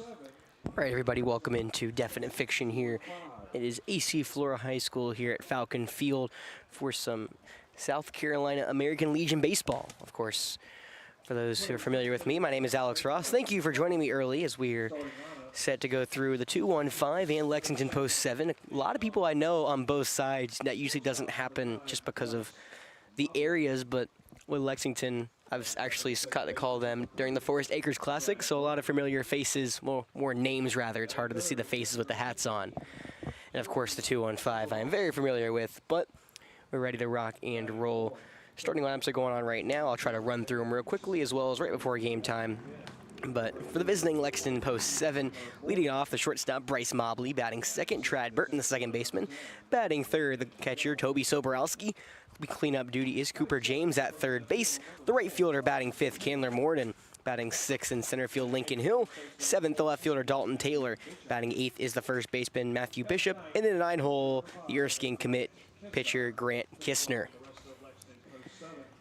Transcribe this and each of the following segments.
All right, everybody, welcome into Definite Fiction here. It is AC Flora High School here at Falcon Field for some South Carolina American Legion baseball. Of course, for those who are familiar with me, my name is Alex Ross. Thank you for joining me early as we're set to go through the 2-1-5 and Lexington Post 7. A lot of people I know on both sides. That usually doesn't happen just because of the areas, but with Lexington, I've actually got to call them during the Forest Acres Classic, so a lot of familiar faces, well, more names rather. It's harder to see the faces with the hats on. And of course the 2-1-5 I am very familiar with, but we're ready to rock and roll. Starting lineups are going on right now. I'll try to run through them real quickly as well as right before game time. But for the visiting Lexington Post 7, leading off the shortstop Bryce Mobley, batting second, Trad Burton, the second baseman. Batting third, the catcher Toby Soborowski. Cleanup duty is Cooper James at third base. The right fielder batting fifth, Candler Morden. Batting sixth in center field, Lincoln Hill. Seventh, the left fielder, Dalton Taylor. Batting eighth is the first baseman, Matthew Bishop. And in the 9-hole, the Erskine commit pitcher, Grant Kistner.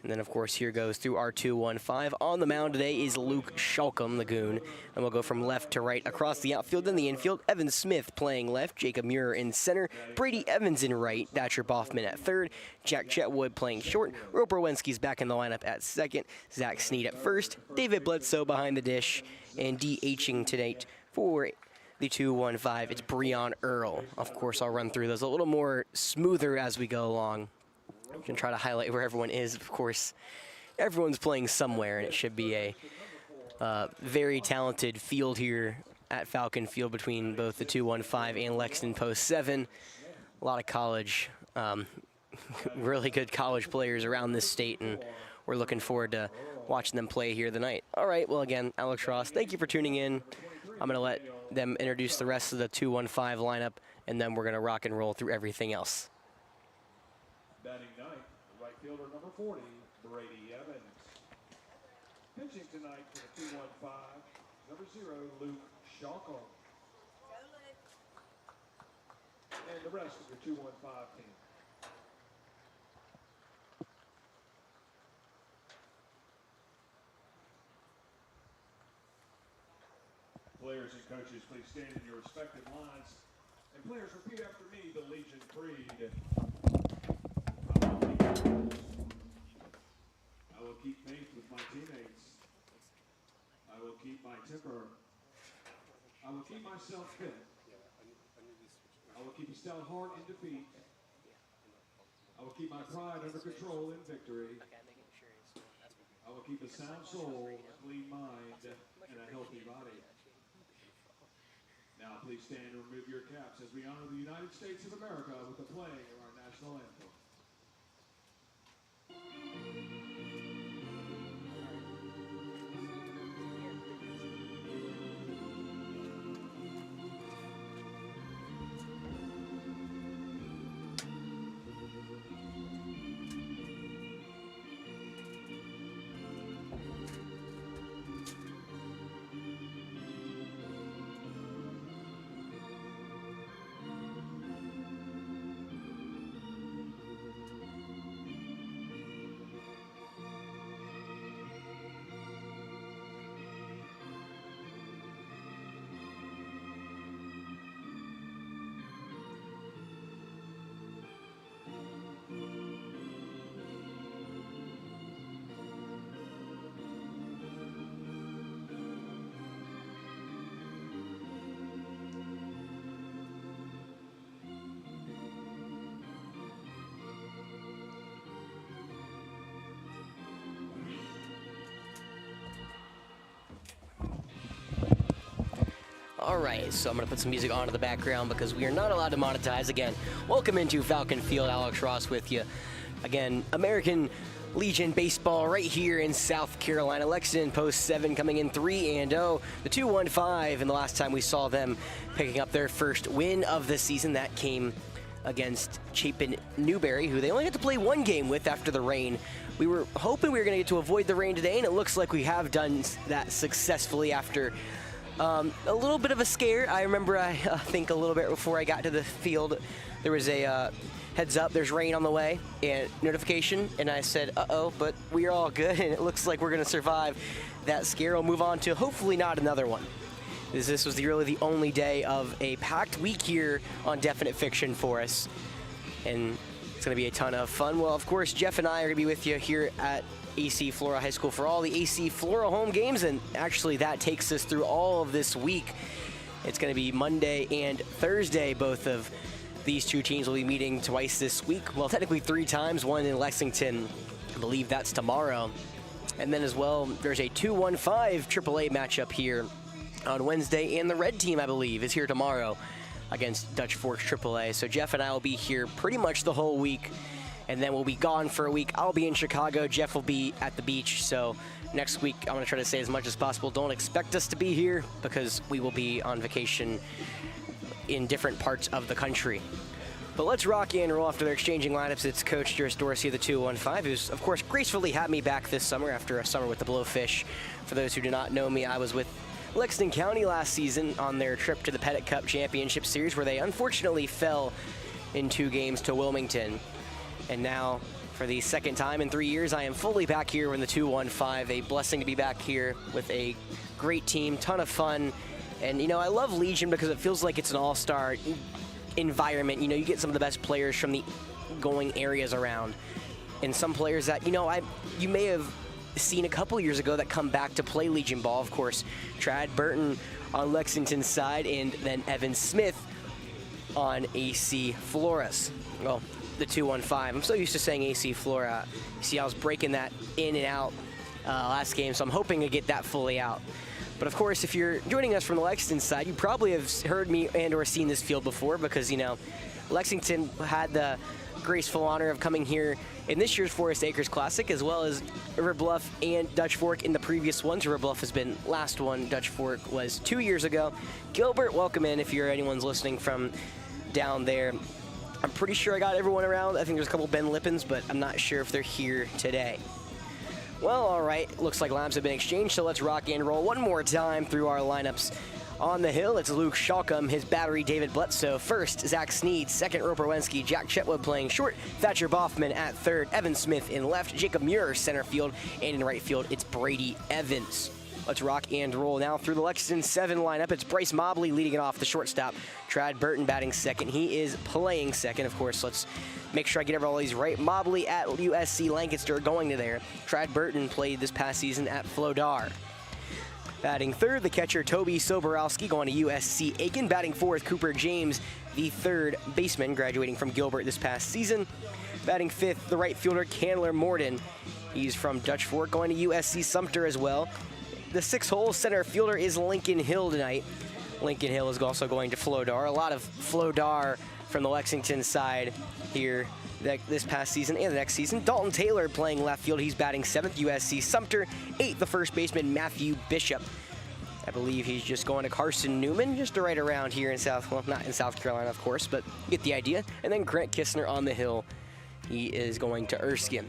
And then, of course, here goes through our 2-1-5. On the mound today is Luke Shalcom, the goon. And we'll go from left to right across the outfield and the infield. Evan Smith playing left, Jacob Muir in center, Brady Evans in right, Datcher Boffman at third, Jack Chetwood playing short, Roper Wensky's back in the lineup at second, Zach Snead at first, David Bledsoe behind the dish, and DHing tonight for the 2-1-5. It's Breon Earl. Of course, I'll run through those a little more smoother as we go along. We can try to highlight where everyone is. Of course, everyone's playing somewhere, and it should be a very talented field here at Falcon Field between both the 2-1-5 and Lexington Post 7. A lot of college, really good college players around this state, and we're looking forward to watching them play here tonight. All right, well, again, Alex Ross, thank you for tuning in. I'm going to let them introduce the rest of the 2-1-5 lineup, and then we're going to rock and roll through everything else. Batting ninth, right fielder number 40, Brady Evans. Pitching tonight for the 2-1-5, number 0, Luke Shalcom. And the rest of the 2-1-5 team. Players and coaches, please stand in your respective lines. And players, repeat after me the Legion Creed. I will keep faith with my teammates. I will keep my temper. I will keep myself fit. I will keep a stout heart in defeat. I will keep my pride under control in victory. I will keep a sound soul, a clean mind, and a healthy body. Now please stand and remove your caps as we honor the United States of America with the playing of our national anthem. All right, so I'm going to put some music onto the background because we are not allowed to monetize. Again, welcome into Falcon Field. Alex Ross with you. Again, American Legion baseball right here in South Carolina. Lexington Post 7 coming in 3-0. The 2-1-5, and the last time we saw them picking up their first win of the season, that came against Chapin Newberry, who they only had to play one game with after the rain. We were hoping we were going to get to avoid the rain today, and it looks like we have done that successfully after a little bit of a scare. I remember, I think a little bit before I got to the field, there was a heads up, there's rain on the way, and notification, and I said, uh-oh, but we are all good, and it looks like we're going to survive that scare. We'll move on to hopefully not another one. This was really the only day of a packed week here on Definite Fiction for us. And it's going to be a ton of fun. Well, of course, Jeff and I are going to be with you here at AC Flora High School for all the AC Flora home games. And actually, that takes us through all of this week. It's going to be Monday and Thursday. Both of these two teams will be meeting twice this week. Well, technically 3 times, one in Lexington. I believe that's tomorrow. And then as well, there's a 2-1-5 AAA matchup here on Wednesday, and the red team, I believe, is here tomorrow against Dutch Fork AAA. So Jeff and I will be here pretty much the whole week, and then we'll be gone for a week. I'll be in Chicago. Jeff will be at the beach. So next week, I'm going to try to say as much as possible. Don't expect us to be here because we will be on vacation in different parts of the country. But let's rock and roll after they're exchanging lineups. It's Coach Juris Dorsey of the 2-1-5, who's, of course, gracefully had me back this summer after a summer with the Blowfish. For those who do not know me, I was with Lexington County last season on their trip to the Pettit Cup Championship Series, where they unfortunately fell in 2 games to Wilmington. And now, for the second time in 3 years, I am fully back here in the 2-1-5. A blessing to be back here with a great team, ton of fun. And, you know, I love Legion because it feels like it's an all-star environment. You know, you get some of the best players from the going areas around. And some players that, you know, you may have seen a couple years ago that come back to play Legion ball. Of course, Trad Burton on Lexington's side, and then Evan Smith on AC Flora's. Well, the 2-1-5. I'm so used to saying AC Flora. You see, I was breaking that in and out last game, so I'm hoping to get that fully out. But of course, if you're joining us from the Lexington side, you probably have heard me and or seen this field before because, you know, Lexington had the graceful honor of coming here in this year's Forest Acres Classic, as well as River Bluff and Dutch Fork in the previous ones. River Bluff has been last one. Dutch Fork was 2 years ago. Gilbert, welcome in if anyone's listening from down there. I'm pretty sure I got everyone around. I think there's a couple Ben Lippens, but I'm not sure if they're here today. Well, all right. Looks like lineups have been exchanged, so let's rock and roll one more time through our lineups. On the hill, it's Luke Shalcombe, his battery David Bledsoe. First, Zach Sneed. Second, Roper Wensky. Jack Chetwood playing short. Thatcher Boffman at third. Evan Smith in left. Jacob Muir center field. And in right field, it's Brady Evans. Let's rock and roll now through the Lexington 7 lineup. It's Bryce Mobley leading it off, the shortstop. Trad Burton batting second. He is playing second. Of course, let's make sure I get all these right. Mobley at USC Lancaster going to there. Trad Burton played this past season at Flodar. Batting third, the catcher Toby Soborowski going to USC Aiken. Batting fourth, Cooper James, the third baseman graduating from Gilbert this past season. Batting fifth, the right fielder Candler Morden. He's from Dutch Fork, going to USC Sumter as well. The 6-hole center fielder is Lincoln Hill tonight. Lincoln Hill is also going to Flodar. A lot of Flodar from the Lexington side here this past season and the next season. Dalton Taylor playing left field. He's batting 7th, USC Sumter. 8th, the first baseman, Matthew Bishop. I believe he's just going to Carson Newman, just right around here in not in South Carolina, of course, but you get the idea. And then Grant Kistner on the hill. He is going to Erskine.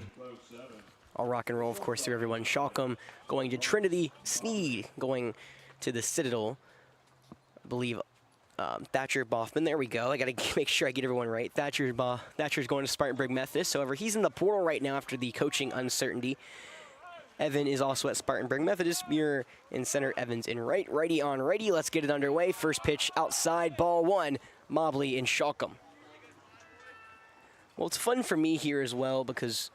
I'll rock and roll, of course, through everyone. Shalcombe going to Trinity. Sneed going to the Citadel. I believe Thatcher Boffman, there we go. I got to make sure I get everyone right. Thatcher's going to Spartanburg Methodist. However, he's in the portal right now after the coaching uncertainty. Evan is also at Spartanburg Methodist. Muir in center, Evans in right. Righty on righty. Let's get it underway. First pitch outside, ball 1. Mobley and Shalcombe. Well, it's fun for me here as well because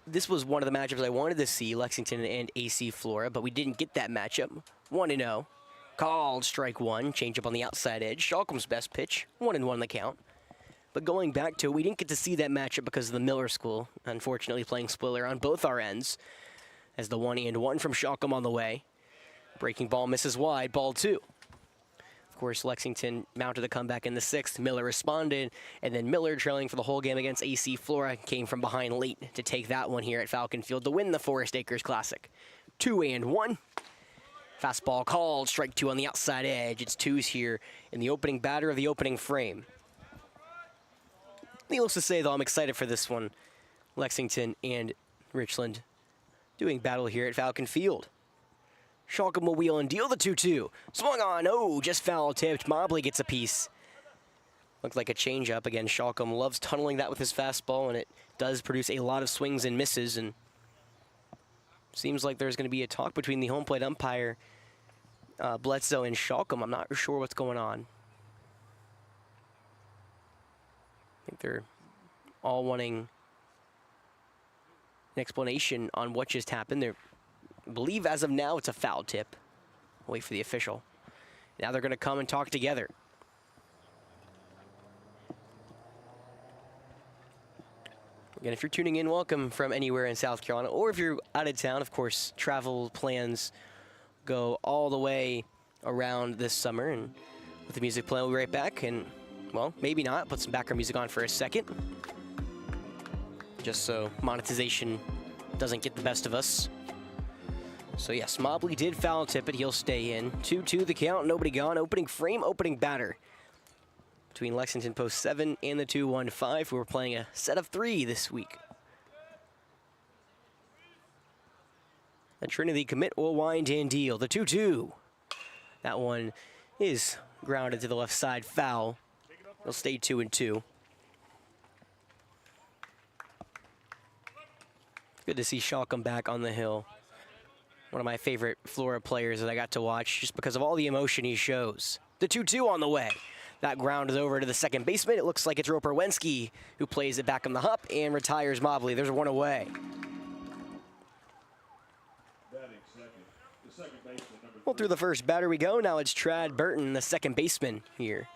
this was one of the matchups I wanted to see, Lexington and AC Flora, but we didn't get that matchup. 1-0. Called strike 1, change up on the outside edge. Shalcombe's best pitch, 1-1 the count. But going back to it, we didn't get to see that matchup because of the Miller School, unfortunately playing spoiler on both our ends. As the 1-1 from Shalcombe on the way. Breaking ball misses wide, ball 2. Of course, Lexington mounted the comeback in the 6th. Miller responded, and then Miller, trailing for the whole game against AC Flora, came from behind late to take that one here at Falcon Field to win the Forest Acres Classic. 2-1. Fastball called, strike 2 on the outside edge. It's 2s here in the opening batter of the opening frame. Needless to say, though, I'm excited for this one. Lexington and Richland doing battle here at Falcon Field. Shalcombe will wheel and deal the 2-2. Swung on, oh, just foul tipped. Mobley gets a piece. Looked like a changeup. Again, Shalcombe loves tunneling that with his fastball, and it does produce a lot of swings and misses. And seems like there's going to be a talk between the home plate umpire Bledsoe and Shalcom. I'm not sure what's going on. I think they're all wanting an explanation on what just happened. I believe as of now it's a foul tip. Wait for the official. Now they're going to come and talk together. Again, if you're tuning in, welcome from anywhere in South Carolina, or if you're out of town, of course, travel plans go all the way around this summer. And with the music playing, we'll be right back. And, well, maybe not. Put some background music on for a second, just so monetization doesn't get the best of us. So, yes, Mobley did foul tip it. He'll stay in. 2-2 the count, nobody gone. Opening frame, opening batter between Lexington Post 7 and the 2-1-5. We're playing a set of 3 this week. The Trinity commit will wind and deal. The 2-2. That one is grounded to the left side, foul. They'll stay 2-2. Good to see Shaw come back on the hill. One of my favorite Flora players that I got to watch just because of all the emotion he shows. The 2-2 on the way. That ground is over to the second baseman. It looks like it's Roper Wensky who plays it back on the hop and retires Mobley. There's one away. Well, through the first batter we go. Now it's Trad Burton, the second baseman here.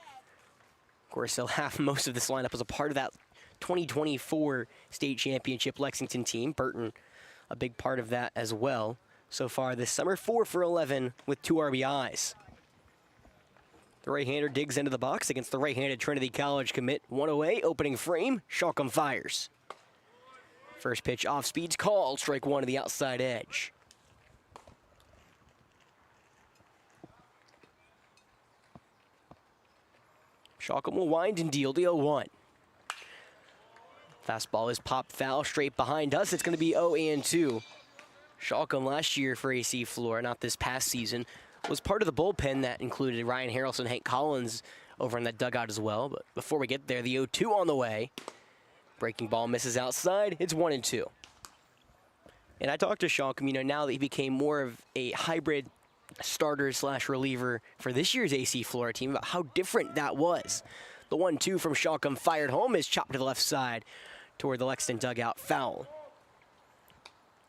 Of course, he'll have most of this lineup as a part of that 2024 state championship Lexington team. Burton, a big part of that as well. So far this summer, 4 for 11 with 2 RBIs. The right-hander digs into the box against the right-handed Trinity College commit. One away, opening frame, Shalcom fires. First pitch off speed's called, strike one to the outside edge. Shalcom will wind and deal the 0-1. Fastball is popped foul straight behind us. It's going to be 0-2. Shalcom last year for AC Flora, not this past season, was part of the bullpen that included Ryan Harrelson, Hank Collins over in that dugout as well. But before we get there, the 0-2 on the way. Breaking ball misses outside. It's 1-2. And I talked to Shalcom, you know, now that he became more of a hybrid starter slash reliever for this year's AC Flora team, about how different that was. The 1-2 from Shalcom fired home is chopped to the left side toward the Lexington dugout, foul.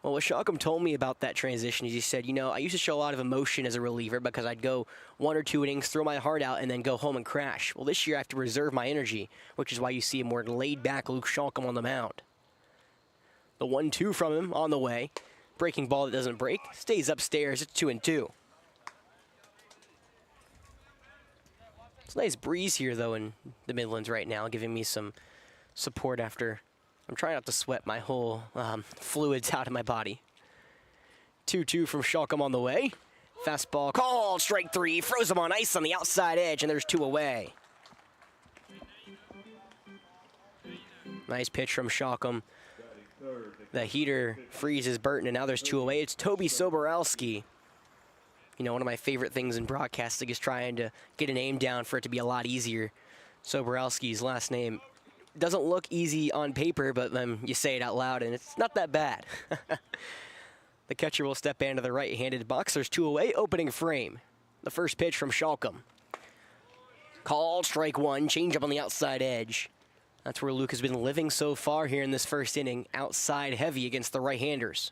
Well, what Shalcom told me about that transition is he said, you know, I used to show a lot of emotion as a reliever because I'd go 1 or 2 innings, throw my heart out, and then go home and crash. Well, this year I have to reserve my energy, which is why you see a more laid-back Luke Shalcom on the mound. The 1-2 from him on the way. Breaking ball that doesn't break. Stays upstairs. It's 2-2. It's a nice breeze here, though, in the Midlands right now, giving me some support after I'm trying not to sweat my whole fluids out of my body. 2-2 from Shalcom on the way. Fastball called, strike 3. Froze him on ice on the outside edge, and there's 2 away. Nice pitch from Shalcom. The heater freezes Burton, and now there's 2 away. It's Toby Soborowski. You know, one of my favorite things in broadcasting is trying to get a name down for it to be a lot easier. Soborowski's last name doesn't look easy on paper, but then you say it out loud, and it's not that bad. The catcher will step into the right-handed box. There's 2 away, opening frame. The first pitch from Shalcom. Called, strike 1, changeup on the outside edge. That's where Luke has been living so far here in this first inning, outside heavy against the right-handers.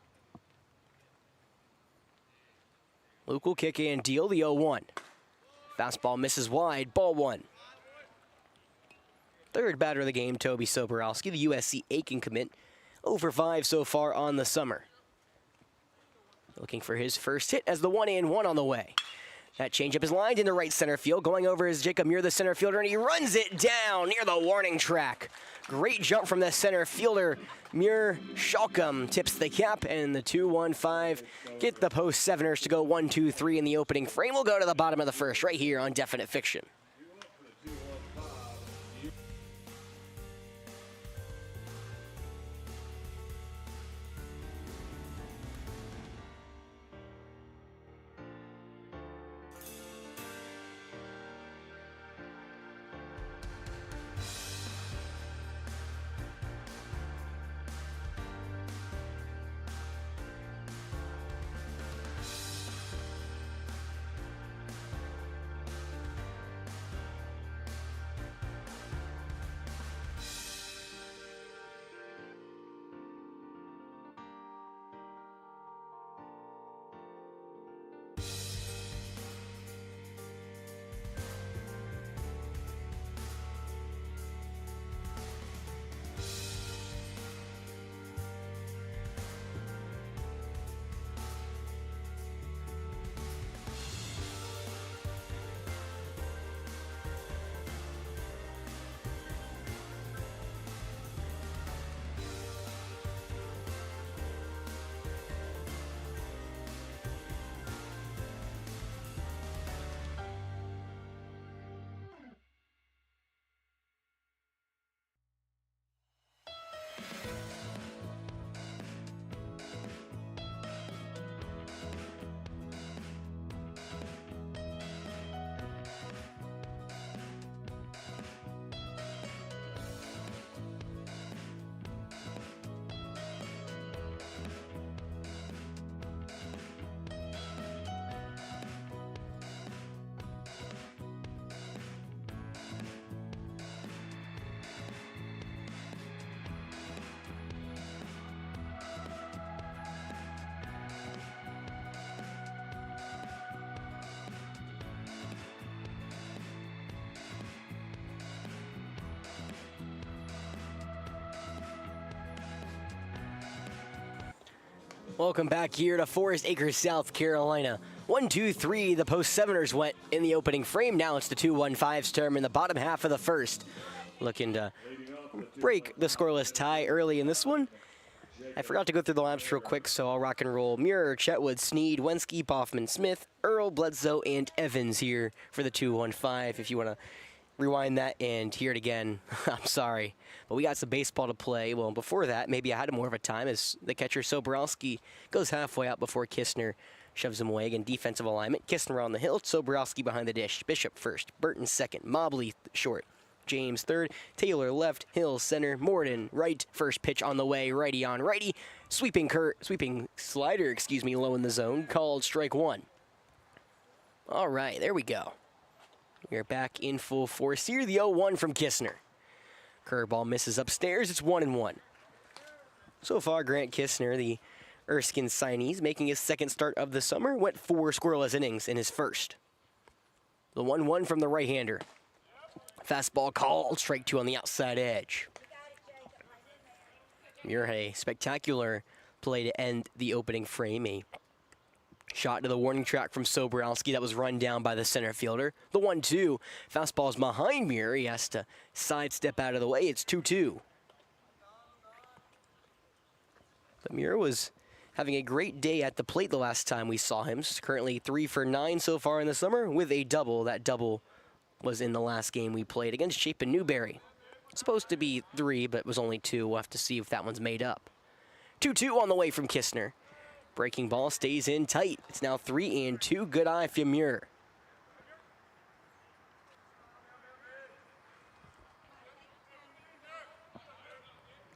Luke will kick in, deal the 0-1. Fastball misses wide, ball 1. Third batter of the game, Toby Soborowski, the USC Aiken commit, 0 for 5 so far on the summer. Looking for his first hit as the 1-1 on the way. That changeup is lined into right center field. Going over is Jacob Muir, the center fielder, and he runs it down near the warning track. Great jump from the center fielder. Muir. Shalcom tips the cap, and the 2-1-5 get the post seveners to go 1-2-3 in the opening frame. We'll go to the bottom of the first right here on Definite Fiction. Welcome back here to Forest Acres, South Carolina. 1-2-3, the post-seveners went in the opening frame. Now it's the 2-1-5s term in the bottom half of the first. Looking to break the scoreless tie early in this one. I forgot to go through the laps real quick, so I'll rock and roll. Muir, Chetwood, Sneed, Wensky, Boffman, Smith, Earl, Bledsoe, and Evans here for the 2-1-5. If you want to rewind that and hear it again, I'm sorry. But we got some baseball to play. Well, before that, maybe I had more of a time as the catcher Soborowski goes halfway out before Kistner shoves him away. Again, defensive alignment. Kistner on the hill, Soborowski behind the dish. Bishop first, Burton second, Mobley short, James third, Taylor left, Hill center, Morden right. First pitch on the way, righty on righty. Sweeping slider, low in the zone. Called strike one. All right, there we go. We're back in full force here. The 0-1 from Kistner. Curveball misses upstairs. It's 1-1. So far, Grant Kistner, the Erskine signees, making his second start of the summer, went 4 scoreless innings in his first. The 1-1 from the right-hander. Fastball called, strike 2 on the outside edge. Muir had a spectacular play to end the opening frame. A shot to the warning track from Soborowski that was run down by the center fielder. The 1-2. Fastball's behind Muir. He has to sidestep out of the way. It's 2-2. But Muir was having a great day at the plate the last time we saw him. Currently 3 for 9 so far in the summer with a double. That double was in the last game we played against Chapin Newberry. Supposed to be 3, but it was only 2. We'll have to see if that one's made up. 2-2 on the way from Kistner. Breaking ball stays in tight. It's now 3-2. Good eye for Muir.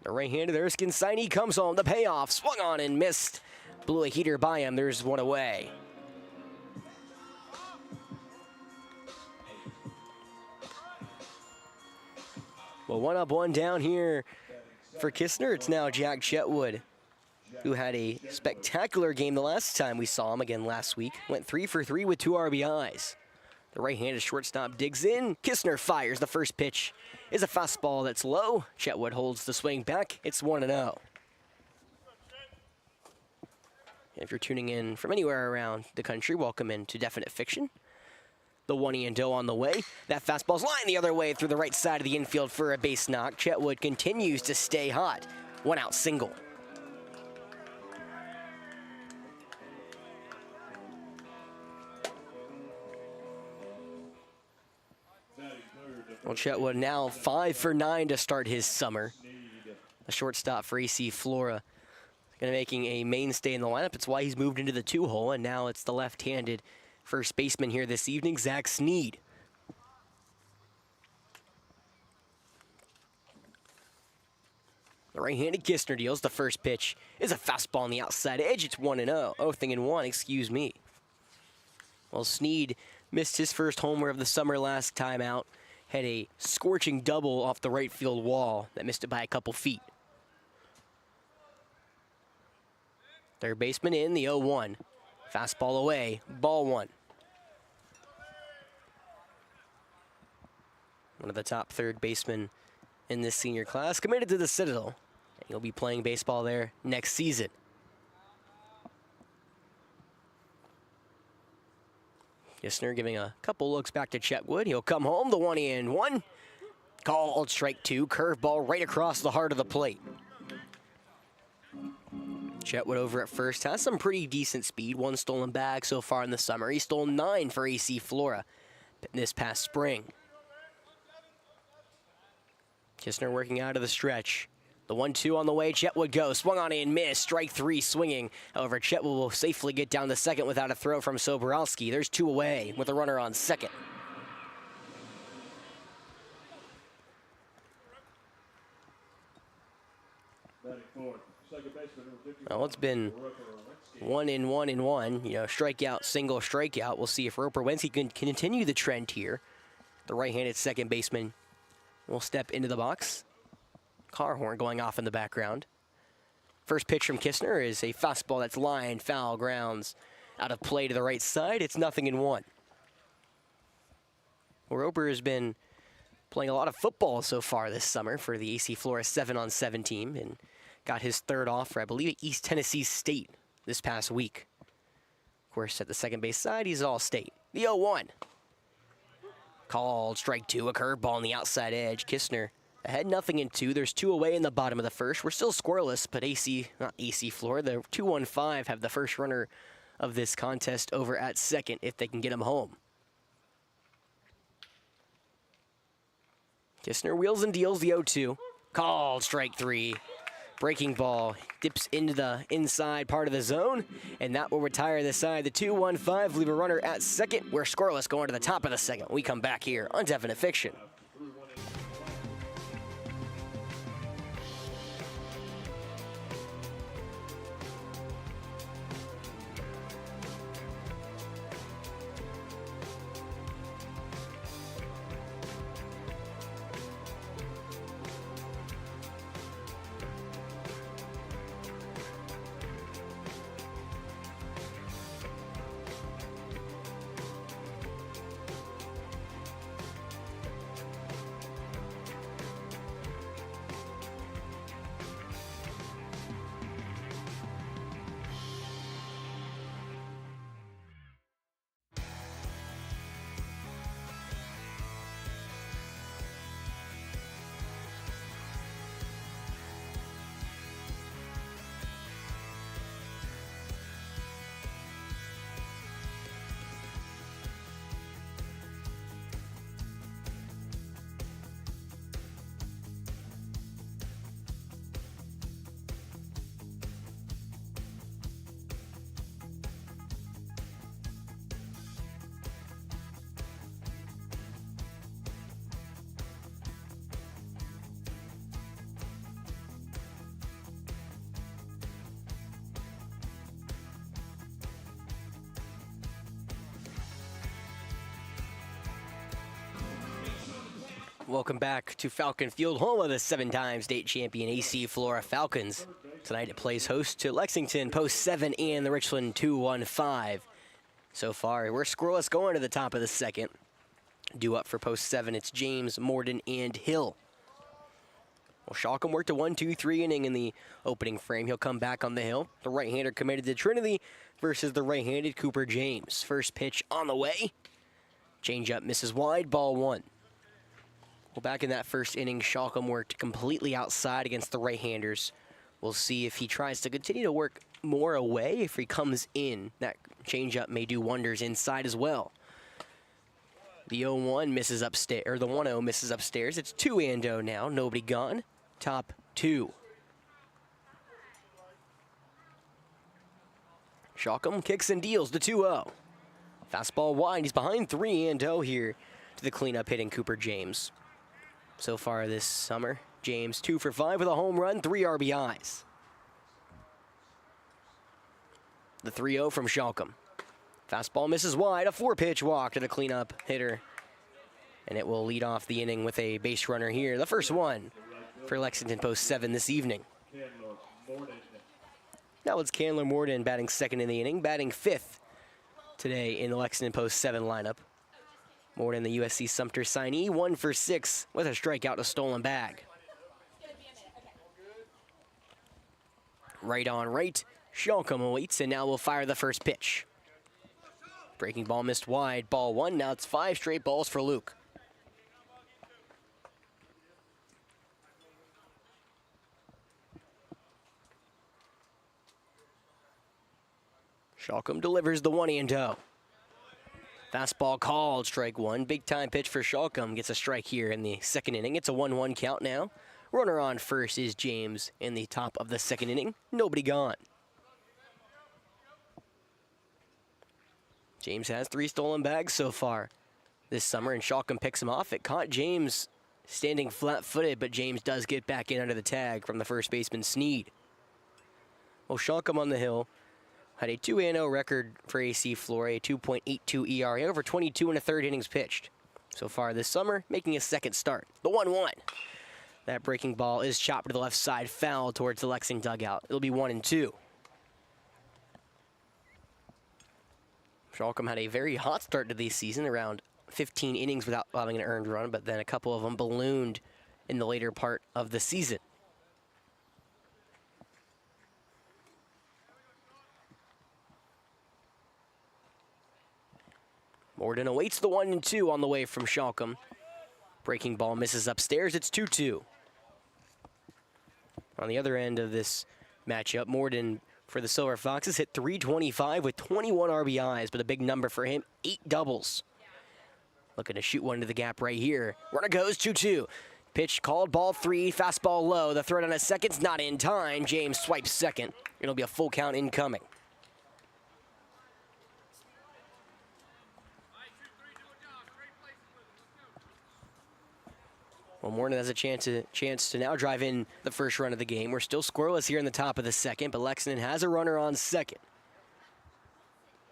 The right-handed Erskine signee comes home. The payoff. Swung on and missed. Blew a heater by him. There's one away. Well, 1 up, 1 down here for Kistner. It's now Jack Chetwood, who had a spectacular game the last time we saw him, again last week. Went 3 for 3 with 2 RBIs. The right-handed shortstop digs in. Kistner fires. The first pitch is a fastball that's low. Chetwood holds the swing back. It's 1-0. If you're tuning in from anywhere around the country, welcome into Definite Fiction. The 1-0 on the way. That fastball's lined the other way through the right side of the infield for a base knock. Chetwood continues to stay hot. 1 out single. Well, Chetwood now 5 for 9 to start his summer. A shortstop for AC Flora. Going to making a mainstay in the lineup. It's why he's moved into the 2-hole, and now it's the left-handed first baseman here this evening, Zach Sneed. The right-handed Kistner deals. The first pitch is a fastball on the outside edge. It's 1-0. 0-1, excuse me. Well, Sneed missed his first homer of the summer last time out. Had a scorching double off the right field wall that missed it by a couple feet. Third baseman in, the 0-1. Fastball away, ball 1. One of the top third basemen in this senior class, committed to the Citadel. And he'll be playing baseball there next season. Kistner giving a couple looks back to Chetwood. He'll come home, the 1-1. Called strike 2, curveball right across the heart of the plate. Chetwood over at first has some pretty decent speed. 1 stolen bag so far in the summer. He stole 9 for AC Flora this past spring. Kistner working out of the stretch. The 1-2 on the way. Chetwood goes. Swung on and missed. Strike 3 swinging. However, Chetwood will safely get down to second without a throw from Soborowski. There's 2 away with a runner on second. Well, it's been 1-1. You know, strikeout, single, strikeout. We'll see if Roper Wensky can continue the trend here. The right-handed second baseman will step into the box. Car horn going off in the background. First pitch from Kistner is a fastball that's lined, foul, grounds out of play to the right side. It's 0-1. Well, Roper has been playing a lot of football so far this summer for the AC Flora 7-on-7 team, and got his third offer, I believe, at East Tennessee State this past week. Of course, at the second base side, he's all-state. The 0-1. Called strike 2, a curveball on the outside edge. Kistner ahead 0-2. There's 2 away in the bottom of the first. We're still scoreless, but not AC Flora, the 2-1-5 have the first runner of this contest over at second if they can get him home. Kistner wheels and deals the 0-2. Called strike 3. Breaking ball dips into the inside part of the zone, and that will retire the side. The 2-1-5 leave a runner at second. We're scoreless going to the top of the second. We come back here on Definite Fiction. Welcome back to Falcon Field, home of the 7-time state champion AC Flora Falcons. Tonight it plays host to Lexington, post 7 and the Richland 2-1-5. So far, we're scoreless going to the top of the second. Due up for post 7, it's James, Morden, and Hill. Well, Shalcom worked a 1-2-3 inning in the opening frame. He'll come back on the hill. The right-hander committed to Trinity versus the right-handed Cooper James. First pitch on the way. Changeup misses wide, ball 1. Well, back in that first inning, Shalcom worked completely outside against the right-handers. We'll see if he tries to continue to work more away. If he comes in, that changeup may do wonders inside as well. The 0-1 misses upstairs, or the 1-0 misses upstairs. It's 2-0 now, nobody gone. Top 2. Shalcom kicks and deals the 2-0. Fastball wide, he's behind 3-0 here to the cleanup hitting Cooper James. So far this summer, James 2 for 5 with a home run, 3 RBIs. The 3-0 from Shalcom. Fastball misses wide, a 4-pitch walk to the cleanup hitter. And it will lead off the inning with a base runner here. The first one for Lexington post 7 this evening. Now it's Candler Morden batting second in the inning, batting 5th today in the Lexington post 7 lineup. Morden, the USC Sumter signee, 1 for 6 with a strikeout, a stolen bag. Right on right, Shalcom awaits, and now we'll fire the first pitch. Breaking ball missed wide, ball 1. Now it's 5 straight balls for Luke. Shalcom delivers the 1-0. Fastball called, strike 1. Big time pitch for Shalcom. Gets a strike here in the second inning. It's a 1-1 count now. Runner on first is James in the top of the second inning. Nobody gone. James has 3 stolen bags so far this summer, and Shalcom picks him off. It caught James standing flat-footed, but James does get back in under the tag from the first baseman Sneed. Well, Shalcom on the hill had a 2-0 record for AC Flora, a 2.82 ERA over 22 1/3 innings pitched. So far this summer, making a second start. The 1-1. That breaking ball is chopped to the left side, foul towards the Lexington dugout. It'll be 1-2. Shalcom had a very hot start to the season, around 15 innings without having an earned run, but then a couple of them ballooned in the later part of the season. Morden awaits the 1-2 on the way from Shalcombe. Breaking ball misses upstairs. It's 2-2. On the other end of this matchup, Morden for the Silver Foxes hit .325 with 21 RBIs, but a big number for him, 8 doubles. Looking to shoot one to the gap right here. Runner goes 2-2. Pitch called, ball 3, fastball low. The throw down at second's not in time. James swipes second. It'll be a full count incoming. Well, Morden has a chance to now drive in the first run of the game. We're still scoreless here in the top of the second, but Lexington has a runner on second.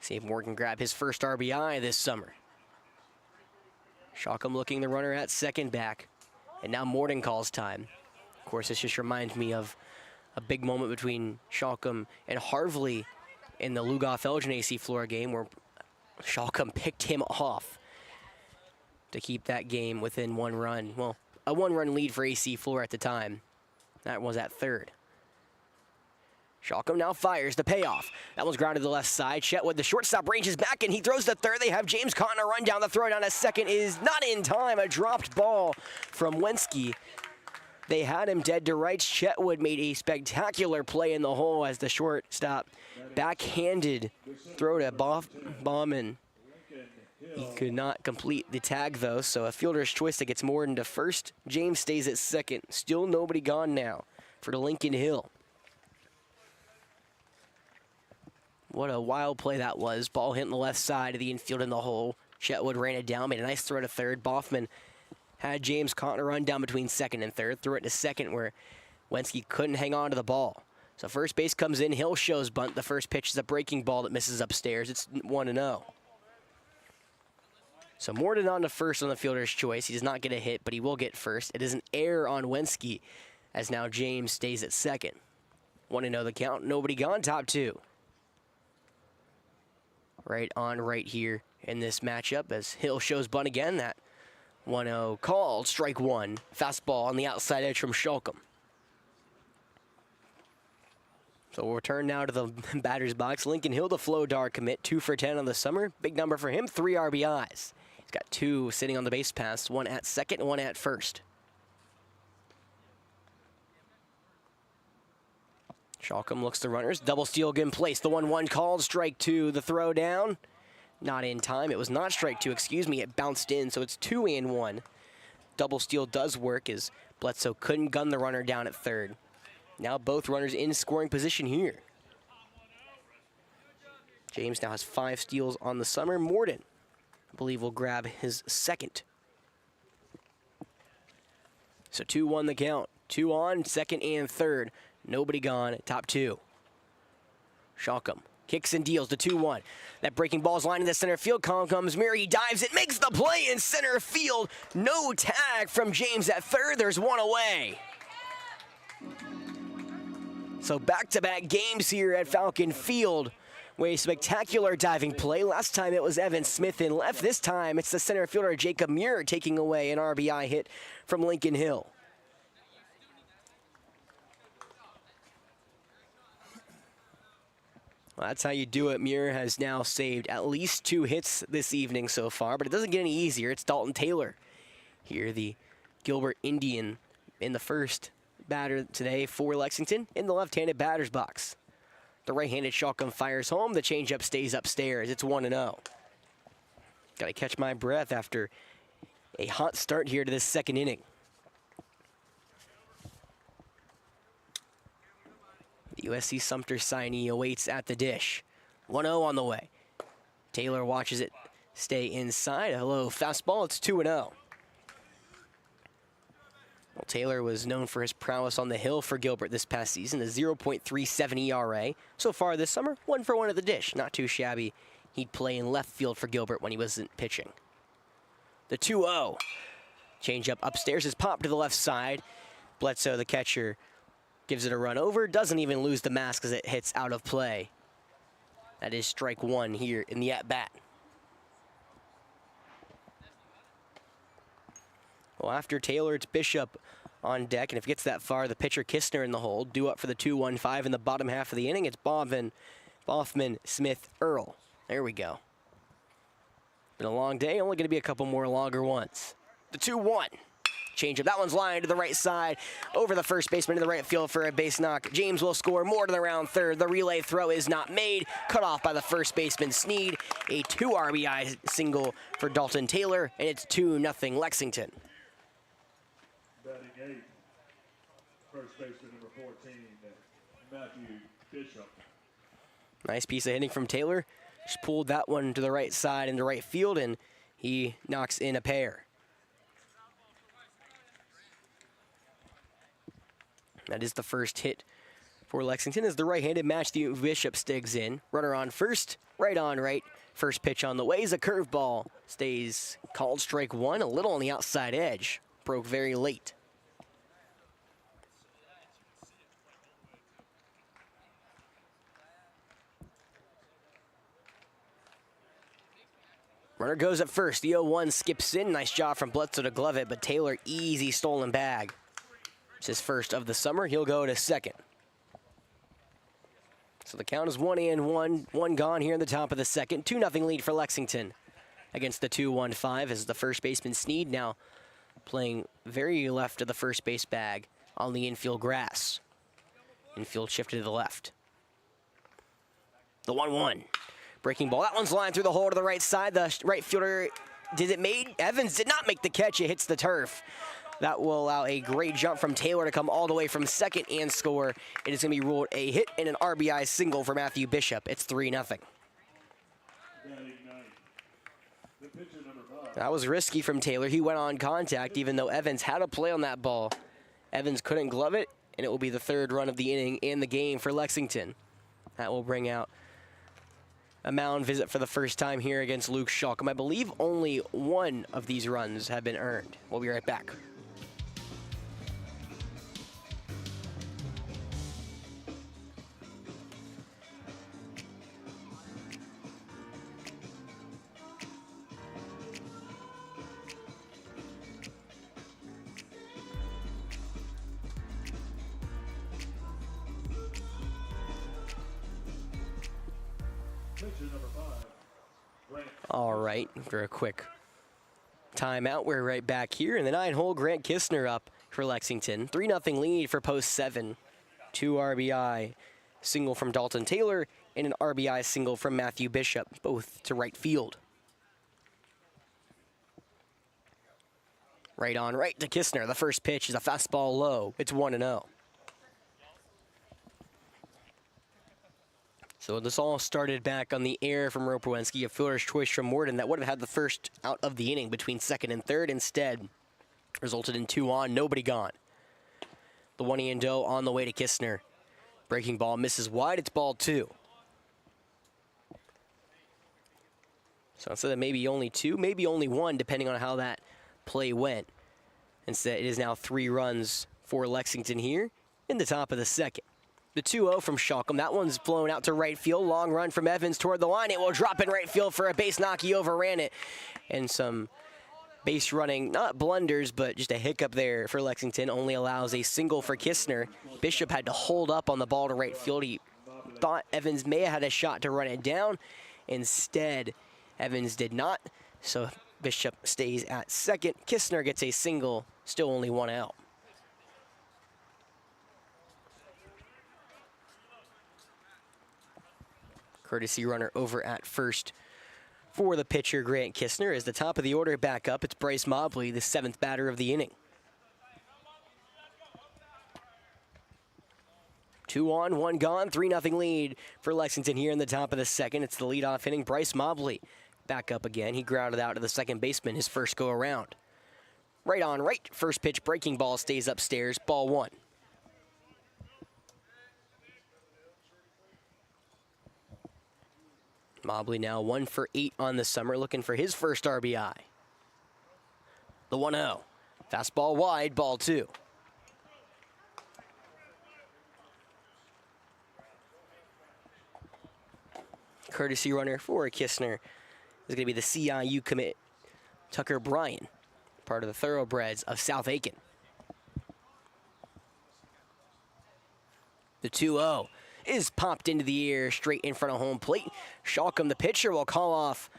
See if Morden can grab his first RBI this summer. Shalcombe looking the runner at second back, and now Morden calls time. Of course, this just reminds me of a big moment between Shalcombe and Harvley in the Lugoff-Elgin AC Flora game where Shalcombe picked him off to keep that game within 1 run. Well, a 1-run lead for AC Flora at the time. That was at third. Shalcombe now fires the payoff. That one's grounded to the left side. Chetwood, the shortstop, ranges back and he throws to third. They have James caught in a run down. The throw down to second is not in time. A dropped ball from Wenske. They had him dead to rights. Chetwood made a spectacular play in the hole as the shortstop backhanded throw to Bauman. He could not complete the tag, though, so a fielder's choice that gets Morden to first. James stays at second. Still nobody gone now for the Lincoln Hill. What a wild play that was. Ball hit in the left side of the infield in the hole. Chetwood ran it down, made a nice throw to third. Boffman had James caught in a run down between second and third. Threw it to second where Wenske couldn't hang on to the ball. So first base comes in. Hill shows bunt. The first pitch is a breaking ball that misses upstairs. It's 1-0. So Morden on to first on the fielder's choice. He does not get a hit, but he will get first. It is an error on Wenske, as now James stays at second. 1-0 the count. Nobody gone. Top 2. Right on right here in this matchup as Hill shows bunt again. That 1-0 called. Strike 1. Fastball on the outside edge from Shalcombe. So we'll return now to the batter's box. Lincoln Hill, the Flodar commit, 2 for 10 on the summer. Big number for him, 3 RBIs. He's got 2 sitting on the base paths, 1 at second and 1 at first. Shalcombe looks the runners. Double steal in place. The 1-1 called. Strike 2. The throw down. Not in time. It was not strike 2. Excuse me. It bounced in, so it's 2-1. Double steal does work as Bledsoe couldn't gun the runner down at third. Now both runners in scoring position here. James now has 5 steals on the summer. Morden, I believe, will grab his second. So 2-1 the count. 2 on, second and third. Nobody gone. Top 2. Shalcombe kicks and deals. The 2-1. That breaking ball's line in the center field. Comes Mir. He dives it. Makes the play in center field. No tag from James at third. There's 1 away. So back-to-back games here at Falcon Field. With a spectacular diving play. Last time it was Evan Smith in left. This time it's the center fielder Jacob Muir taking away an RBI hit from Lincoln Hill. Well, that's how you do it. Muir has now saved at least 2 hits this evening so far, but it doesn't get any easier. It's Dalton Taylor here, the Gilbert Indian, in the first batter today for Lexington in the left-handed batter's box. The right-handed Shalcombe fires home. The changeup stays upstairs. It's 1-0. Got to catch my breath after a hot start here to this second inning. The USC Sumter signee awaits at the dish. 1-0 on the way. Taylor watches it stay inside. A low fastball. It's 2-0. Well, Taylor was known for his prowess on the hill for Gilbert this past season, a 0.37 ERA. So far this summer, 1 for 1 at the dish. Not too shabby. He'd play in left field for Gilbert when he wasn't pitching. The 2-0. Changeup upstairs is popped to the left side. Bledsoe, the catcher, gives it a run over. Doesn't even lose the mask as it hits out of play. That is strike 1 here in the at-bat. Well, after Taylor, it's Bishop on deck, and if it gets that far, the pitcher Kistner in the hole. Due up for the 2-1-5 in the bottom half of the inning. It's Boffman, Smith, Earl. There we go. Been a long day, only going to be a couple more longer ones. The 2-1. Changeup, that one's lined to the right side, over the first baseman to the right field for a base knock. James will score more to the round third. The relay throw is not made, cut off by the first baseman Sneed. A 2 RBI single for Dalton Taylor, and it's 2-0 Lexington. Batting eighth, first baseman number 14, Matthew Bishop. Nice piece of hitting from Taylor. Just pulled that one to the right side into right field, and he knocks in a pair. That is the first hit for Lexington as the right-handed Matthew Bishop stigs in. Runner on first, right on right. First pitch on the way is a curveball. Stays called strike one, a little on the outside edge. Broke very late. Runner goes at first. The 0-1 skips in. Nice job from Bledsoe to glove it, but Taylor, easy stolen bag. It's his first of the summer. He'll go to second. So the count is 1-1, one gone here in the top of the second. 2-0 lead for Lexington against the 2-1-5 as the first baseman Sneed now playing very left of the first base bag on the infield grass. Infield shifted to the left. The 1-1. Breaking ball. That one's lined through the hole to the right side. The right fielder, did it made? Evans did not make the catch. It hits the turf. That will allow a great jump from Taylor to come all the way from second and score. It is going to be ruled a hit and an RBI single for Matthew Bishop. It's 3-0. That was risky from Taylor. He went on contact even though Evans had a play on that ball. Evans couldn't glove it, and it will be the third run of the inning and the game for Lexington. That will bring out a mound visit for the first time here against Luke Schalkum. I believe only one of these runs have been earned. We'll be right back. All right, after a quick timeout, we're right back here in the 9-hole. Grant Kistner up for Lexington. 3-0 lead for post 7. 2 RBI single from Dalton Taylor and an RBI single from Matthew Bishop, both to right field. Right on right to Kistner. The first pitch is a fastball low. It's 1-0. So this all started back on the air from Roperwenski, a fielder's choice from Morden that would have had the first out of the inning between second and third. Instead, resulted in 2 on, nobody gone. The 1-0 on the way to Kistner. Breaking ball misses wide, it's ball 2. So instead of maybe only 2, maybe only 1, depending on how that play went. Instead, it is now 3 runs for Lexington here in the top of the second. The 2-0 from Schalkum. That one's blown out to right field. Long run from Evans toward the line. It will drop in right field for a base knock. He overran it. And some base running, not blunders, but just a hiccup there for Lexington. Only allows a single for Kistner. Bishop had to hold up on the ball to right field. He thought Evans may have had a shot to run it down. Instead, Evans did not. So Bishop stays at second. Kistner gets a single. Still only 1 out. Courtesy runner over at first for the pitcher, Grant Kistner. As the top of the order back up, it's Bryce Mobley, the 7th batter of the inning. 2 on, 1 gone, 3-0 lead for Lexington here in the top of the second. It's the leadoff inning. Bryce Mobley back up again. He grounded out to the second baseman his first go around. Right on right, first pitch breaking ball stays upstairs, ball 1. Mobley now 1 for 8 on the summer, looking for his first RBI. The 1-0. Fastball wide, ball 2. Courtesy runner for Kistner is going to be the CIU commit, Tucker Bryan, part of the Thoroughbreds of South Aiken. The 2-0 is popped into the air straight in front of home plate. Schalkum, the pitcher, will call off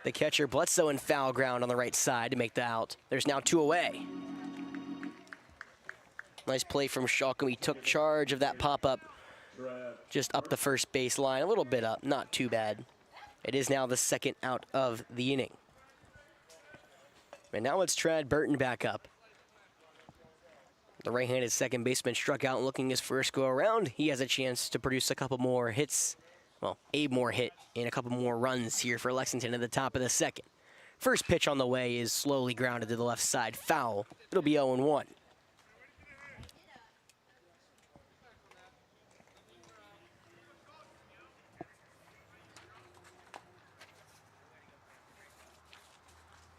the catcher. Bledsoe in foul ground on the right side to make the out. There's now 2 away. Nice play from Shalcombe. He took charge of that pop-up just up the first base line, a little bit up, not too bad. It is now the second out of the inning. And now it's Trad Burton back up. The right-handed second baseman struck out looking his first go-around. He has a chance to produce a couple more hits. Well, a more hit and a couple more runs here for Lexington at the top of the second. First pitch on the way is slowly grounded to the left side. Foul. It'll be 0-1.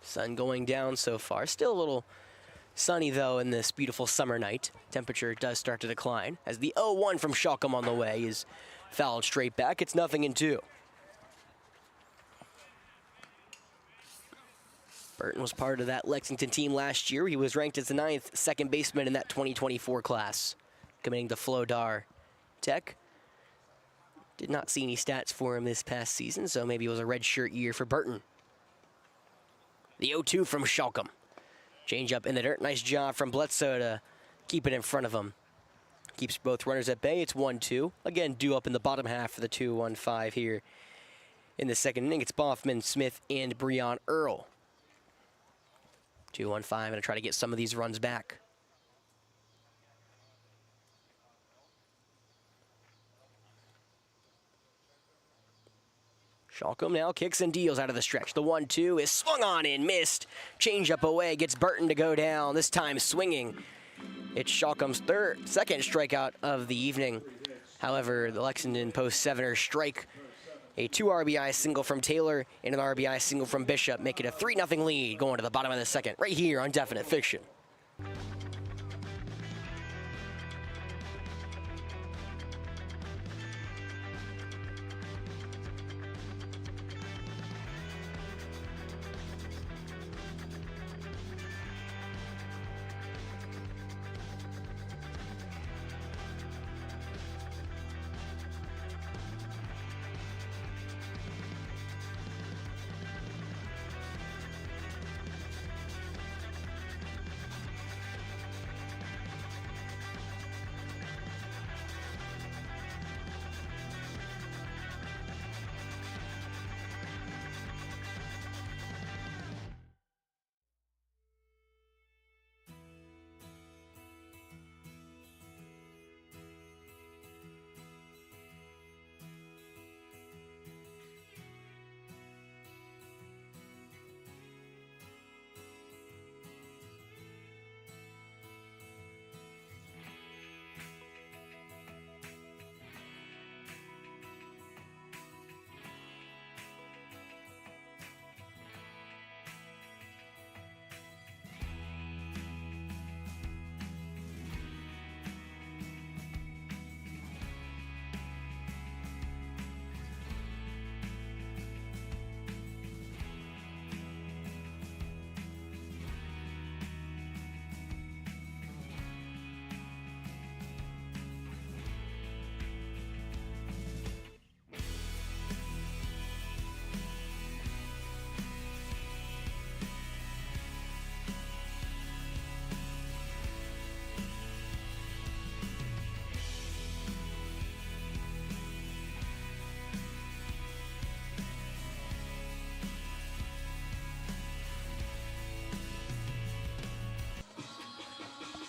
Sun going down so far. Still a little sunny, though, in this beautiful summer night. Temperature does start to decline as the 0-1 from Shalcombe on the way is fouled straight back. It's 0-2. Burton was part of that Lexington team last year. He was ranked as the 9th second baseman in that 2024 class, committing to Flora Tech. Did not see any stats for him this past season, so maybe it was a redshirt year for Burton. The 0-2 from Shalcombe. Change up in the dirt. Nice job from Bledsoe to keep it in front of him. Keeps both runners at bay. It's 1-2. Again, due up in the bottom half for the 2-1-5 here in the second inning. It's Boffman, Smith, and Breon Earl. 2-1-5, going to try to get some of these runs back. Shalcombe now kicks and deals out of the stretch. The 1-2 is swung on and missed. Change up away, gets Burton to go down, this time swinging. It's Shalcombe's second strikeout of the evening. However, the Lexington post-7er strike a 2 RBI single from Taylor and an RBI single from Bishop, make it a 3-0 lead going to the bottom of the second, right here on Definite Fiction.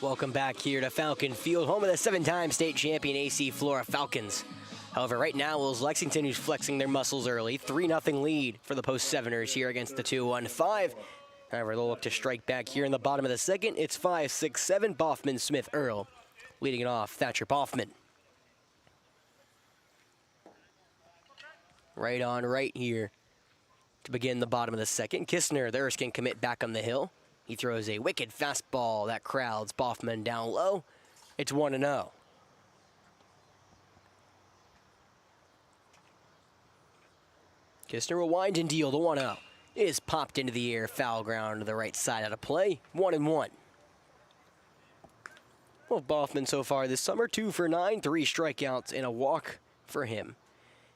Welcome back here to Falcon Field, home of the 7-time state champion AC Flora Falcons. However, right now, it was Lexington who's flexing their muscles early. 3-0 lead for the post-7ers here against the 2-1-5. However, they'll look to strike back here in the bottom of the second. It's 5-6-7, Boffman, Smith, Earl. Leading it off, Thatcher Boffman. Right on right here to begin the bottom of the second. Kistner, the Erskine commit back on the hill. He throws a wicked fastball that crowds Boffman down low. It's 1-0. Kistner will wind and deal the 1-0. It is popped into the air, foul ground to the right side out of play. 1-1. Well, Boffman so far this summer, 2 for 9, 3 strikeouts and a walk for him.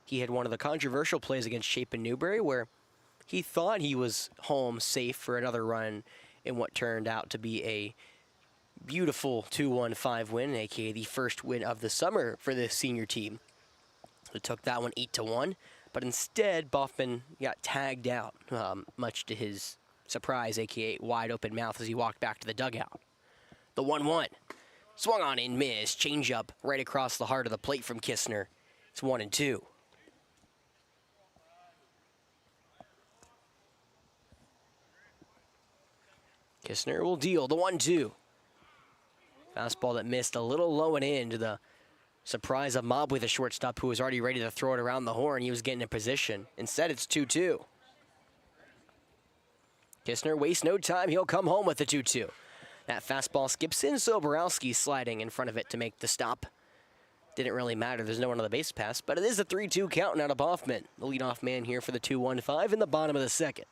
He had one of the controversial plays against Chapin Newberry where he thought he was home safe for another run in what turned out to be a beautiful 2-1-5 win, aka the first win of the summer for the senior team. They took that one 8-1, but instead Boffman got tagged out, much to his surprise, aka wide open mouth as he walked back to the dugout. The 1-1. Swung on and missed. Changeup right across the heart of the plate from Kistner. It's 1-2. Kistner will deal the 1-2. Fastball that missed a little low and in to the surprise of Mobley, the shortstop, who was already ready to throw it around the horn. He was getting in position. Instead, it's 2-2. Kistner wastes no time. He'll come home with the 2-2. That fastball skips in, so Borowski sliding in front of it to make the stop. Didn't really matter. There's no one on the base pass, but it is a 3-2 count out of Boffman, the leadoff man here for the 2-1-5 in the bottom of the second.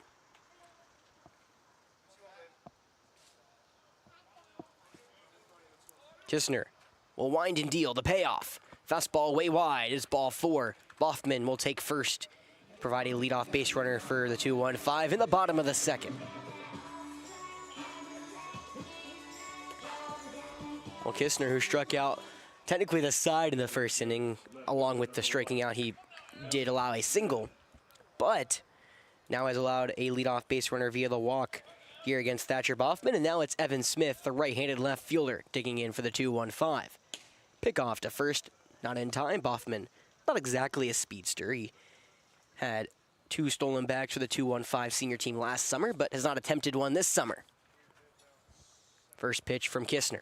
Kistner will wind and deal the payoff. Fastball way wide is ball 4. Boffman will take first, provide a leadoff base runner for the 2-1-5 in the bottom of the second. Well, Kistner, who struck out technically the side in the first inning, along with the striking out, he did allow a single, but now has allowed a leadoff base runner via the walk here against Thatcher Boffman, and now it's Evan Smith, the right-handed left fielder, digging in for the 2-1-5. Pickoff to first, not in time. Boffman, not exactly a speedster. He had 2 stolen bags for the 2-1-5 senior team last summer, but has not attempted one this summer. First pitch from Kistner.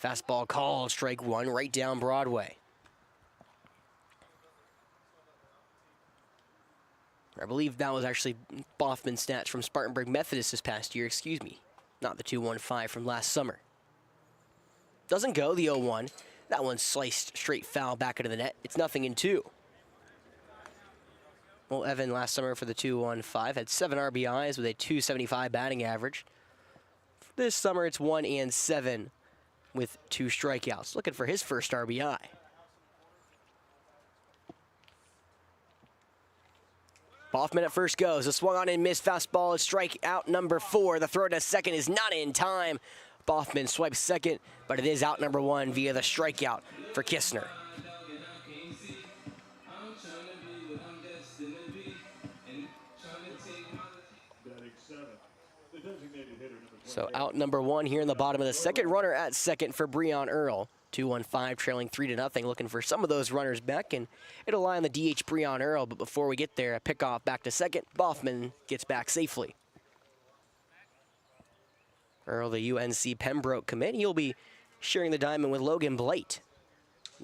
Fastball called, strike 1, right down Broadway. I believe that was actually Boffman's stats from Spartanburg Methodist this past year, excuse me. Not the 2-1-5 from last summer. Doesn't go, the 0-1. That one sliced straight foul back into the net. It's 0-2. Well, Evan last summer for the 2-1-5 had 7 RBIs with a .275 batting average. This summer it's 1-7 with 2 strikeouts. Looking for his first RBI. Boffman at first goes. A swung on and missed fastball is strikeout number 4. The throw to second is not in time. Boffman swipes second, but it is out number 1 via the strikeout for Kistner. So out number 1 here in the bottom of the second. Runner at second for Breon Earl. 2-1-5 trailing 3-0, looking for some of those runners back, and it'll lie on the DH Breon Earl, but before we get there, a pickoff back to second. Boffman gets back safely. Earl, the UNC Pembroke commit, he'll be sharing the diamond with Logan Blight,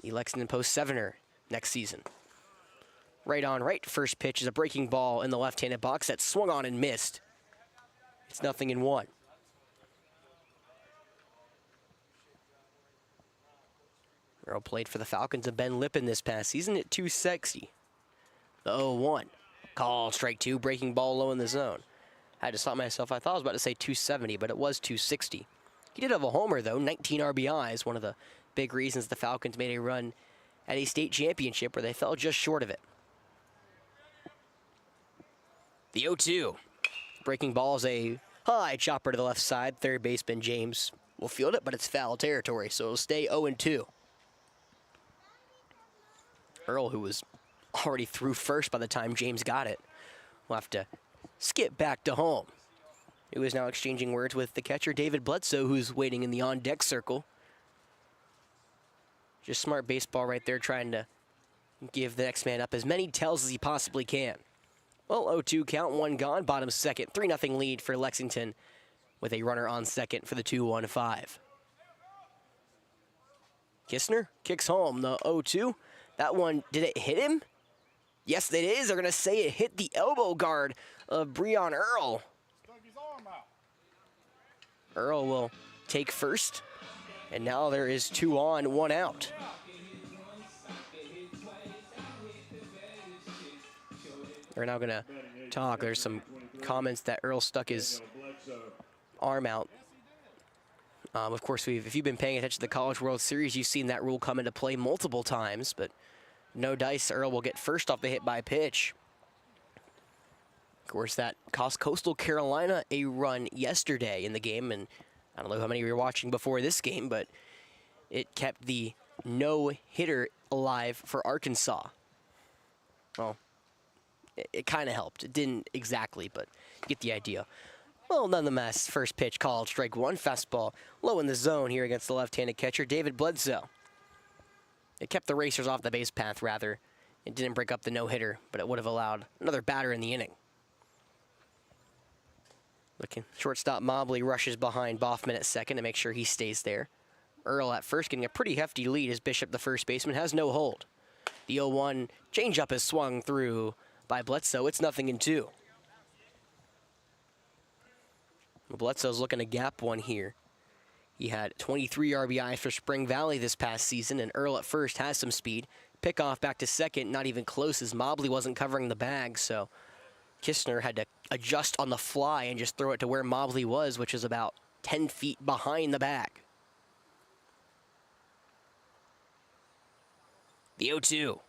the Lexington Post 7er next season. Right on right, first pitch is a breaking ball in the left-handed box that swung on and missed. It's 0-1. Earl played for the Falcons and Ben Lippin this past season at .260. The 0-1. Call, strike 2, breaking ball low in the zone. I had to stop myself. I thought I was about to say .270, but it was .260. He did have a homer, though, 19 RBIs, one of the big reasons the Falcons made a run at a state championship where they fell just short of it. The 0-2. Breaking ball is a high chopper to the left side. Third baseman James will field it, but it's foul territory, so it'll stay 0-2. Earl, who was already through first by the time James got it, will have to skip back to home. He was now exchanging words with the catcher, David Bledsoe, who's waiting in the on-deck circle. Just smart baseball right there, trying to give the next man up as many tells as he possibly can. Well, 0-2 count, 1 gone, bottom second, 3-0 lead for Lexington with a runner on second for the 2-1-5. Kistner kicks home the 0-2. That one, did it hit him? Yes, it is. They're going to say it hit the elbow guard of Breon Earl. Earl will take first, and now there is 2 on, 1 out. We're now going to talk. There's some comments that Earl stuck his arm out. Of course, if you've been paying attention to the College World Series, you've seen that rule come into play multiple times, but no dice. Earl will get first off the hit by pitch. Of course, that cost Coastal Carolina a run yesterday in the game, and I don't know how many of you were watching before this game, but it kept the no-hitter alive for Arkansas. Well, it kind of helped. It didn't exactly, but you get the idea. Well, nonetheless, first pitch called, strike one, fastball low in the zone here against the left-handed catcher, David Bledsoe. It kept the racers off the base path, rather. It didn't break up the no-hitter, but it would have allowed another batter in the inning. Looking, shortstop Mobley rushes behind Boffman at second to make sure he stays there. Earl at first getting a pretty hefty lead as Bishop, the first baseman, has no hold. The 0-1 changeup is swung through by Bledsoe. It's 0-2. Bledsoe's looking to gap one here. He had 23 RBIs for Spring Valley this past season, and Earl at first has some speed. Pickoff back to second, not even close as Mobley wasn't covering the bag, so Kistner had to adjust on the fly and just throw it to where Mobley was, which is about 10 feet behind the bag. The 0-2.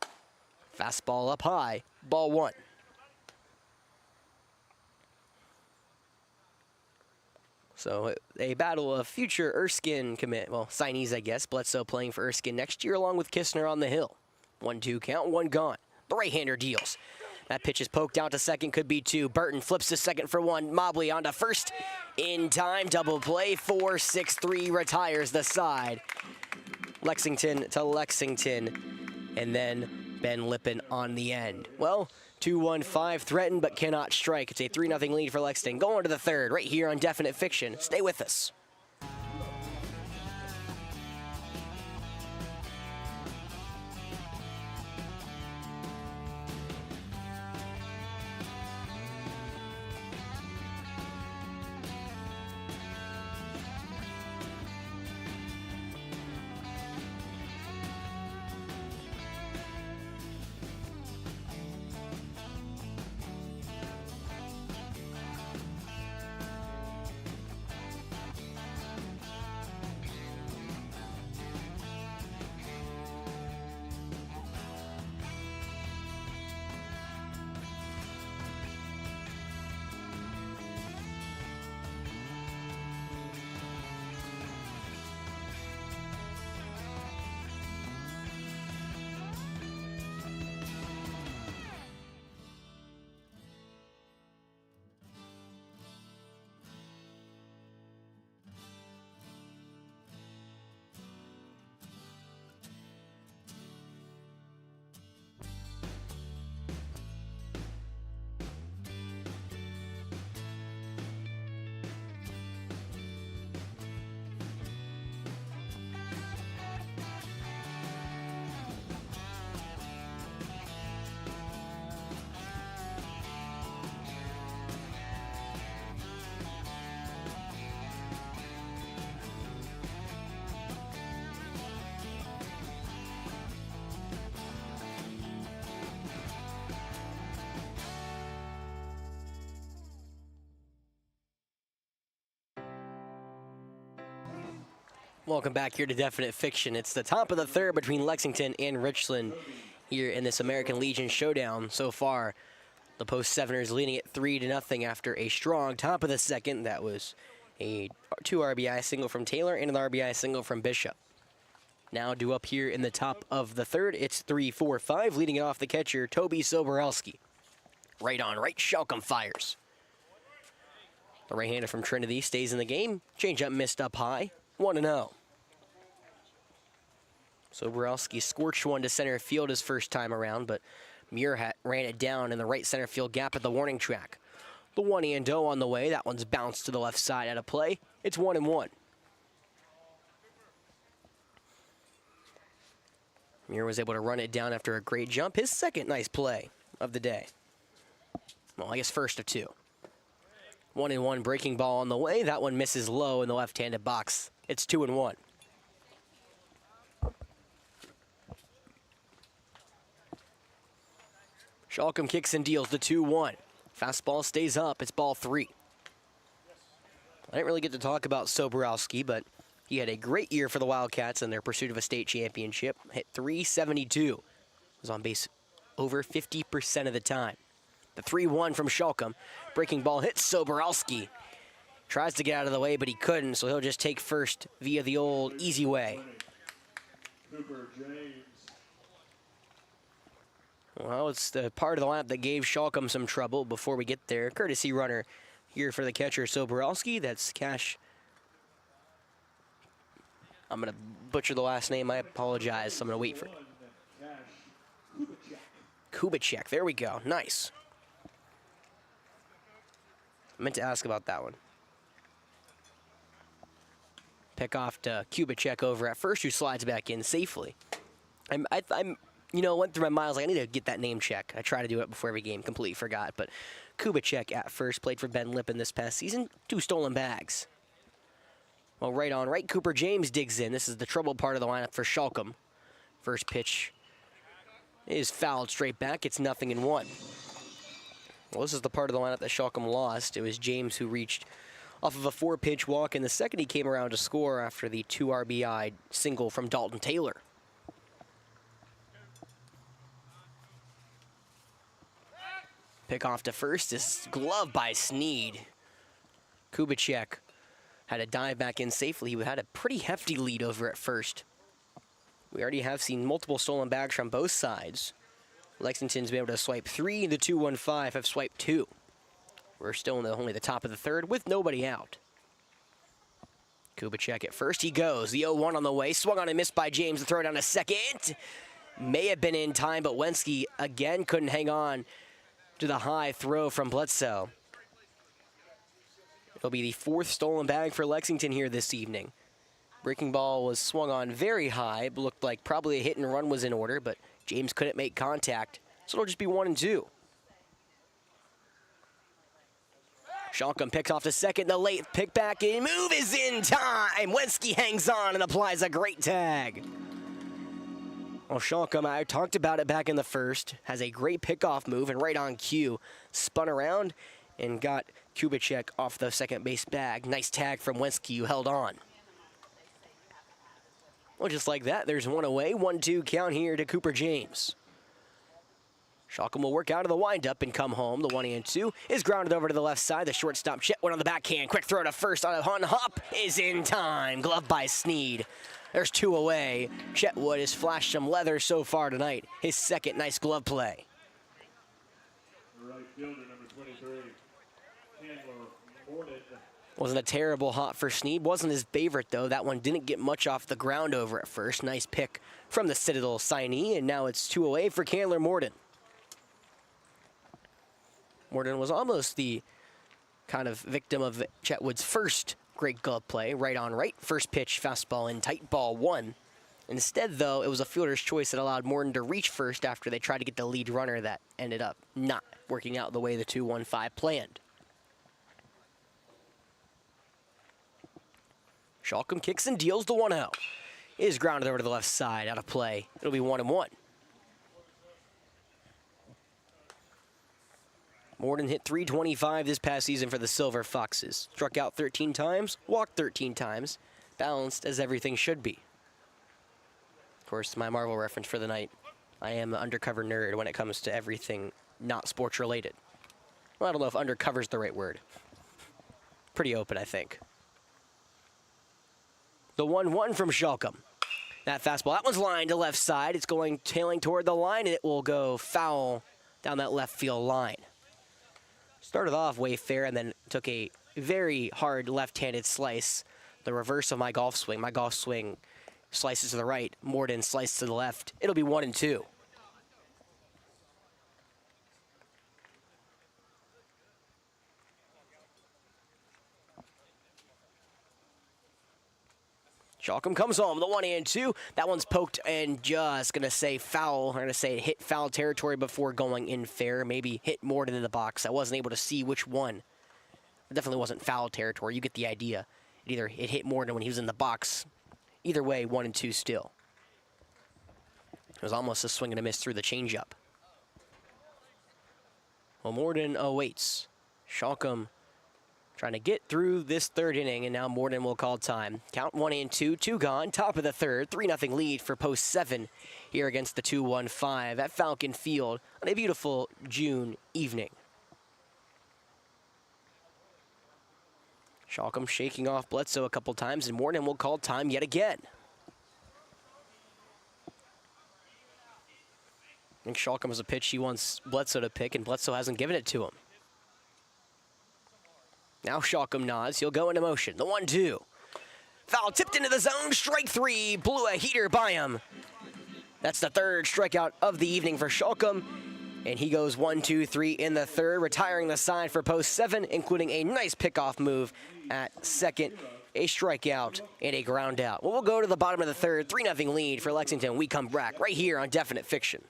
Fastball up high, ball one. So a battle of future Erskine signees, I guess. Bledsoe playing for Erskine next year along with Kistner on the hill. 1-2 count, one gone. The right-hander deals. That pitch is poked out to second, could be two. Burton flips to second for one. Mobley onto first. In time, double play, 4-6-3, retires the side. Lexington to Lexington. And then Ben Lippen on the end. Well, 2-1-5 threatened but cannot strike. It's a 3-0 lead for Lexington. Going to the third right here on Definite Fiction. Stay with us. Welcome back here to Definite Fiction. It's the top of the third between Lexington and Richland here in this American Legion showdown so far. The Post-Seveners leading it 3-0 after a strong top of the second. That was a 2 RBI single from Taylor and an RBI single from Bishop. Now due up here in the top of the third, it's 3-4-5, leading it off the catcher, Toby Soborelski. Right on, right, Shalcom fires. The right-hander from Trinity stays in the game. Changeup missed up high, 1-0. Soborelski scorched one to center field his first time around, but Muir ran it down in the right center field gap at the warning track. The 1-0 on the way. That one's bounced to the left side out of play. It's 1-1. Muir was able to run it down after a great jump. His second nice play of the day. Well, I guess first of two. 1-1 breaking ball on the way. That one misses low in the left-handed box. It's 2-1. Shalcom kicks and deals the 2-1. Fastball stays up. It's ball 3. I didn't really get to talk about Soborelski, but he had a great year for the Wildcats in their pursuit of a state championship. Hit .372. Was on base over 50% of the time. The 3-1 from Schalkum. Breaking ball hits Soborowski. Tries to get out of the way, but he couldn't, so he'll just take first via the old easy way. Cooper James. Well, it's the part of the lineup that gave Schalkum some trouble before we get there. Courtesy runner here for the catcher, Soborowski. That's Cash. I'm going to butcher the last name. I apologize. So I'm going to wait for it. Kubicek. There we go. Nice. I meant to ask about that one. Pick off to Kubicek over at first, who slides back in safely. I'm went through my mind. I was like, I need to get that name check. I try to do it before every game. Completely forgot. But Kubicek at first, played for Ben Lippen this past season. 2 stolen bags. Well, right on right, Cooper James digs in. This is the trouble part of the lineup for Schalkum. First pitch is fouled straight back. It's 0-1. Well, this is the part of the lineup that Schalkum lost. It was James who reached off of a 4-pitch walk. In the second, he came around to score after the 2 RBI single from Dalton Taylor. Pick off to first is gloved by Sneed. Kubicek had a dive back in safely. He had a pretty hefty lead over at first. We already have seen multiple stolen bags from both sides. Lexington's been able to swipe 3, the 2-1-5 have swiped 2. We're still in only the top of the third with nobody out. Kubicek at first, he goes. The 0-1 on the way, swung on and missed by James. The throw down to second. May have been in time, but Wenski again couldn't hang on to the high throw from Bledsoe. It'll be the 4th stolen bag for Lexington here this evening. Breaking ball was swung on very high. Looked like probably a hit and run was in order, but James couldn't make contact. So it'll just be 1-2. Schalkum picks off to second. The late pick back and move is in time. Wenski hangs on and applies a great tag. Well, Schalkum, I talked about it back in the first, has a great pickoff move and right on cue. Spun around and got Kubicek off the second base bag. Nice tag from Wenski, who held on. Well, just like that, there's one away. 1-2 count here to Cooper James. Schalkum will work out of the windup and come home. The 1-2 is grounded over to the left side. The shortstop Chetwood on the backhand. Quick throw to first on a hop is in time. Glove by Sneed. There's 2 away. Chetwood has flashed some leather so far tonight. His second nice glove play. Right fielder, number 23, Chandler Morden. Wasn't a terrible hop for Sneed. Wasn't his favorite, though. That one didn't get much off the ground over at first. Nice pick from the Citadel signee, and now it's 2 away for Chandler Morden. Morden was almost the kind of victim of Chetwood's first great glove play. Right on right. First pitch, fastball in, tight ball 1. Instead, though, it was a fielder's choice that allowed Morden to reach first after they tried to get the lead runner that ended up not working out the way the 2-1-5 planned. Schalkum kicks and deals the 1-0. Is grounded over to the left side, out of play. It'll be 1-1. Morden hit .325 this past season for the Silver Foxes. Struck out 13 times, walked 13 times. Balanced as everything should be. Of course, my Marvel reference for the night. I am an undercover nerd when it comes to everything not sports related. Well, I don't know if undercover's the right word. Pretty open, I think. The 1-1 from Schalkum. That fastball, that one's lined to left side. It's going tailing toward the line, and it will go foul down that left field line. Started off way fair and then took a very hard left-handed slice. The reverse of my golf swing. My golf swing slices to the right. Morden slices to the left. It'll be 1-2. Schalkum comes home, the 1-2. That one's poked and just going to say foul. I'm going to say it hit foul territory before going in fair. Maybe hit Morden in the box. I wasn't able to see which one. It definitely wasn't foul territory. You get the idea. It hit Morden when he was in the box. Either way, 1-2 still. It was almost a swing and a miss through the changeup. Well, Morden awaits. Schalkum trying to get through this third inning, and now Morden will call time. Count 1-2, 2 gone, top of the third, 3-0 lead for post 7 here against the 2-1-5 at Falcon Field on a beautiful June evening. Shalcom shaking off Bledsoe a couple times, and Warden will call time yet again. I think Shalcom has a pitch he wants Bledsoe to pick, and Bledsoe hasn't given it to him. Now Shalcom nods. He'll go into motion. The 1-2. Foul tipped into the zone. Strike 3. Blew a heater by him. That's the third strikeout of the evening for Shalcom. And he goes 1-2-3 in the third, retiring the side for post 7, including a nice pickoff move at second, a strikeout, and a ground out. Well, we'll go to the bottom of the third, 3-0 lead for Lexington. We come back right here on Definite Fiction.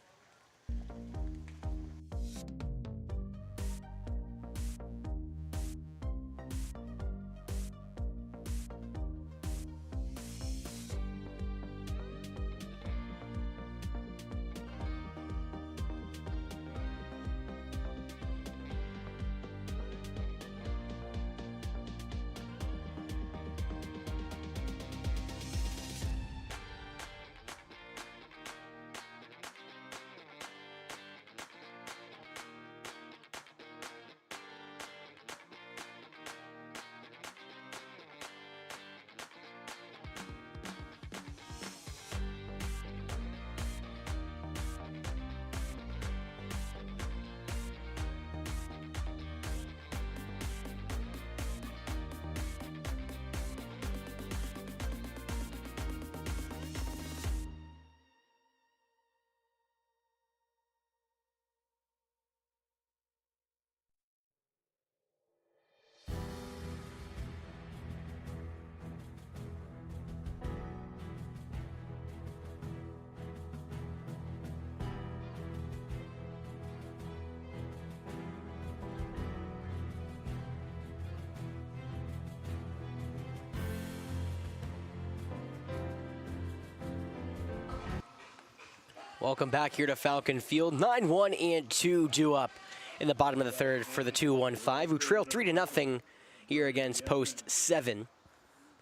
Welcome back here to Falcon Field. 9-1 and 2 due up in the bottom of the third for the 2-1-5, who trail 3-0 here against post 7.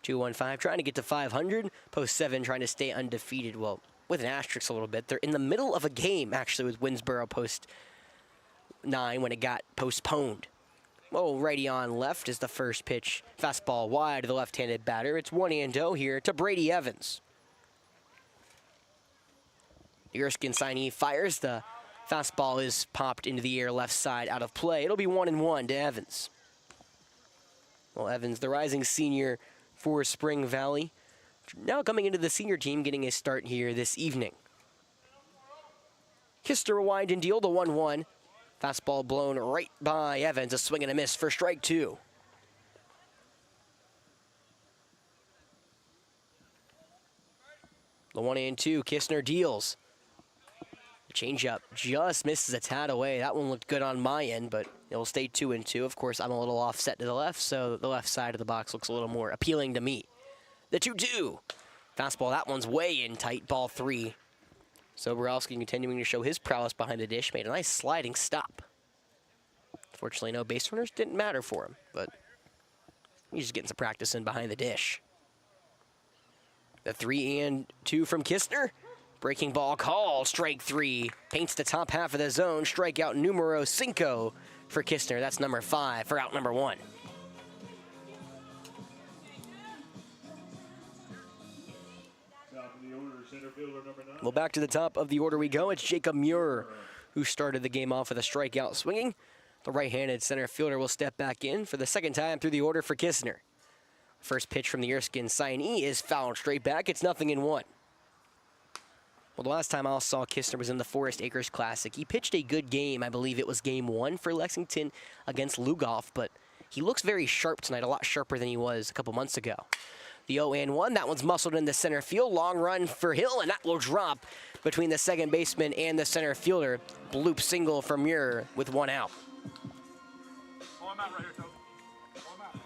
2-1-5 trying to get to 500. Post 7 trying to stay undefeated. Well, with an asterisk a little bit. They're in the middle of a game, actually, with Winsboro post 9 when it got postponed. Well, righty on left is the first pitch. Fastball wide to the left-handed batter. It's 1-0 here to Brady Evans. The Erskine signee fires. The fastball is popped into the air left side out of play. It'll be 1-1 to Evans. Well, Evans, the rising senior for Spring Valley, now coming into the senior team, getting his start here this evening. Kister will wind and deal the 1-1. Fastball blown right by Evans. A swing and a miss for strike 2. The 1-2, Kistner deals. Changeup just misses a tad away. That one looked good on my end, but it'll stay 2-2. Of course, I'm a little offset to the left, so the left side of the box looks a little more appealing to me. The 2-2. Fastball, that one's way in tight, ball 3. So Borowski continuing to show his prowess behind the dish, made a nice sliding stop. Fortunately, no base runners, didn't matter for him, but he's just getting some practice in behind the dish. The 3-2 from Kistner. Breaking ball call, strike 3. Paints the top half of the zone. Strikeout numero 5 for Kistner. That's number 5 for out number 1. Well, back to the top of the order we go. It's Jacob Muir, who started the game off with a strikeout swinging. The right-handed center fielder will step back in for the second time through the order for Kistner. First pitch from the Erskine signee is fouled straight back. It's 0-1. Well, the last time I saw Kistner was in the Forest Acres Classic. He pitched a good game. I believe it was game 1 for Lexington against Lugoff, but he looks very sharp tonight, a lot sharper than he was a couple months ago. The 0-1, that one's muscled in the center field. Long run for Hill, and that will drop between the second baseman and the center fielder. Bloop single from Muir with 1 out. Pull him out right here, Toby. Pull him out.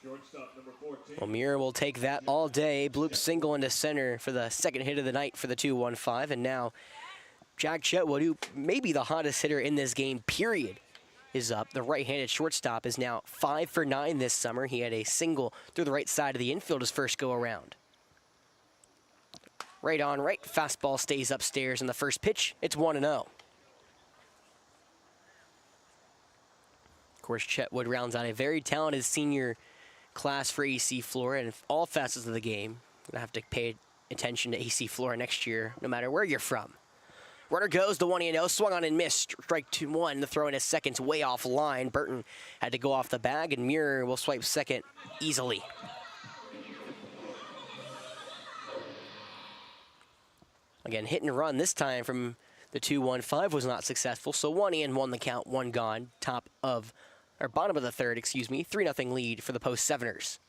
Shortstop number 14. Well, Muir will take that all day. Bloop single into center for the second hit of the night for the 2-1-5. And now Jack Chetwood, who may be the hottest hitter in this game, period, is up. The right-handed shortstop is now 5 for 9 this summer. He had a single through the right side of the infield his first go-around. Right on right, fastball stays upstairs in the first pitch. It's 1-0. course, Chetwood rounds out a very talented senior class for AC Flora in all facets of the game. Gonna have to pay attention to AC Flora next year, no matter where you're from. Runner goes, the 1-0, swung on and missed. Strike 2-1, the throw in his second's way off line. Burton had to go off the bag, and Muir will swipe second easily. Again, hit and run this time from the 2-1-5 was not successful, so 1-1 the count, 1 gone. Bottom of the third, 3-0 lead for the Post Seveners.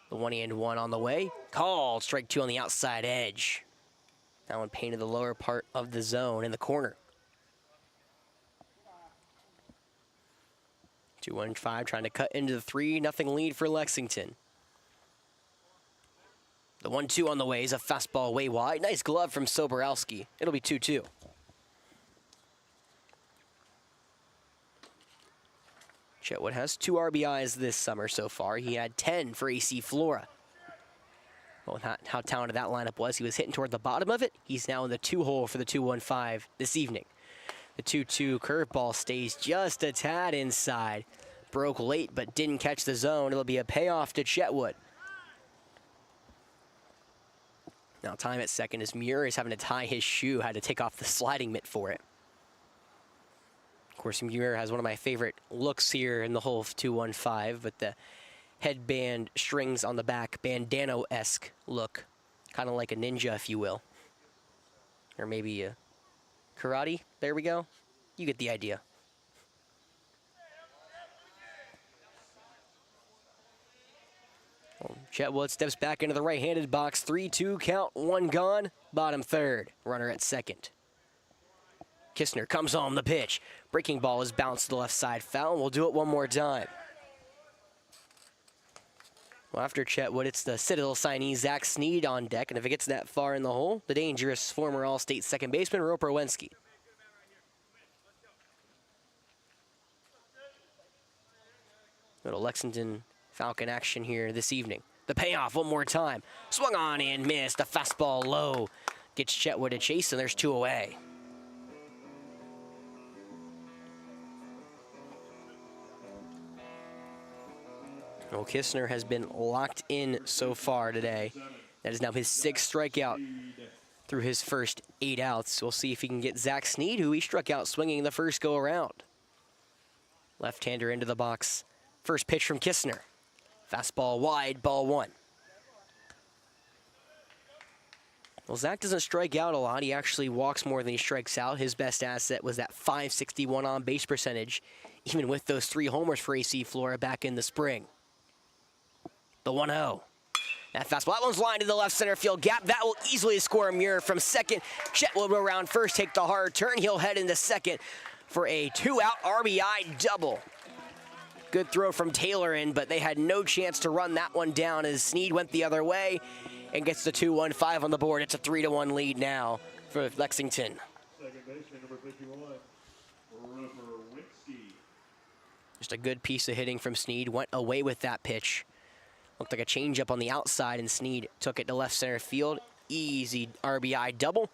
The 1-1 on the way, called, strike 2 on the outside edge. That one painted the lower part of the zone in the corner. 2-1-5 trying to cut into the 3-0 lead for Lexington. The 1-2 on the way is a fastball way wide. Nice glove from Soborowski. It'll be 2-2. Chetwood has 2 RBIs this summer so far. He had 10 for AC Flora. Well, how talented that lineup was. He was hitting toward the bottom of it. He's now in the 2-hole for the 2-1-5 this evening. The 2-2 curveball stays just a tad inside. Broke late, but didn't catch the zone. It'll be a payoff to Chetwood. Now time at second as Muir is having to tie his shoe. Had to take off the sliding mitt for it. Of course, Muir has one of my favorite looks here in the whole 2-1-5, but the headband strings on the back, bandano-esque look. Kind of like a ninja, if you will. Or maybe a karate. There we go. You get the idea. Well, Chetwood steps back into the right-handed box. 3-2 count, 1 gone. Bottom third. Runner at second. Kistner comes home the pitch. Breaking ball is bounced to the left side foul. We'll do it one more time. Well, after Chetwood, it's the Citadel signee Zach Sneed on deck, and if it gets that far in the hole, the dangerous former All-State second baseman Roper Wensky. Little Lexington Falcon action here this evening. The payoff one more time. Swung on and missed. A fastball low. Gets Chetwood a chase, and there's 2 away. Well, Kistner has been locked in so far today. That is now his 6th strikeout through his first 8 outs. We'll see if he can get Zach Sneed, who he struck out swinging the first go-around. Left-hander into the box. First pitch from Kistner. Fastball wide, ball 1. Well, Zach doesn't strike out a lot. He actually walks more than he strikes out. His best asset was that .561 on-base percentage, even with those 3 homers for AC Flora back in the spring. The 1-0. That fastball, that one's lined to the left center field gap. That will easily score a Muir from second. Chetwood will around first, take the hard turn. He'll head into second for a 2-out RBI double. Good throw from Taylor in, but they had no chance to run that one down as Sneed went the other way and gets the 2-1-5 on the board. It's a 3-1 lead now for Lexington. Second baseman, number 51, Roper Wensky. Just a good piece of hitting from Sneed. Went away with that pitch. Looked like a changeup on the outside, and Sneed took it to left center field. Easy RBI double.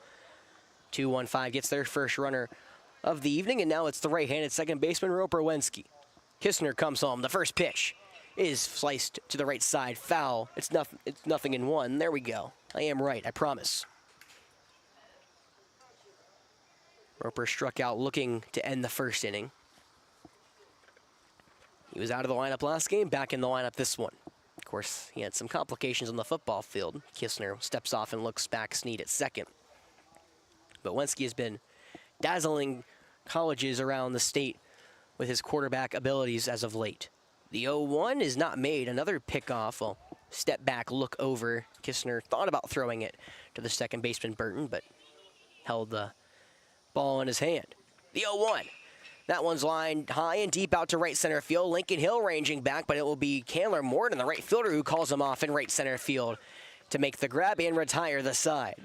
2-1-5 gets their first runner of the evening, and now it's the right-handed second baseman, Roper Wensky. Kistner comes home. The first pitch is sliced to the right side, foul. It's 0-1. There we go. I am right, I promise. Roper struck out looking to end the first inning. He was out of the lineup last game, back in the lineup this one. Of course, he had some complications on the football field. Kistner steps off and looks back Sneed at second. But Wensky has been dazzling colleges around the state with his quarterback abilities as of late. The 0-1 is not made. Another pickoff. Well, step back, look over. Kistner thought about throwing it to the second baseman Burton, but held the ball in his hand. The 0-1. That one's lined high and deep out to right center field. Lincoln Hill ranging back, but it will be Candler Morton, the right fielder, who calls him off in right center field to make the grab and retire the side.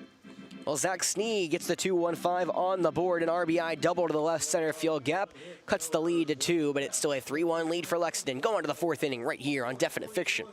Well, Zach Sneed gets the 2-1-5 on the board. An RBI double to the left center field gap. Cuts the lead to 2, but it's still a 3-1 lead for Lexington. Going to the 4th inning right here on Definite Fiction.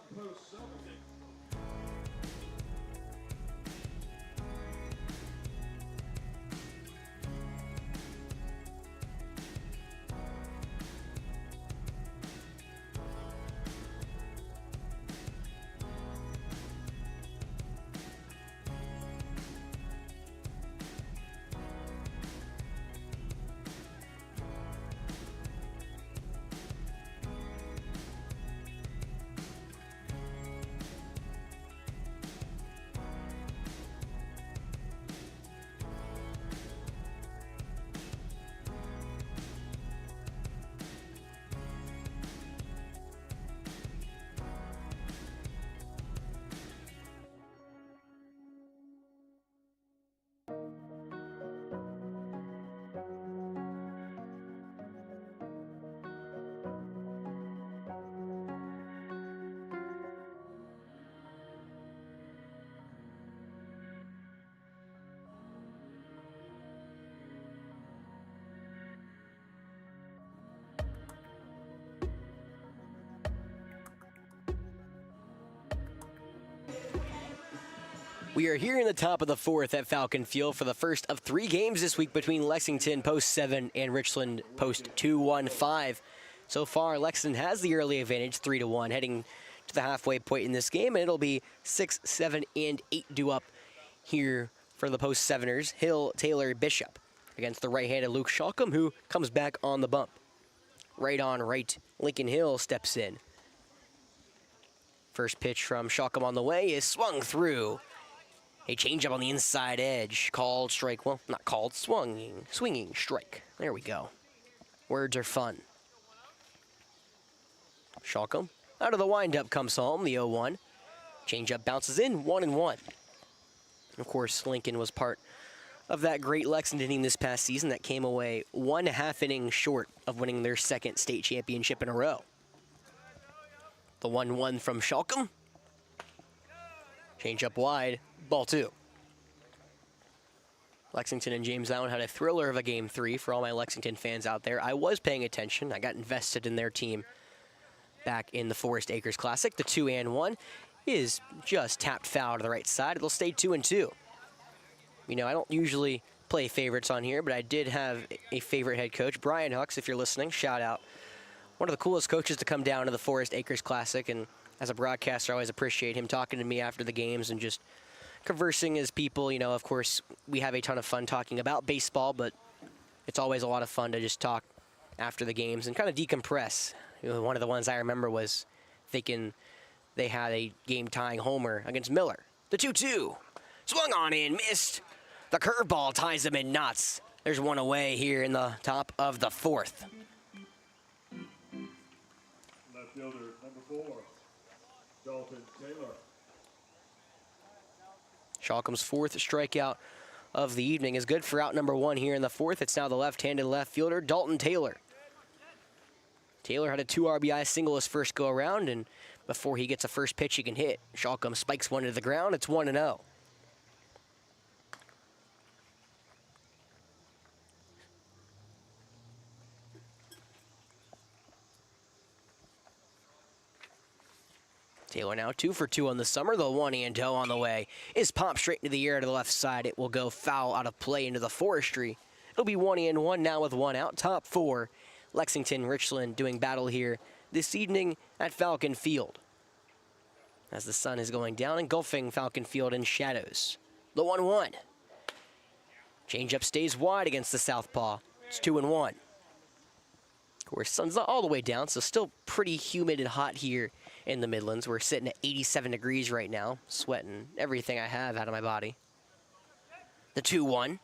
We are here in the top of the fourth at Falcon Field for the first of 3 games this week between Lexington post 7 and Richland post 2-1-5. So far, Lexington has the early advantage, 3-1, heading to the halfway point in this game, and it'll be 6, 7, and 8 due up here for the post 7ers. Hill, Taylor, Bishop against the right-handed Luke Shalcom, who comes back on the bump. Right on right, Lincoln Hill steps in. First pitch from Shalcom on the way is swung through. A changeup on the inside edge, called strike. Well, not called, swinging strike. There we go. Words are fun. Shalcom out of the windup comes home, the 0-1. Changeup bounces in, 1-1. Of course, Lincoln was part of that great Lexington team this past season that came away 1.5 innings short of winning their 2nd state championship in a row. The 1-1 from Shalcom. Changeup wide, ball 2. Lexington and James Allen had a thriller of a Game 3 for all my Lexington fans out there. I was paying attention. I got invested in their team back in the Forest Acres Classic. The 2-1 is just tapped foul to the right side. It'll stay 2-2. You know, I don't usually play favorites on here, but I did have a favorite head coach, Brian Hucks, if you're listening, shout out. One of the coolest coaches to come down to the Forest Acres Classic, and as a broadcaster, I always appreciate him talking to me after the games and just conversing as people. You know, of course, we have a ton of fun talking about baseball, but it's always a lot of fun to just talk after the games and kind of decompress. You know, one of the ones I remember was thinking they had a game-tying homer against Miller. The 2-2. Swung on in, missed. The curveball ties him in knots. There's one away here in the top of the 4th. Left fielder, number 4, Dalton Taylor. Shalcom's 4th strikeout of the evening is good for out number 1 here in the 4th. It's now the left-handed left fielder, Dalton Taylor. Taylor had a 2 RBI single his first go-around, and before he gets a first pitch he can hit, Shalcom spikes one to the ground. It's 1-0. Taylor now 2 for 2 on the summer. The 1-0 on the way is popped straight into the air to the left side. It will go foul out of play into the forestry. It'll be 1-1 now with 1 out. Top 4. Lexington, Richland doing battle here this evening at Falcon Field. As the sun is going down, engulfing Falcon Field in shadows. The 1-1. Changeup stays wide against the southpaw. It's 2-1. Of course, sun's not all the way down, so still pretty humid and hot here in the Midlands. We're sitting at 87 degrees right now, sweating everything I have out of my body. The 2-1.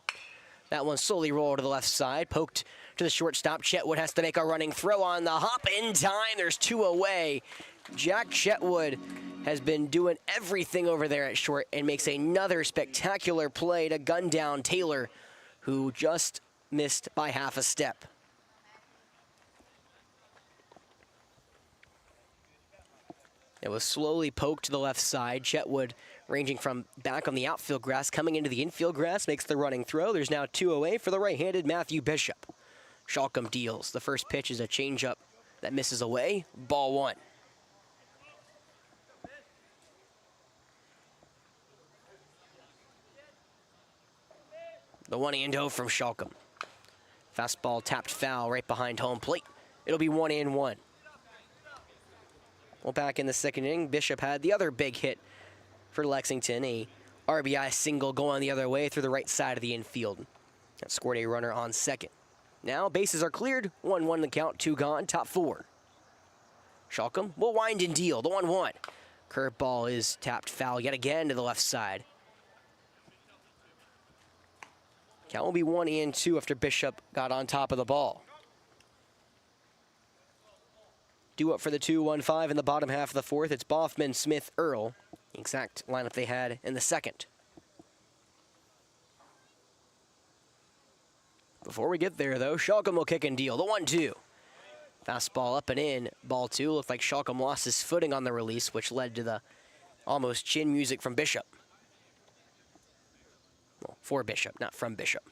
That one slowly rolled to the left side, poked to the shortstop. Chetwood has to make a running throw on the hop in time. There's 2 away. Jack Chetwood has been doing everything over there at short and makes another spectacular play to gun down Taylor, who just missed by half a step. It was slowly poked to the left side. Chetwood, ranging from back on the outfield grass, coming into the infield grass, makes the running throw. There's now 2 away for the right-handed Matthew Bishop. Shalcom deals. The first pitch is a changeup that misses away. Ball 1. The 1-0 from Shalcom. Fastball tapped foul right behind home plate. It'll be 1-1. Well, back in the 2nd inning, Bishop had the other big hit for Lexington, a RBI single going the other way through the right side of the infield. That scored a runner on 2nd. Now, bases are cleared, 1-1 the count, 2 gone, top 4. Shalcom will wind and deal, the 1-1. Curveball is tapped foul yet again to the left side. Count will be 1-2 after Bishop got on top of the ball. Due up for the 2-1-5 in the bottom half of the 4th. It's Boffman, Smith, Earl. The exact lineup they had in the 2nd. Before we get there, though, Shalcom will kick and deal. The 1-2. Fastball up and in. Ball 2. Looked like Shalcom lost his footing on the release, which led to the almost chin music from Bishop. Well, for Bishop, not from Bishop.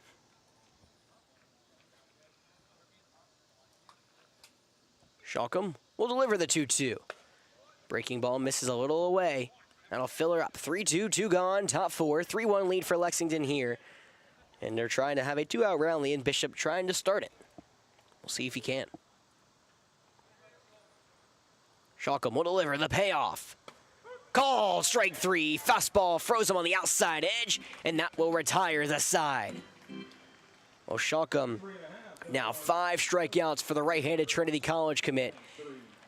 Shalcom will deliver the 2-2. Breaking ball misses a little away. That'll fill her up. 3-2, 2 gone, top four. 3-1 lead for Lexington here. And they're trying to have a 2-out rally, and Bishop trying to start it. We'll see if he can. Shalcombe will deliver the payoff. Call, strike three. Fastball froze him on the outside edge, and that will retire the side. Well, Shalcombe now 5 strikeouts for the right-handed Trinity College commit.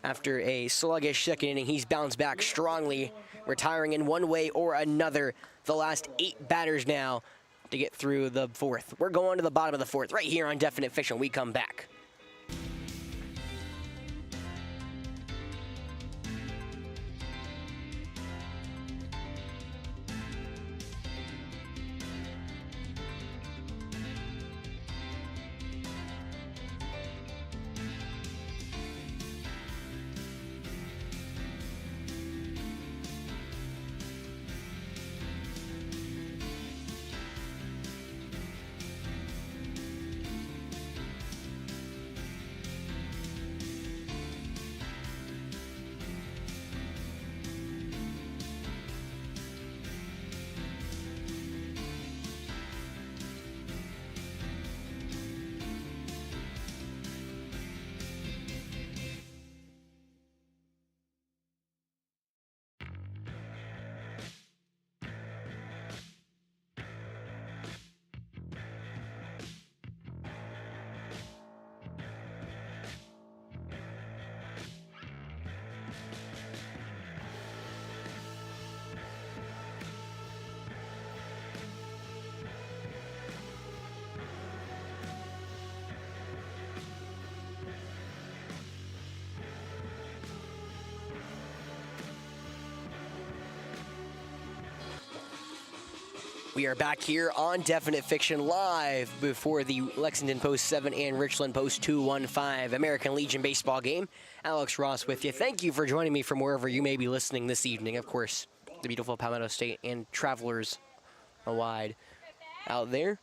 After a sluggish second inning, he's bounced back strongly, retiring in one way or another. The last 8 batters now to get through the fourth. We're going to the bottom of the fourth right here on Definite Fiction. We come back. We are back here on Definite Fiction live before the Lexington Post 7 and Richland Post 215 American Legion baseball game. Alex Ross with you. Thank you for joining me from wherever you may be listening this evening. Of course, the beautiful Palmetto State and travelers wide out there.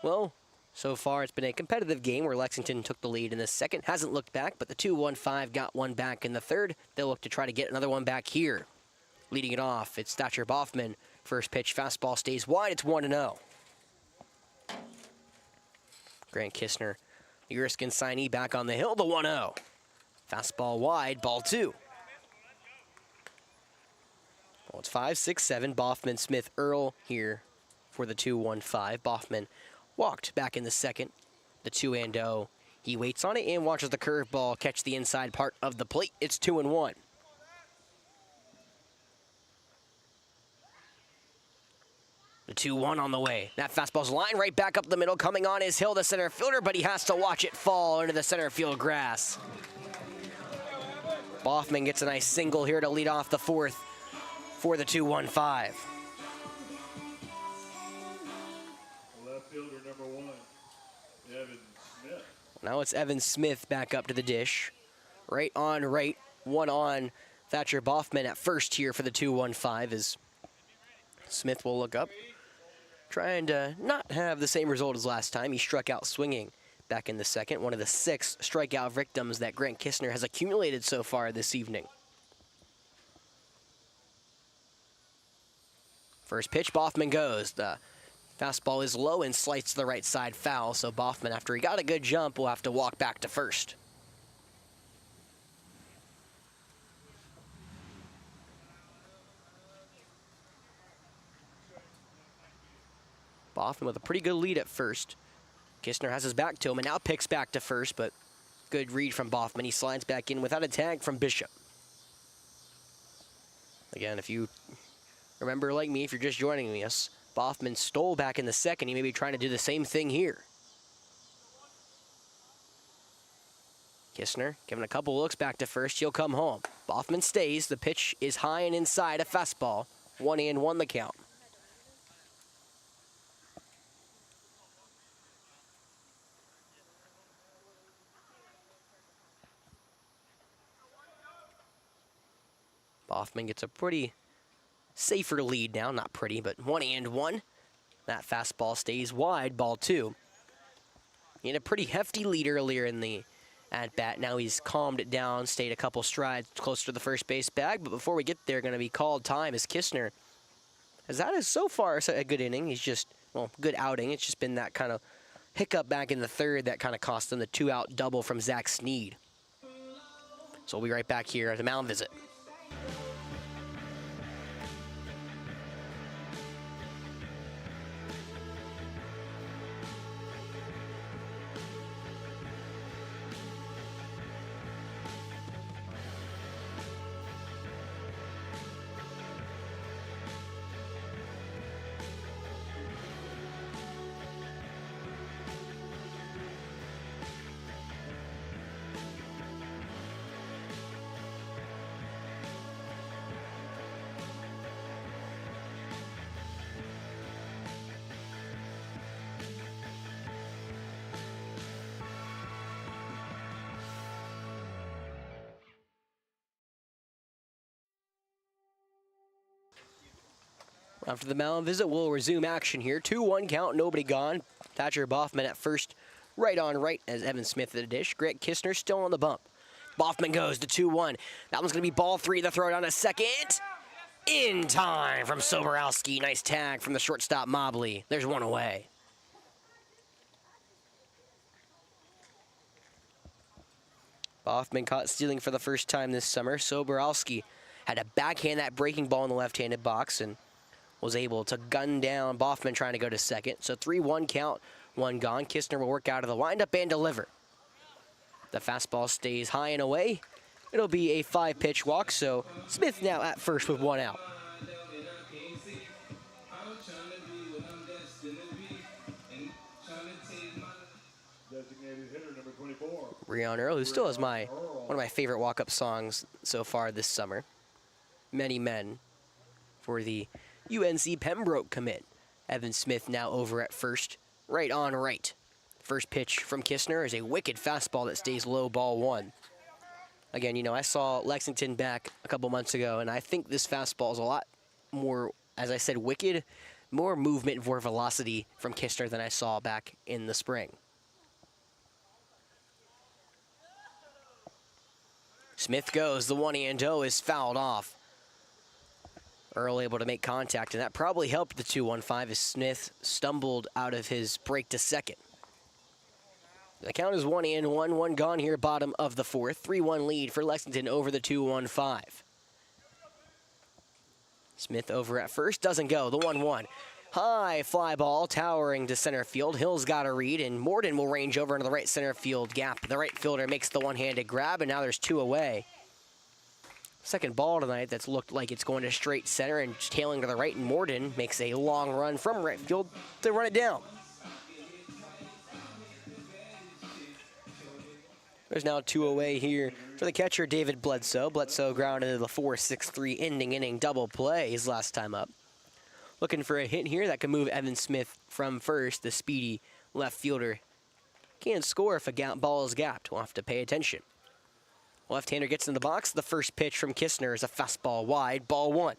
Well, so far it's been a competitive game where Lexington took the lead in the second. Hasn't looked back, but the 2-1-5 got one back in the third. They'll look to try to get another one back here. Leading it off, it's Thatcher Boffman. First pitch, fastball stays wide. It's 1-0. Grant Kistner, the Erskine signee, back on the hill. The 1-0. Fastball wide, ball 2. Well, it's 5, 6, 7. Boffman, Smith, Earl here for the 2-1-5. Boffman walked back in the second. The 2-0. He waits on it and watches the curveball catch the inside part of the plate. It's 2-1. The 2-1 on the way. That fastball's line right back up the middle. Coming on is Hill, the center fielder, but he has to watch it fall into the center field grass. Boffman gets a nice single here to lead off the fourth for the 2-1-5. Left fielder number 1, Evan Smith. Now it's Evan Smith back up to the dish. Right on right. One on Thatcher Boffman at first here for the 2-1-5 as Smith will look up. Trying to not have the same result as last time. He struck out swinging back in the second. One of the 6 strikeout victims that Grant Kistner has accumulated so far this evening. First pitch, Boffman goes. The fastball is low and slides to the right side foul, so Boffman, after he got a good jump, will have to walk back to first. Boffman with a pretty good lead at first. Kistner has his back to him and now picks back to first, but good read from Boffman. He slides back in without a tag from Bishop. Again, if you remember like me, if you're just joining us, Boffman stole back in the second. He may be trying to do the same thing here. Kistner giving a couple looks back to first. He'll come home. Boffman stays. The pitch is high and inside, a fastball. 1-1 the count. Boffman gets a pretty safer lead now. Not pretty, but 1-1. That fastball stays wide, ball 2. He had a pretty hefty lead earlier in the at bat. Now he's calmed it down, stayed a couple strides closer to the first base bag, but before we get there, going to be called time as Kistner, as that is so far a good inning. He's just, well, good outing. It's just been that kind of hiccup back in the third that kind of cost them the 2-out double from Zach Sneed. So we'll be right back here at the mound visit. After the mound visit, we'll resume action here. 2-1 count, nobody gone. Thatcher Boffman at first, right on right as Evan Smith at the dish. Grant Kistner still on the bump. Boffman goes to 2-1. That one's going to be ball 3. The throw down to second. In time from Soborowski. Nice tag from the shortstop Mobley. There's one away. Boffman caught stealing for the first time this summer. Soborowski had to backhand that breaking ball in the left-handed box and was able to gun down Boffman trying to go to second. So 3-1 count, 1 gone. Kistner will work out of the windup and deliver. The fastball stays high and away. It'll be a 5-pitch walk, so Smith now at first with 1 out. Designated hitter number 24. Breon Earl, who still is one of my favorite walk-up songs so far this summer. Many Men for the UNC Pembroke commit. Evan Smith now over at first, right on right. First pitch from Kistner is a wicked fastball that stays low, ball 1. Again, you know, I saw Lexington back a couple months ago, and I think this fastball is a lot more, as I said, wicked, more movement and more velocity from Kistner than I saw back in the spring. Smith goes, the 1-0 is fouled off. Earl able to make contact, and that probably helped the 2-1-5 as Smith stumbled out of his break to second. The count is 1-1, 1 gone here, bottom of the 4th. 3-1 lead for Lexington over the 2-1-5. Smith over at first, doesn't go, the 1-1. High fly ball towering to center field. Hill's got a read, and Morden will range over into the right center field gap. The right fielder makes the one-handed grab, and now there's 2 away. Second ball tonight that's looked like it's going to straight center and tailing to the right, and Morden makes a long run from right field to run it down. There's now 2 away here for the catcher, David Bledsoe. Bledsoe grounded into the 4-6-3 ending inning double play his last time up. Looking for a hit here that can move Evan Smith from first. The speedy left fielder can't score if a ball is gapped. We'll have to pay attention. Left-hander gets in the box. The first pitch from Kistner is a fastball wide, ball 1.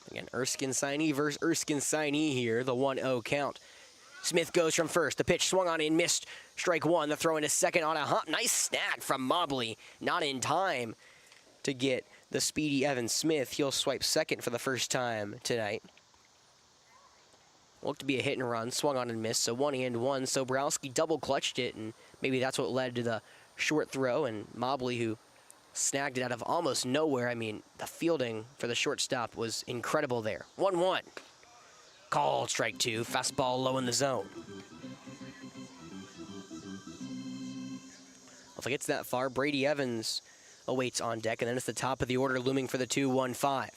Again, Erskine-Siney versus Erskine-Siney here, the 1-0 count. Smith goes from first. The pitch swung on and missed. Strike 1. The throw into second on a hop. Nice snag from Mobley. Not in time to get the speedy Evan Smith. He'll swipe second for the first time tonight. Looked to be a hit and run. Swung on and missed. So 1-1. Soborowski double clutched it, and maybe that's what led to the short throw. And Mobley, who snagged it out of almost nowhere. I mean, the fielding for the shortstop was incredible there. 1-1. Called strike 2. Fastball low in the zone. If it gets that far, Brady Evans awaits on deck, and then it's the top of the order looming for the 2-1-5.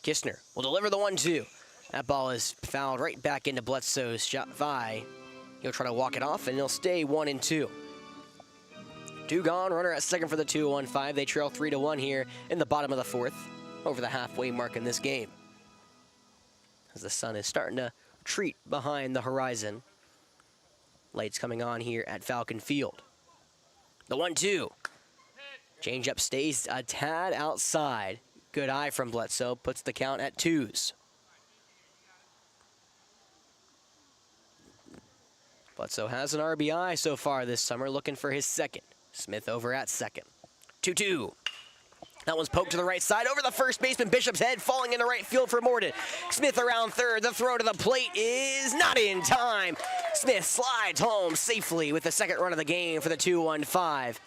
Kistner will deliver the 1-2. That ball is fouled right back into Bledsoe's shot by. He'll try to walk it off, and he'll stay 1-2. 2 gone, runner at second for the 2-1-5. They trail 3-1 here in the bottom of the 4th, over the halfway mark in this game. As the sun is starting to retreat behind the horizon. Lights coming on here at Falcon Field. The 1-2. Changeup stays a tad outside. Good eye from Bledsoe, puts the count at 2s. Bledsoe has an RBI so far this summer, looking for his second. Smith over at second. 2-2. That one's poked to the right side, over the first baseman, Bishop's head, falling into right field for Morton. Smith around third, the throw to the plate is not in time. Smith slides home safely with the second run of the game for the 2-1-5.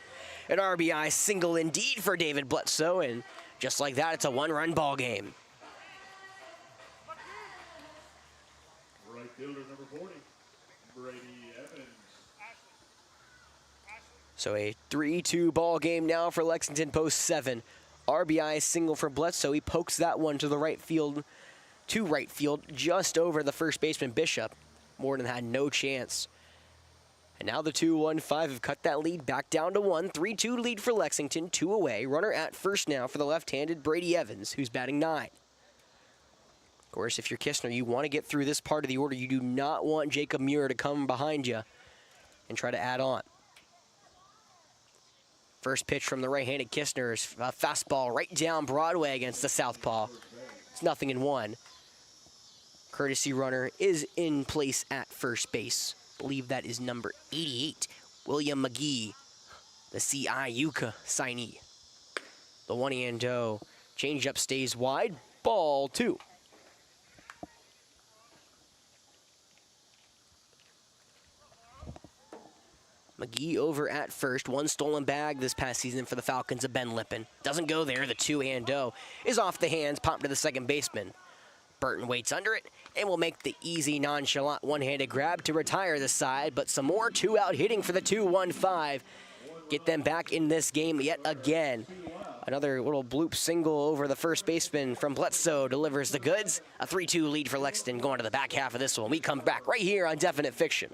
An RBI single indeed for David Bledsoe, and just like that, it's a one-run ball game. Right fielder number 40, Brady Evans. So a 3-2 ball game now for Lexington post 7. RBI single for Bledsoe. He pokes that one to the right field, just over the first baseman Bishop. Morton had no chance. And now the 2-1-5 have cut that lead back down to 1. 3-2 lead for Lexington, 2 away. Runner at first now for the left-handed Brady Evans, who's batting 9. Of course, if you're Kistner, you want to get through this part of the order. You do not want Jacob Muir to come behind you and try to add on. First pitch from the right-handed Kistner is a fastball right down Broadway against the southpaw. It's 0-1. Courtesy runner is in place at first base. Believe that is number 88, William McGee, the C.I. Yuka signee. The 1-0 changeup stays wide, ball 2. McGee over at first. One stolen bag this past season for the Falcons of Ben Lippen. Doesn't go there. The 2-0 is off the hands, popped to the second baseman. Burton waits under it and will make the easy, nonchalant one-handed grab to retire the side, but some more two-out hitting for the 2-1-5. Get them back in this game yet again. Another little bloop single over the first baseman from Bledsoe delivers the goods. A 3-2 lead for Lexington going to the back half of this one. We come back right here on Definite Fiction.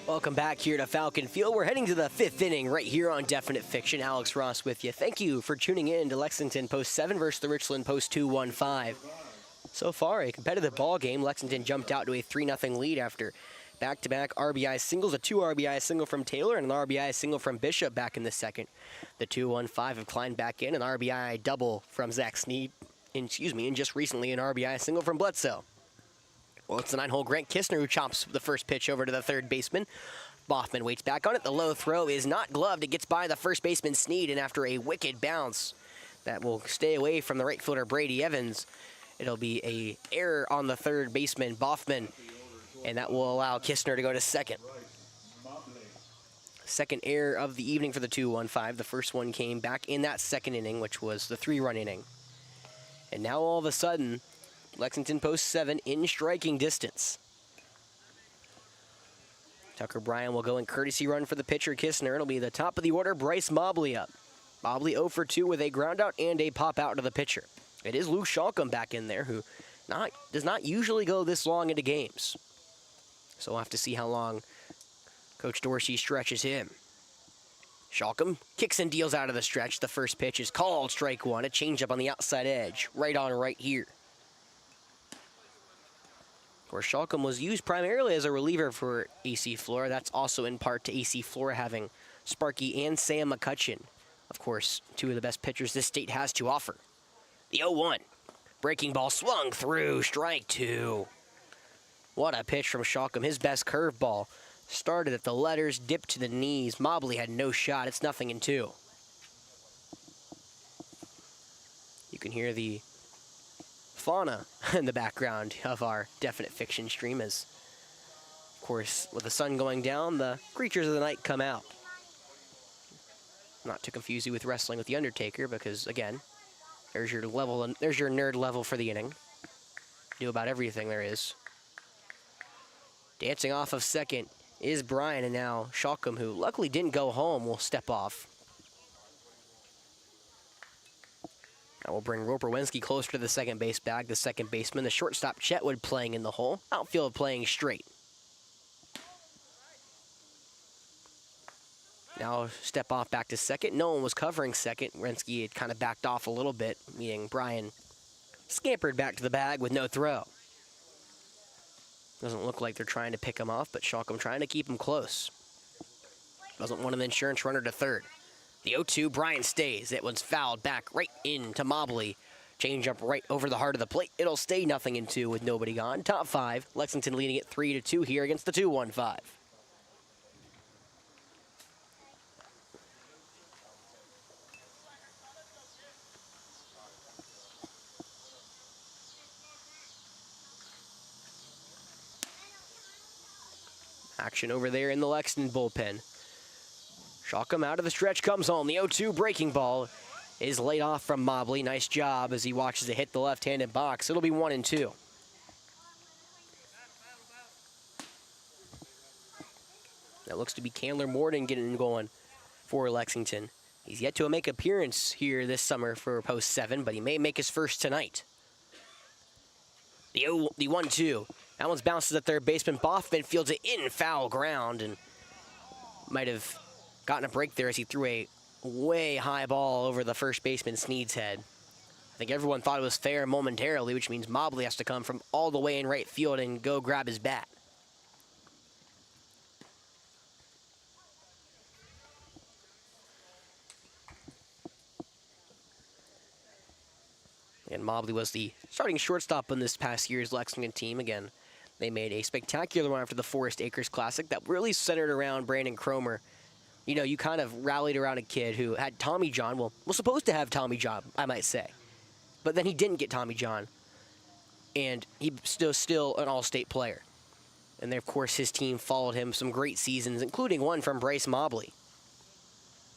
Welcome back here to Falcon Field. We're heading to the 5th inning right here on Definite Fiction. Alex Ross with you. Thank you for tuning in to Lexington post 7 versus the Richland post 2-1-5. So far, a competitive ball game. Lexington jumped out to a 3-0 lead after back-to-back RBI singles, a 2 RBI single from Taylor and an RBI single from Bishop back in the second. The 2-1-5 have climbed back in, an RBI double from Zach Sneed, and just recently an RBI single from Bledsoe. Well, it's the 9-hole Grant Kistner who chops the first pitch over to the third baseman. Boffman waits back on it. The low throw is not gloved. It gets by the first baseman Sneed, and after a wicked bounce that will stay away from the right fielder Brady Evans, it'll be a error on the third baseman Boffman, and that will allow Kistner to go to second. Second error of the evening for the 2-1-5. The first one came back in that second inning, which was the 3-run inning. And now all of a sudden, Lexington post 7 in striking distance. Tucker Bryan will go in courtesy run for the pitcher Kistner. It'll be the top of the order, Bryce Mobley up. Mobley 0 for 2 with a ground out and a pop out to the pitcher. It is Luke Shalcombe back in there, who does not usually go this long into games. So we'll have to see how long Coach Dorsey stretches him. Shalcombe kicks and deals out of the stretch. The first pitch is called strike 1, a changeup on the outside edge, right on right here. course, Shalcom was used primarily as a reliever for AC Flora. That's also in part to AC Flora having Sparky and Sam McCutcheon. Of course, two of the best pitchers this state has to offer. The 0-1. Breaking ball swung through, strike two. What a pitch from Shalcom. His best curveball started at the letters, dipped to the knees. Mobley had no shot. It's 0-2. You can hear the fauna in the background of our Definite Fiction stream as, of course, with the sun going down, the creatures of the night come out. Not to confuse you with Wrestling with the Undertaker, because, again, there's your level, and there's your nerd level for the inning. Do about everything there is. Dancing off of second is Brian, and now Shalcom, who luckily didn't go home, will step off. That will bring Roper Wensky closer to the second base bag, the second baseman. The shortstop Chetwood playing in the hole. Outfield playing straight. Now step off back to second. No one was covering second. Wensky had kind of backed off a little bit, meaning Brian scampered back to the bag with no throw. Doesn't look like they're trying to pick him off, but Shalcom trying to keep him close. Doesn't want an insurance runner to third. The 0-2, Brian stays. That one's fouled back right into Mobley. Change up right over the heart of the plate. It'll stay 0-2 with nobody gone. Top five. Lexington leading it 3-2 here against the 2-1-5. Action over there in the Lexington bullpen. Shalcom out of the stretch, comes home. The 0-2 breaking ball is laid off from Mobley. Nice job as he watches it hit the left-handed box. It'll be 1-2. That looks to be Candler Morden getting going for Lexington. He's yet to make an appearance here this summer for Post 7, but he may make his first tonight. The 1-2. That one's bounces at third baseman. Boffman fields it in foul ground and might have gotten a break there as he threw a way high ball over the first baseman Sneed's head. I think everyone thought it was fair momentarily, which means Mobley has to come from all the way in right field and go grab his bat. And Mobley was the starting shortstop on this past year's Lexington team. Again, they made a spectacular one after the Forest Acres Classic that really centered around Brandon Cromer. You know, you kind of rallied around a kid who had Tommy John. Well, was supposed to have Tommy John, I might say. But then he didn't get Tommy John. And he still an all-state player. And then, of course, his team followed him some great seasons, including one from Bryce Mobley.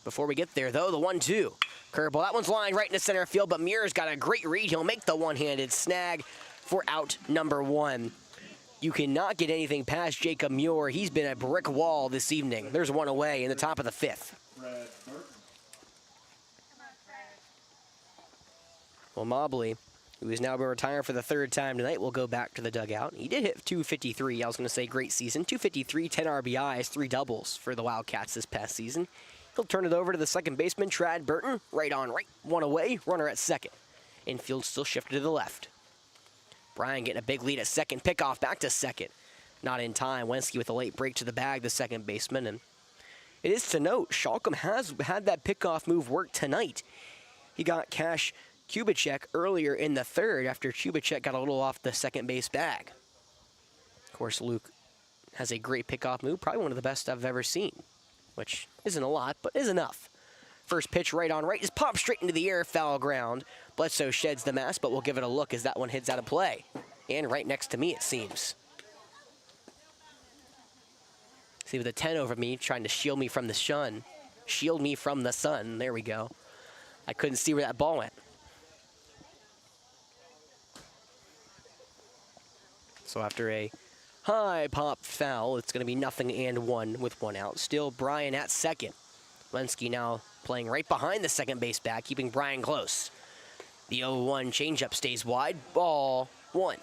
Before we get there, though, the 1-2. Curveball, that one's lined right into center field, but Muir's got a great read. He'll make the one-handed snag for out number 1. You cannot get anything past Jacob Muir. He's been a brick wall this evening. There's one away in the top of the 5th. Well, Mobley, who has now been retired for the 3rd time tonight, will go back to the dugout. He did hit 253. I was going to say great season. 253, 10 RBIs, 3 doubles for the Wildcats this past season. He'll turn it over to the second baseman, Trad Burton. Right on right, one away, runner at second. Infield still shifted to the left. Brian getting a big lead at second, pickoff back to second. Not in time. Wensky with a late break to the bag, the second baseman. And it is to note, Shalcom has had that pickoff move work tonight. He got Cash Kubicek earlier in the 3rd after Kubicek got a little off the second base bag. Of course, Luke has a great pickoff move, probably one of the best I've ever seen, which isn't a lot, but is enough. First pitch right on right, just popped straight into the air, foul ground. Bledsoe sheds the mask, but we'll give it a look as that one hits out of play. And right next to me, it seems. See, with a 10 over me, trying to shield me from the sun. Shield me from the sun. There we go. I couldn't see where that ball went. So after a high pop foul, it's going to be 0-1 with 1 out. Still Brian at second. Wensky now playing right behind the second base back, keeping Brian close. The 0-1 changeup stays wide. Ball 1.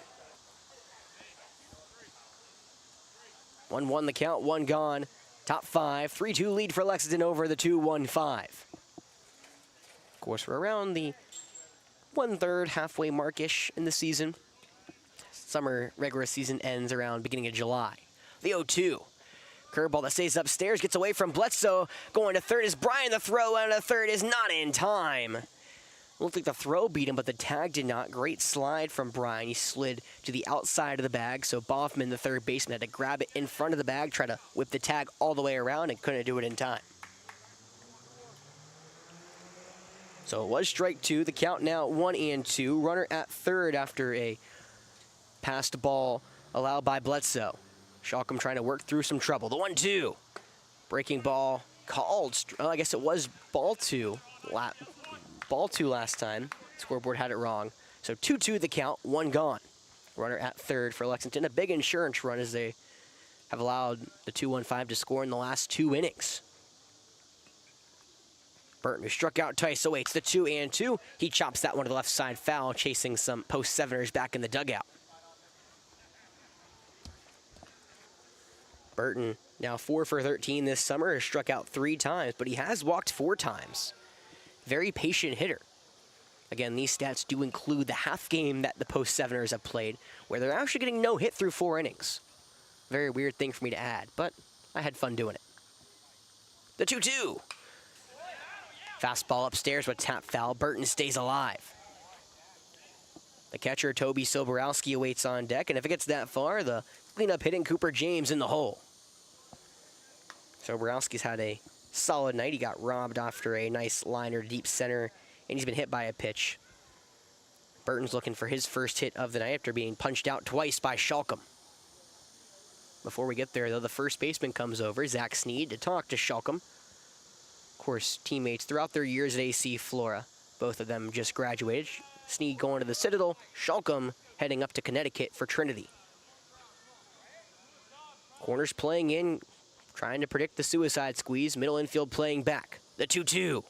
1-1 the count, 1 gone. Top 5, 3-2 lead for Lexington over the 2-1-5. Of course, we're around the 1/3 halfway mark-ish in the season. summer regular season ends around beginning of July. The 0-2. Curveball that stays upstairs, gets away from Bledsoe. Going to third is Bryan. The throw out of third is not in time. Looked like the throw beat him, but the tag did not. Great slide from Bryan. He slid to the outside of the bag, so Boffman, the third baseman, had to grab it in front of the bag, try to whip the tag all the way around, and couldn't do it in time. So it was strike two. The count now 1-2. Runner at third after a passed ball allowed by Bledsoe. Shalcom trying to work through some trouble. The 1-2. Breaking ball called. I guess it was ball two. Ball two last time. Scoreboard had it wrong. So 2-2 the count, one gone. Runner at third for Lexington. A big insurance run as they have allowed the 2-1-5 to score in the last 2 innings. Burton, who struck out twice, awaits the 2-2. He chops that one to the left side foul, chasing some post-seveners back in the dugout. Burton now 4 for 13 this summer, has struck out 3 times, but he has walked 4 times. Very patient hitter. Again, these stats do include the half game that the post-seveners have played, where they're actually getting no hit through 4 innings. Very weird thing for me to add, but I had fun doing it. The 2-2. Fastball upstairs with tap foul. Burton stays alive. The catcher, Toby Soborowski, awaits on deck, and if it gets that far, the cleanup hitting Cooper James in the hole. Soborowski's had a solid night. He got robbed after a nice liner deep center, and he's been hit by a pitch. Burton's looking for his first hit of the night after being punched out twice by Shalcom. Before we get there, though, the first baseman comes over, Zach Sneed, to talk to Shalcom. Of course, teammates throughout their years at AC Flora. Both of them just graduated. Sneed going to the Citadel, Shalcom heading up to Connecticut for Trinity. Corners playing in, trying to predict the suicide squeeze. Middle infield playing back. The 2-2.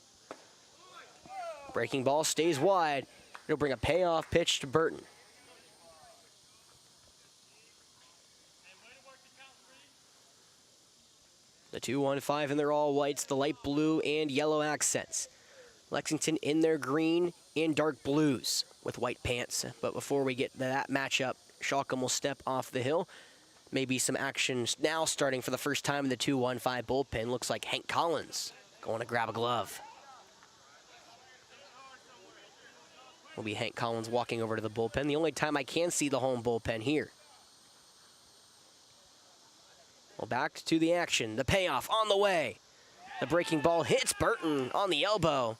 Breaking ball stays wide. It'll bring a payoff pitch to Burton. The 2-1-5 in their all whites, the light blue and yellow accents. Lexington in their green and dark blues with white pants. But before we get to that matchup, Shalcom will step off the hill. Maybe some action now starting for the first time in the 2-1-5 bullpen. Looks like Hank Collins going to grab a glove. Will be Hank Collins walking over to the bullpen. The only time I can see the home bullpen here. Well, back to the action. The payoff on the way. The breaking ball hits Burton on the elbow.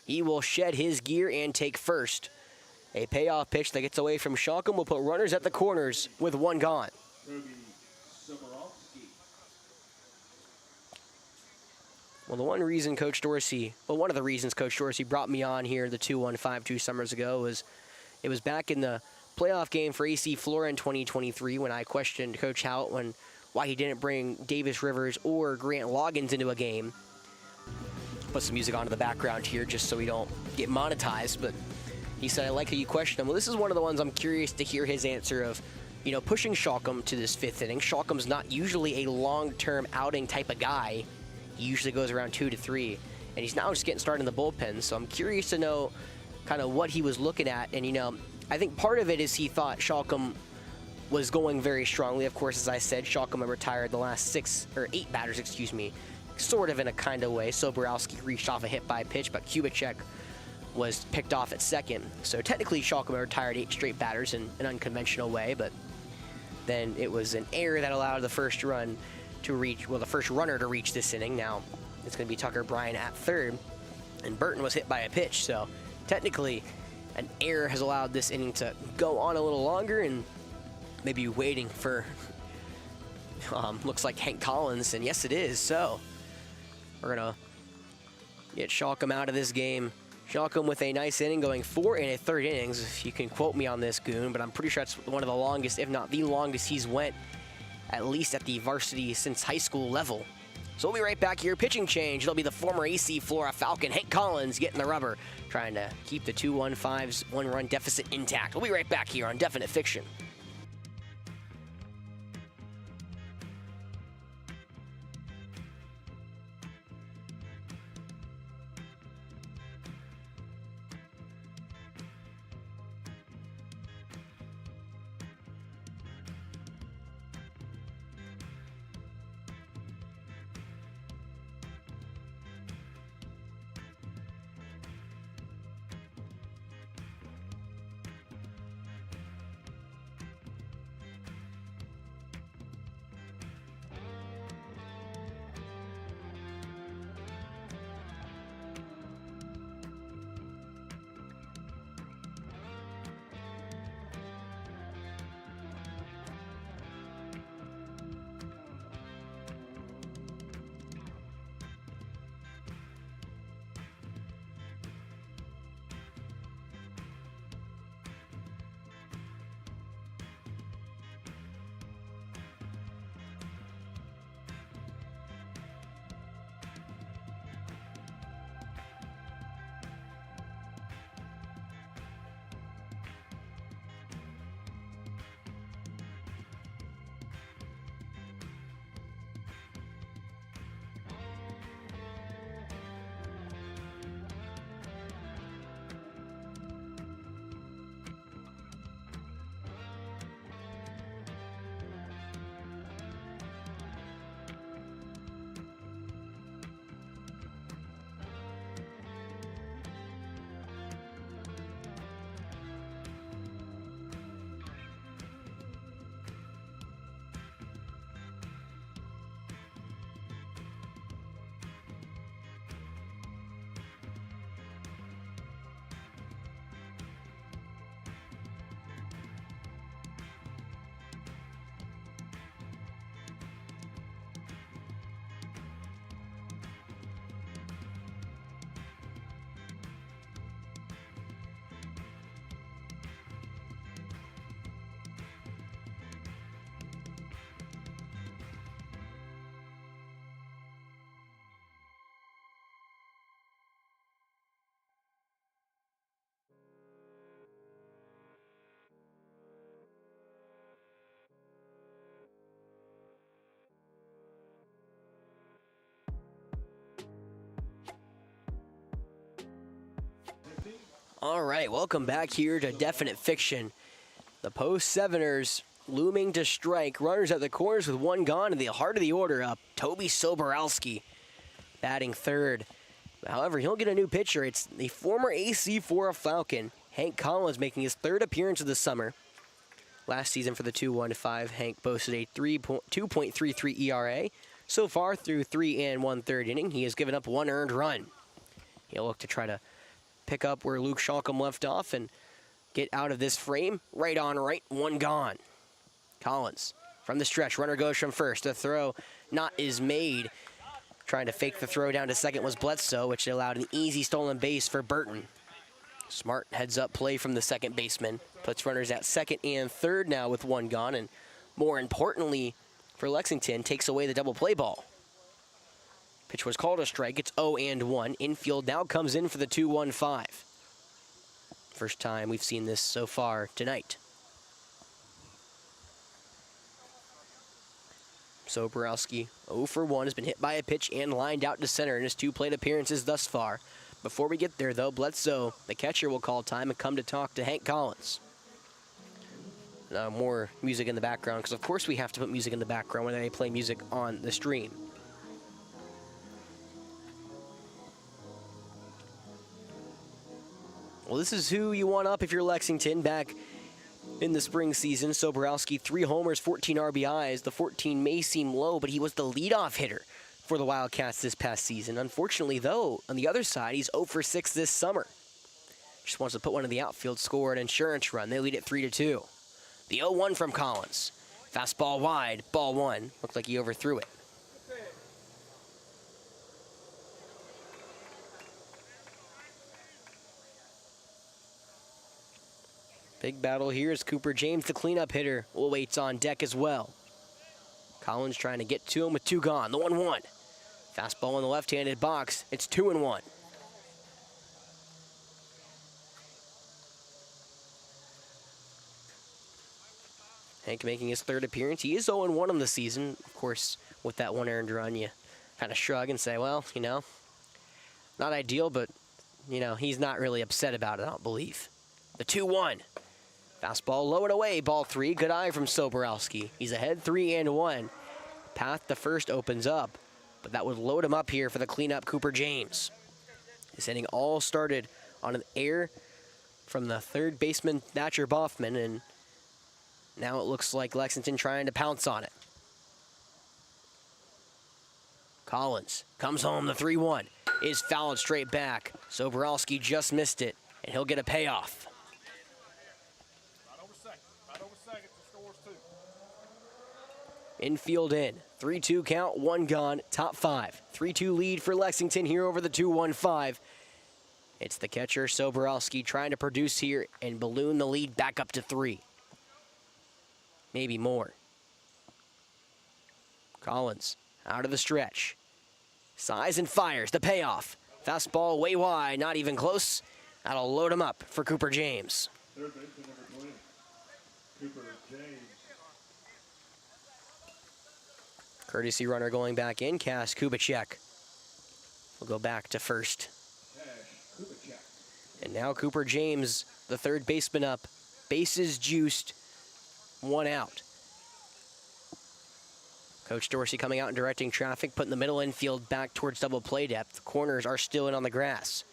He will shed his gear and take first. A payoff pitch that gets away from Shalcom will put runners at the corners with 1 gone. Well, one of the reasons Coach Dorsey brought me on here the 2-1-5 2 summers ago was it was back in the playoff game for AC Flora in 2023 when I questioned Coach Hout why he didn't bring Davis Rivers or Grant Loggins into a game. Put some music onto the background here just so we don't get monetized, but he said, I like how you question him. Well, this is one of the ones I'm curious to hear his answer of, pushing Shalcom to this 5th inning. Shalcom's not usually a long-term outing type of guy. He usually goes around 2 to 3, and he's now just getting started in the bullpen, so I'm curious to know kind of what he was looking at, and I think part of it is he thought Shalcom was going very strongly. Of course, as I said, Shalcom retired the last 8 batters, sort of in a kind of way. Soborowski reached off a hit by pitch, but Kubicek was picked off at second. So technically, Shalcom retired 8 straight batters in an unconventional way, but then it was an error that allowed the first runner to reach this inning. Now it's going to be Tucker Bryan at third, and Burton was hit by a pitch. So technically, an error has allowed this inning to go on a little longer, and maybe waiting for looks like Hank Collins, and yes, it is. So we're gonna get Shalcom out of this game. Shalcom with a nice inning, going 4 1/3 innings. If you can quote me on this, Goon, but I'm pretty sure that's one of the longest, if not the longest, he's went, at least at the varsity since high school level. So we'll be right back here. Pitching change. It'll be the former AC Flora Falcon, Hank Collins, getting the rubber, trying to keep the 2-1-5's 1-run deficit intact. We'll be right back here on Definite Fiction. All right, welcome back here to Definite Fiction. The post-seveners looming to strike. Runners at the corners with one gone in the heart of the order up. Toby Soborowski batting third. However, he'll get a new pitcher. It's the former AC Flora Falcon, Hank Collins, making his third appearance of the summer. Last season for the 2-1-5, Hank boasted a 2.33 ERA. So far, through 3 1/3 inning, he has given up one earned run. He'll look to try to pick up where Luke Shalcom left off and get out of this frame. Right on right, one gone. Collins from the stretch. Runner goes from first. The throw not is made. Trying to fake the throw down to second was Bledsoe, which allowed an easy stolen base for Burton. Smart heads up play from the second baseman. Puts runners at second and third now with one gone. And more importantly for Lexington, takes away the double play ball. Pitch was called a strike. It's 0-1. Infield now comes in for the 2-1-5. First time we've seen this so far tonight. Soborowski, 0 for 1, has been hit by a pitch and lined out to center in his 2 plate appearances thus far. Before we get there, though, Bledsoe, the catcher, will call time and come to talk to Hank Collins. Now, more music in the background, because of course we have to put music in the background when they play music on the stream. Well, this is who you want up if you're Lexington back in the spring season. Soborowski, 3 homers, 14 RBIs. The 14 may seem low, but he was the leadoff hitter for the Wildcats this past season. Unfortunately, though, on the other side, he's 0 for 6 this summer. Just wants to put one in the outfield, score an insurance run. They lead it 3-2. The 0-1 from Collins. Fastball wide, ball 1. Looked like he overthrew it. Big battle here as Cooper James, the cleanup hitter, waits on deck as well. Collins trying to get to him with 2 gone. The 1-1. Fastball in the left-handed box. It's 2-1. Hank making his 3rd appearance. He is 0-1 on the season. Of course, with that 1 earned run, you kind of shrug and say, well, you know, not ideal, but, you know, he's not really upset about it, I don't believe. The 2-1. Fastball low and away, ball 3. Good eye from Soborowski. He's ahead 3-1. Path to first opens up, but that would load him up here for the cleanup, Cooper James. This inning all started on an error from the 3rd baseman, Thatcher Boffman, and now it looks like Lexington trying to pounce on it. Collins comes home, the 3-1 is fouled straight back. Soborowski just missed it, and he'll get a payoff. Infield in. 3-2 count, 1 gone, top 5. 3-2 lead for Lexington here over the 2-1-5. It's the catcher, Soborowski, trying to produce here and balloon the lead back up to 3. Maybe more. Collins out of the stretch. Size and fires, the payoff. Fastball way wide, not even close. That'll load him up for Cooper James. Third baseman number 20, Cooper James. Courtesy runner going back in, Cass Kubicek will go back to first. And now Cooper James, the 3rd baseman up, bases juiced, 1 out. Coach Dorsey coming out and directing traffic, putting the middle infield back towards double play depth. Corners are still in on the grass.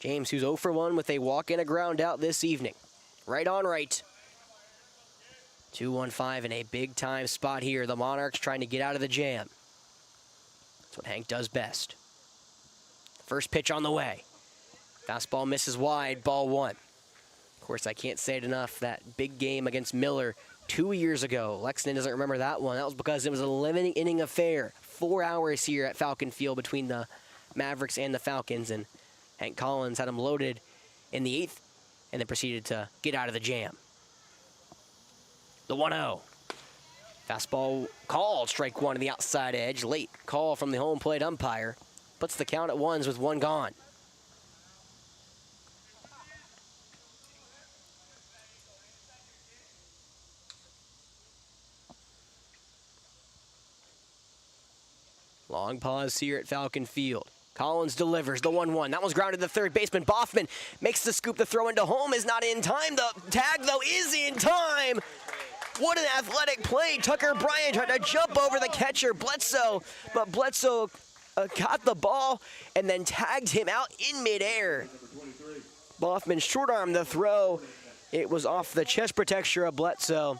James, who's 0 for 1 with a walk and a ground out this evening. Right on right. 2-1-5 in a big-time spot here. The Monarchs trying to get out of the jam. That's what Hank does best. First pitch on the way. Fastball misses wide, ball 1. Of course, I can't say it enough, that big game against Miller 2 years ago. Lexington doesn't remember that one. That was because it was an 11-inning affair. 4 hours here at Falcon Field between the Mavericks and the Falcons, and Hank Collins had him loaded in the 8th and then proceeded to get out of the jam. The 1-0. Fastball called, strike 1 to the outside edge. Late call from the home plate umpire. Puts the count at 1s with 1 gone. Long pause here at Falcon Field. Collins delivers the 1-1. That one's grounded to third baseman. Boffman makes the scoop. The throw into home is not in time. The tag, though, is in time. What an athletic play. Tucker Bryant tried to jump over the catcher, Bledsoe, but Bledsoe caught the ball and then tagged him out in midair. Boffman short-armed the throw. It was off the chest protector of Bledsoe.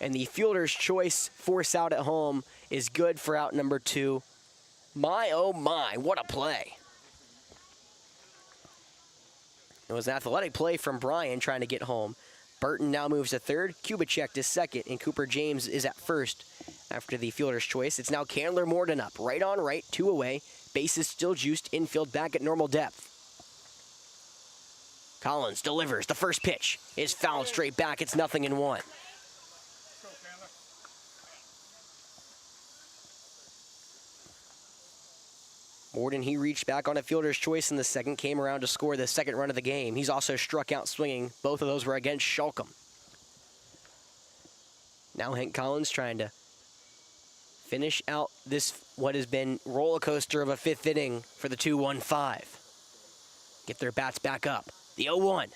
And the fielder's choice force out at home is good for out number 2. My, oh my, what a play. It was an athletic play from Bryan trying to get home. Burton now moves to third, Kubicek to second, and Cooper James is at first after the fielder's choice. It's now Candler Morden up, right on right, 2 away. Bases still juiced, infield back at normal depth. Collins delivers. The first pitch is fouled straight back. It's 0-1. Morden, he reached back on a fielder's choice in the second, came around to score the second run of the game. He's also struck out swinging. Both of those were against Shalcombe. Now Hank Collins trying to finish out this, what has been roller coaster of a 5th inning for the 2-1-5. Get their bats back up. The 0-1.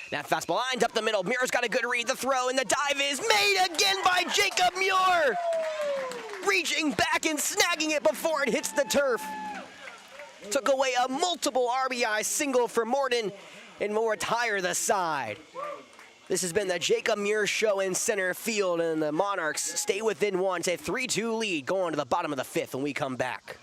That fastball lines up the middle. Muir's got a good read. The throw and the dive is made again by Jacob Muir. Reaching back and snagging it before it hits the turf. Took away a multiple RBI single for Morden and will retire the side. This has been the Jacob Muir show in center field, and the Monarchs stay within 1. It's a 3-2 lead going to the bottom of the 5th when we come back.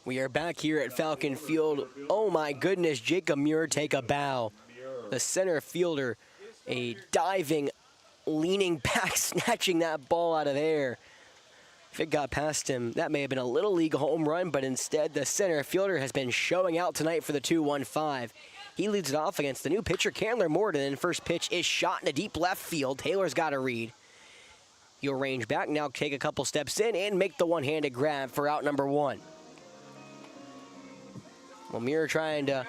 We are back here at Falcon Field. Oh my goodness, Jacob Muir take a bow. The center fielder, a diving, leaning back, snatching that ball out of air. If it got past him, that may have been a Little League home run, but instead the center fielder has been showing out tonight for the 2-1-5. He leads it off against the new pitcher, Candler Morden, and first pitch is shot into deep left field. Taylor's got a read. He'll range back, now take a couple steps in and make the one-handed grab for out number 1. Lemire trying to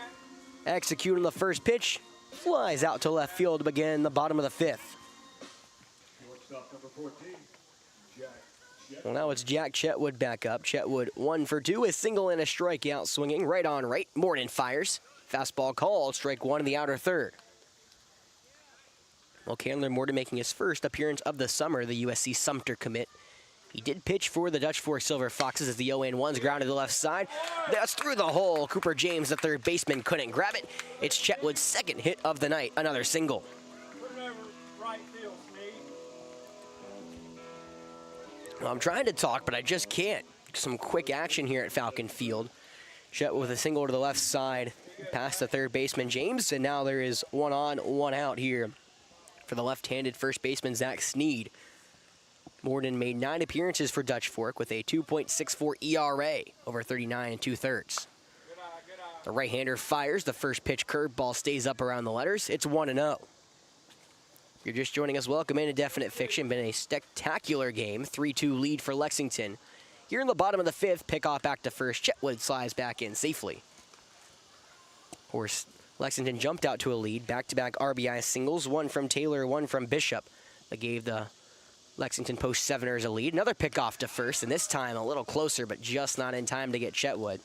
execute on the first pitch. Flies out to left field to begin the bottom of the 5th. Shortstop number 14, Jack Chetwood. Well, now it's Jack Chetwood back up. Chetwood 1 for 2, a single and a strikeout, swinging right on right. Morden fires. Fastball called, strike 1 in the outer third. Well, Chandler Morden making his first appearance of the summer, the USC Sumter commit. He did pitch for the Dutch Fork Silver Foxes as the 0-1's grounded to the left side. That's through the hole. Cooper James, the third baseman, couldn't grab it. It's Chetwood's second hit of the night, another single. Put it over right field, Snead. Well, I'm trying to talk, but I just can't. Some quick action here at Falcon Field. Chetwood with a single to the left side, past the third baseman James, and now there is 1 on, 1 out here for the left-handed first baseman Zach Snead. Morden made 9 appearances for Dutch Fork with a 2.64 ERA over 39 2/3. The right-hander fires. The first pitch curveball stays up around the letters. It's 1-0. If you're just joining us, welcome into Definite Fiction. Been a spectacular game. 3-2 lead for Lexington. Here in the bottom of the 5th, pickoff back to first. Chetwood slides back in safely. Of course, Lexington jumped out to a lead. Back-to-back RBI singles. 1 from Taylor, 1 from Bishop. That gave the Lexington post-7ers a lead. Another pickoff to first, and this time a little closer, but just not in time to get Chetwood.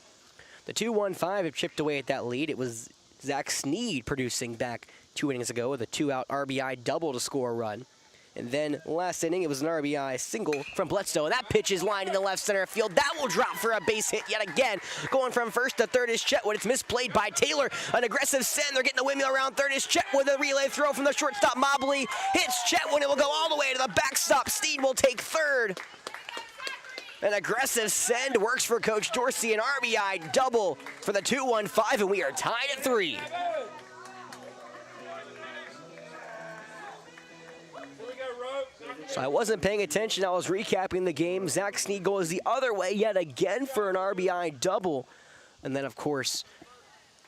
The 2-1-5 have chipped away at that lead. It was Zach Snead producing back 2 innings ago with a 2-out RBI double to score a run. And then last inning, it was an RBI single from Bledsoe, and that pitch is lined in the left center field. That will drop for a base hit yet again. Going from first to third is Chetwood. It's misplayed by Taylor. An aggressive send. They're getting the windmill around third is Chetwood. A relay throw from the shortstop Mobley. Hits Chetwood. It will go all the way to the backstop. Snead will take third. An aggressive send works for Coach Dorsey. An RBI double for the 2-1-5, and we are tied at 3. So I wasn't paying attention. I was recapping the game. Zach Snead goes the other way yet again for an RBI double. And then, of course,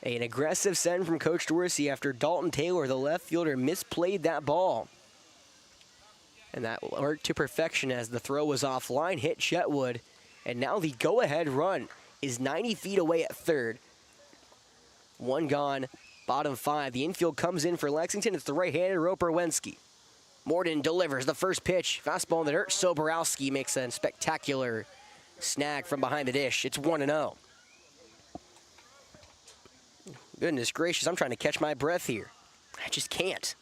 an aggressive send from Coach Dorsey after Dalton Taylor, the left fielder, misplayed that ball. And that worked to perfection as the throw was offline, hit Chetwood. And now the go-ahead run is 90 feet away at third. 1 gone, bottom 5. The infield comes in for Lexington. It's the right-handed Roper Wensky. Morden delivers the first pitch. Fastball in the dirt. Soborowski makes a spectacular snag from behind the dish. It's 1-0. Goodness gracious, I'm trying to catch my breath here. I just can't.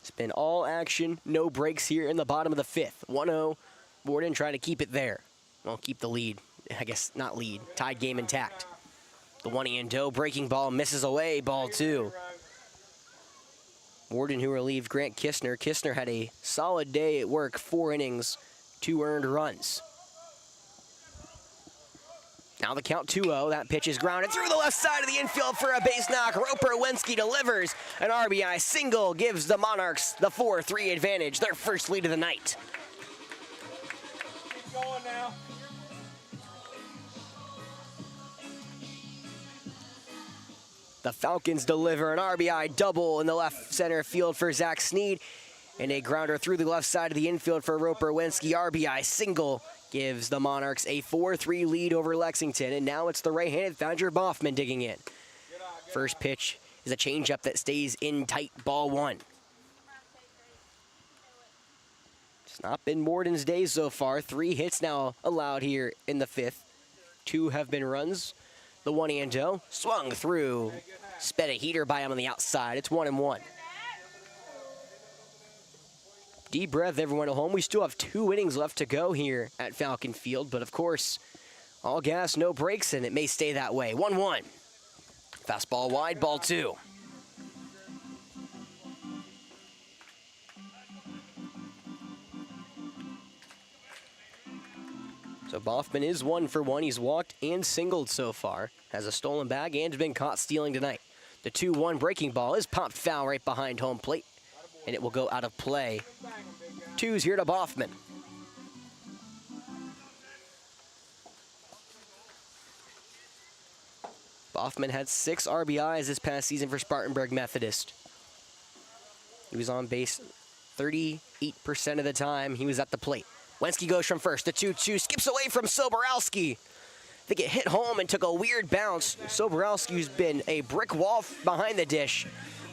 It's been all action, no breaks here in the bottom of the 5th. 1-0. Morden trying to keep it there. Well, keep the lead. I guess not lead. Tied game intact. The 1-0 breaking ball misses away. Ball 2. Morden, who relieved Grant Kistner. Kistner had a solid day at work, 4 innings, 2 earned runs. Now the count 2-0. That pitch is grounded through the left side of the infield for a base knock. Roper Wensky delivers an RBI single, gives the Monarchs the 4-3 advantage, their first lead of the night. Keep going now. The Falcons deliver an RBI double in the left center field for Zach Snead. And a grounder through the left side of the infield for Roper Wensky. RBI single gives the Monarchs a 4-3 lead over Lexington. And now it's the right-handed Thaddeus Boffman digging in. First pitch is a changeup that stays in tight, ball 1. It's not been Morden's day so far. 3 hits now allowed here in the 5th. 2 have been runs. The 1-0 swung through. Sped a heater by him on the outside. It's 1-1. Deep breath, everyone at home. We still have 2 innings left to go here at Falcon Field, but of course, all gas, no brakes, and it may stay that way. 1-1. Fastball wide, ball 2. So Boffman is 1 for 1. He's walked and singled so far. Has a stolen bag and been caught stealing tonight. The 2-1 breaking ball is popped foul right behind home plate, and it will go out of play. 2's here to Boffman. Boffman had 6 RBIs this past season for Spartanburg Methodist. He was on base 38% of the time he was at the plate. Wenski goes from first. The 2-2 skips away from Soborowski. I think it hit home and took a weird bounce. Soborowski's been a brick wall behind the dish.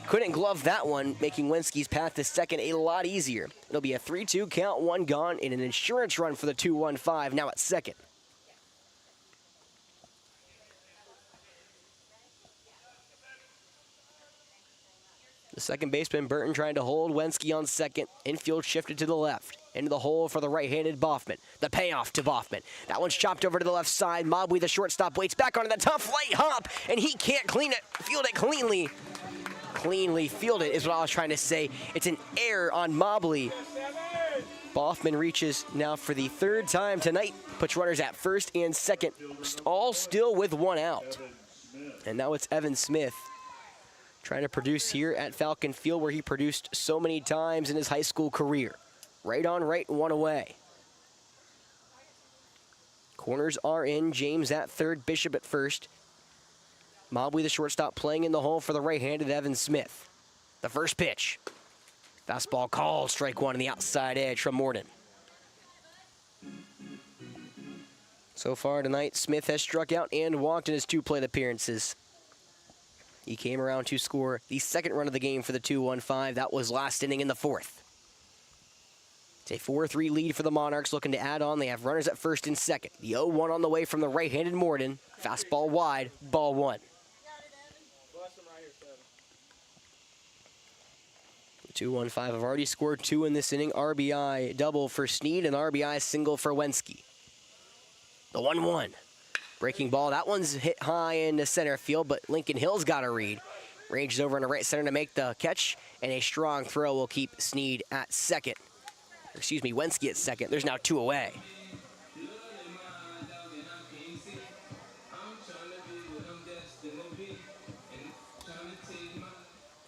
Couldn't glove that one, making Wenski's path to second a lot easier. It'll be a 3-2 count, one gone, and an insurance run for the 2-1-5, now at second. The second baseman, Burton, trying to hold Wenski on second. Infield shifted to the left. Into the hole for the right-handed Boffman. The payoff to Boffman. That one's chopped over to the left side. Mobley, the shortstop, waits back onto the tough light hop, and he can't field it cleanly. Cleanly fielded is what I was trying to say. It's an error on Mobley. Boffman reaches now for the third time tonight. Puts runners at first and second, all still with one out. And now it's Evan Smith trying to produce here at Falcon Field, where he produced so many times in his high school career. Right on right, one away. Corners are in. James at third, Bishop at first. Mobley, the shortstop, playing in the hole for the right-handed Evan Smith. The first pitch. Fastball called, strike one on the outside edge from Morden. So far tonight, Smith has struck out and walked in his 2 plate appearances. He came around to score the second run of the game for the 2-1-5. That was last inning in the 4th. It's a 4-3 lead for the Monarchs, looking to add on. They have runners at first and second. The 0-1 on the way from the right-handed Morden. Fastball wide, ball 1. The 2-1-5 have already scored 2 in this inning. RBI double for Sneed and RBI single for Wenski. The 1-1. Breaking ball, that one's hit high into center field, but Lincoln Hill's got a read. Ranges over into right center to make the catch, and a strong throw will keep Sneed at second. Excuse me, Wenski at second. There's now 2 away.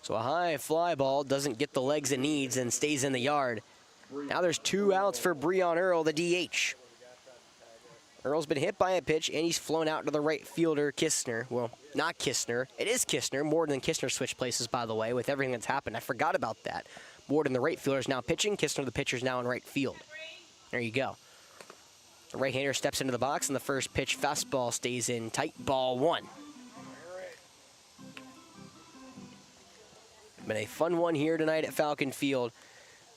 So a high fly ball doesn't get the legs it needs and stays in the yard. Now there's 2 outs for Breon Earl, the DH. Earl's been hit by a pitch, and he's flown out to the right fielder, Kistner. Well, not Kistner. It is Kistner. More than Kistner switched places, by the way, with everything that's happened. I forgot about that. Morden, the right fielder, is now pitching. Kistner, the pitcher, is now in right field. There you go. The right-hander steps into the box, and the first pitch fastball stays in tight, ball 1. Been a fun one here tonight at Falcon Field,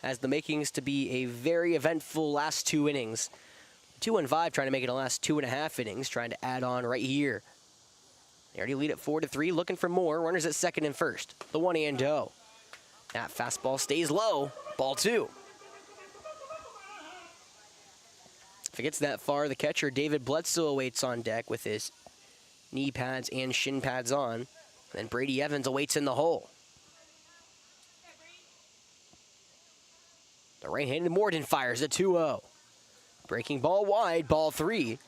has the makings to be a very eventful last 2 innings. 2-5 trying to make it the last 2.5 innings, trying to add on right here. They already lead at 4-3, looking for more. Runners at second and first. The 1-0. That fastball stays low. Ball 2. If it gets that far, the catcher, David Bledsoe, awaits on deck with his knee pads and shin pads on. Then Brady Evans awaits in the hole. The right-handed Morden fires a 2-0. Breaking ball wide, ball 3.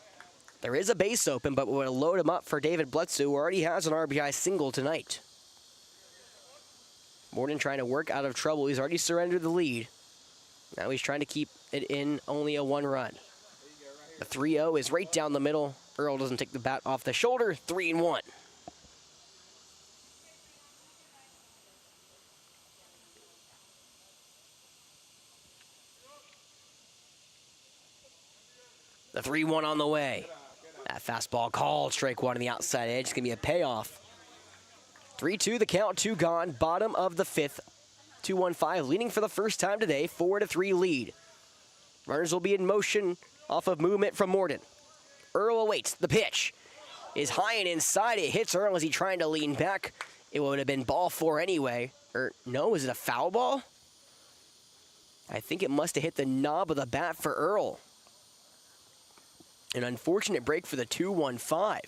There is a base open, but we'll load him up for David Bledsoe, who already has an RBI single tonight. Morden trying to work out of trouble. He's already surrendered the lead. Now he's trying to keep it in only a 1 run. The 3-0 is right down the middle. Earl doesn't take the bat off the shoulder. 3-1. The 3-1 on the way. That fastball called, strike 1 on the outside edge. It's going to be a payoff. 3-2 the count, 2 gone. Bottom of the 5th. 2-1-5 leading for the first time today. 4-3 lead. Runners will be in motion off of movement from Morden. Earl awaits. The pitch is high and inside. It hits Earl as he's trying to lean back. It would have been ball 4 anyway. Or no, is it a foul ball? I think it must have hit the knob of the bat for Earl. An unfortunate break for the 2-1-5.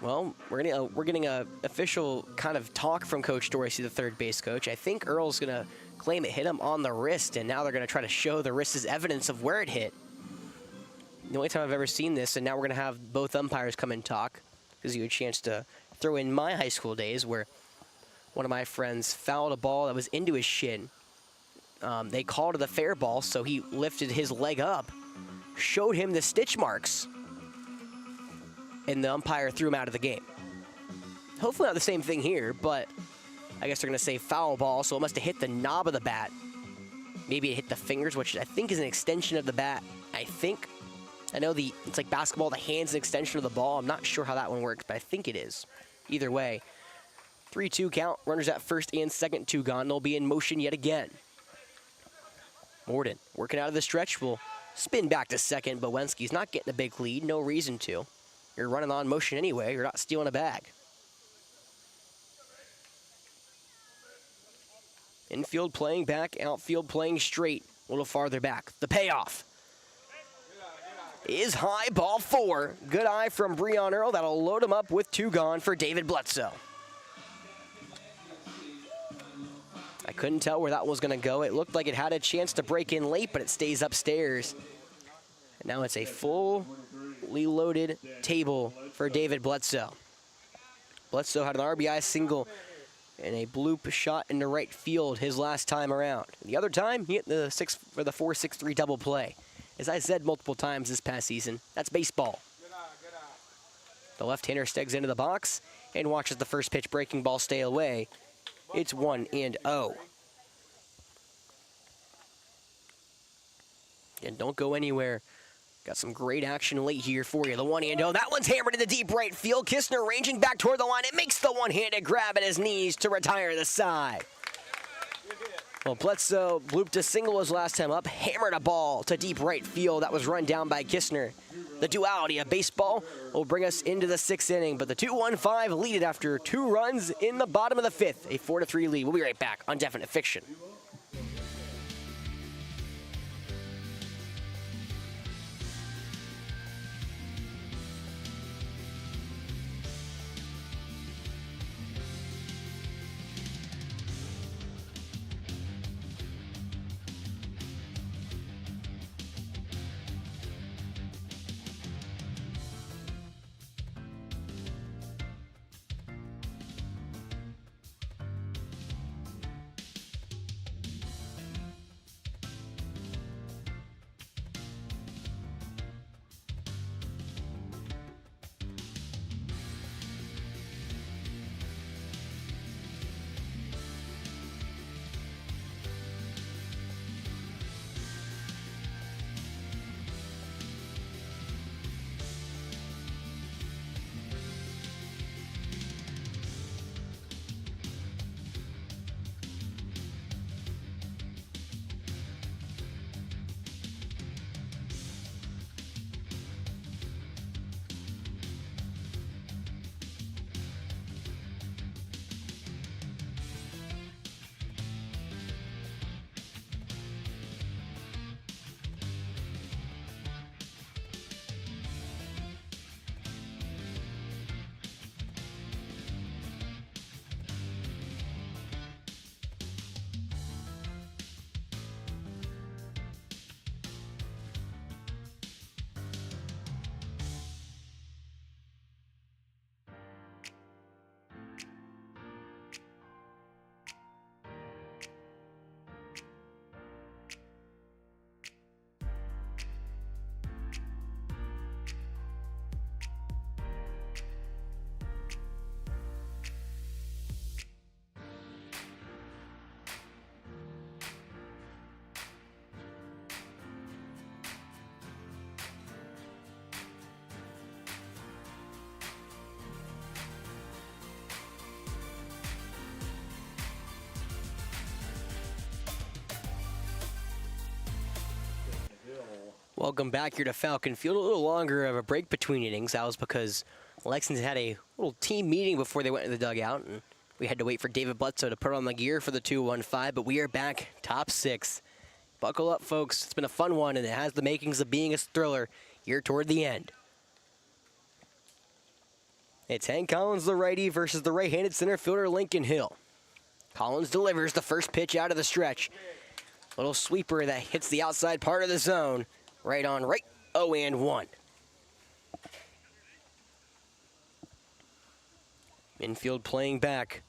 Well, we're getting a official kind of talk from Coach Dorsey, the third base coach. I think Earl's going to claim it hit him on the wrist, and now they're going to try to show the wrist as evidence of where it hit. The only time I've ever seen this, and now we're going to have both umpires come and talk. Gives you a chance to throw in my high school days where one of my friends fouled a ball that was into his shin. They called it a fair ball, so he lifted his leg up, showed him the stitch marks, and the umpire threw him out of the game. Hopefully not the same thing here, but I guess they're going to say foul ball, so it must have hit the knob of the bat. Maybe it hit the fingers, which I think is an extension of the bat. I think. I know it's like basketball, the hand's an extension of the ball. I'm not sure how that one works, but I think it is. Either way, 3-2 count. Runners at first and second, 2 gone. They'll be in motion yet again. Morden working out of the stretch will spin back to second, but Wensky's not getting a big lead. No reason to. You're running on motion anyway. You're not stealing a bag. Infield playing back, outfield playing straight. A little farther back. The payoff is high, ball 4. Good eye from Breon Earl. That'll load him up with 2 gone for David Bledsoe. I couldn't tell where that one was going to go. It looked like it had a chance to break in late, but it stays upstairs. And now it's a fully loaded table for David Bledsoe. Bledsoe had an RBI single and a bloop shot into right field his last time around. The other time, he hit the 4-6-3 double play. As I said multiple times this past season, that's baseball. The left-hander stegs into the box and watches the first pitch breaking ball stay away. It's 1-0. And don't go anywhere. Got some great action late here for you. The 1-0. That one's hammered into deep right field. Kistner ranging back toward the line. It makes the one-handed grab at his knees to retire the side. Well, Bledsoe blooped a single his last time up. Hammered a ball to deep right field. That was run down by Kistner. The duality of baseball will bring us into the 6th inning. But the 2-1-5 lead it after 2 runs in the bottom of the 5th. A 4-3 lead. We'll be right back on Definite Fiction. Welcome back here to Falcon Field. A little longer of a break between innings. That was because Lexington had a little team meeting before they went to the dugout, and we had to wait for David Bledsoe to put on the gear for the 2-1-5, but we are back, top 6. Buckle up, folks. It's been a fun one, and it has the makings of being a thriller here toward the end. It's Hank Collins, the righty, versus the right-handed center fielder, Lincoln Hill. Collins delivers the first pitch out of the stretch. Little sweeper that hits the outside part of the zone. Right on right, 0-1. Infield playing back.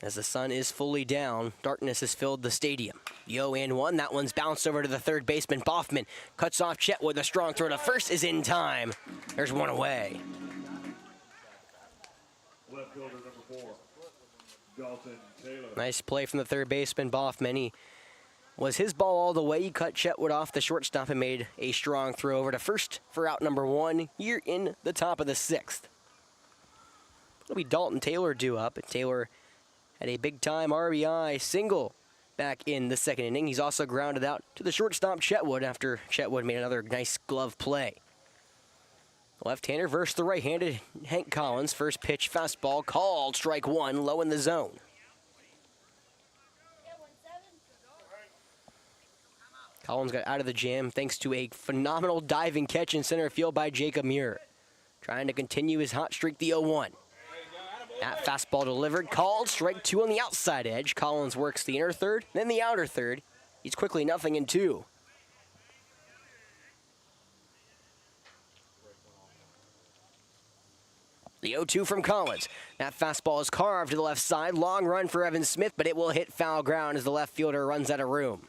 As the sun is fully down, darkness has filled the stadium. The 0-1, that one's bounced over to the third baseman. Boffman cuts off Chet with a strong throw to first, is in time. There's one away. fielder number 4, Dalton Taylor. Nice play from the third baseman, Boffman. He was his ball all the way. He cut Chetwood off the shortstop and made a strong throw over to first for out number 1 here in the top of the 6th. It'll be Dalton Taylor due up. Taylor had a big-time RBI single back in the 2nd inning. He's also grounded out to the shortstop Chetwood after Chetwood made another nice glove play. Left-hander versus the right-handed Hank Collins. First pitch, fastball called, strike 1, low in the zone. Collins got out of the jam thanks to a phenomenal diving catch in center field by Jacob Muir. Trying to continue his hot streak, the 0-1. That fastball delivered, called, strike 2 on the outside edge. Collins works the inner third, then the outer third. He's quickly 0-2. The 0-2 from Collins. That fastball is carved to the left side. Long run for Evan Smith, but it will hit foul ground as the left fielder runs out of room.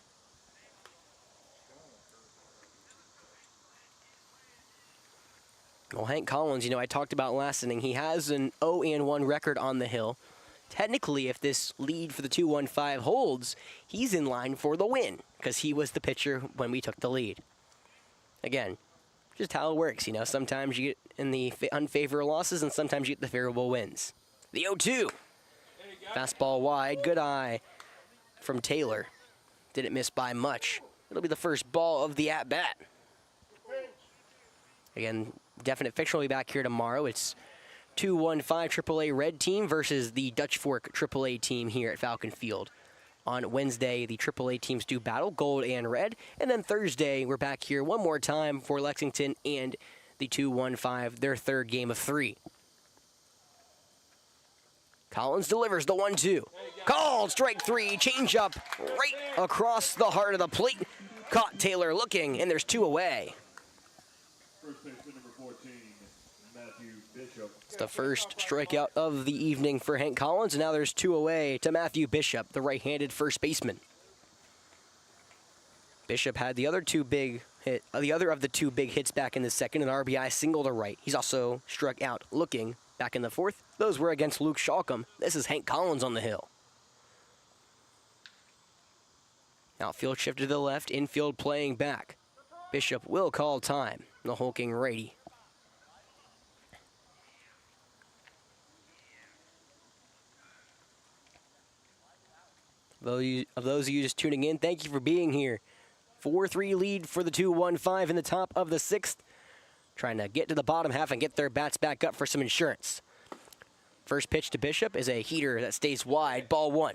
Well, Hank Collins, I talked about last inning. He has an 0-1 record on the hill. Technically, if this lead for the 2-1-5 holds, he's in line for the win because he was the pitcher when we took the lead. Again, just how it works, Sometimes you get in the unfavorable losses and sometimes you get the favorable wins. The 0-2. Fastball wide. Good eye from Taylor. Didn't miss by much. It'll be the first ball of the at-bat. Again, Definite Fiction will be back here tomorrow. It's 2-1-5 AAA Red team versus the Dutch Fork AAA team here at Falcon Field. On Wednesday, the AAA teams do battle, gold and red. And then Thursday, we're back here one more time for Lexington and the 2-1-5, their third game of 3. Collins delivers the 1-2. Called, strike 3, changeup right across the heart of the plate. Caught Taylor looking, and there's 2 away. First baseman number 14, Matthew Bishop. It's the first strikeout of the evening for Hank Collins, and now there's 2 away to Matthew Bishop, the right-handed first baseman. Bishop had the other of the 2 big hits back in the second, an RBI single to right. He's also struck out looking back in the 4th. Those were against Luke Shalcom. This is Hank Collins on the hill. Outfield shifted to the left, infield playing back. Bishop will call time, the hulking righty. Of those of you just tuning in, thank you for being here. 4-3 lead for the 2-1-5 in the top of the 6th. Trying to get to the bottom half and get their bats back up for some insurance. First pitch to Bishop is a heater that stays wide, ball 1.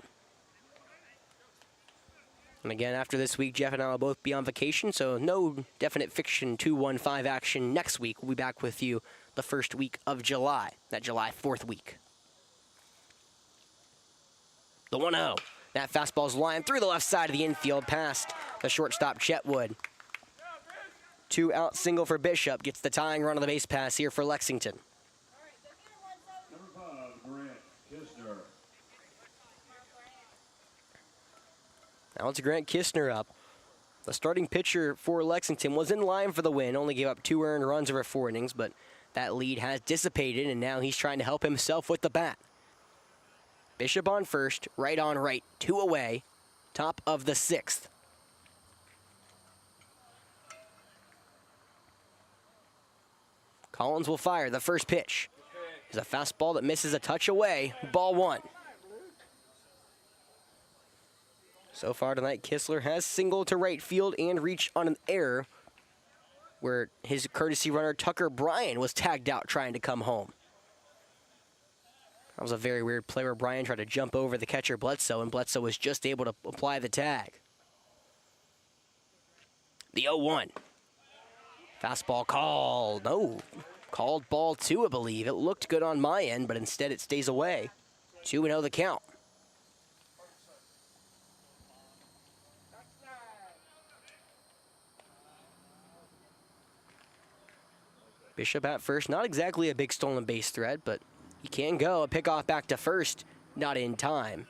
And again, after this week, Jeff and I will both be on vacation, so no Definite Fiction 2-1-5 action next week. We'll be back with you the first week of July, that July 4th week. The 1-0. That fastball's lined through the left side of the infield past the shortstop Chetwood. 2-out single for Bishop gets the tying run on the base pass here for Lexington. Number 5, Grant Kistner. Now it's Grant Kistner up. The starting pitcher for Lexington was in line for the win, only gave up 2 earned runs over 4 innings, but that lead has dissipated, and now he's trying to help himself with the bat. Bishop on first, right on right, 2 away, top of the 6th. Collins will fire the first pitch. It's a fastball that misses a touch away, ball 1. So far tonight, Kistler has singled to right field and reached on an error where his courtesy runner Tucker Bryan was tagged out trying to come home. That was a very weird play where Bryan tried to jump over the catcher Bledsoe, and Bledsoe was just able to apply the tag. The 0-1. Fastball called. No. Called ball 2, I believe. It looked good on my end, but instead it stays away. 2-0 the count. Bishop at first. Not exactly a big stolen base threat, but he can go. A pickoff back to first. Not in time.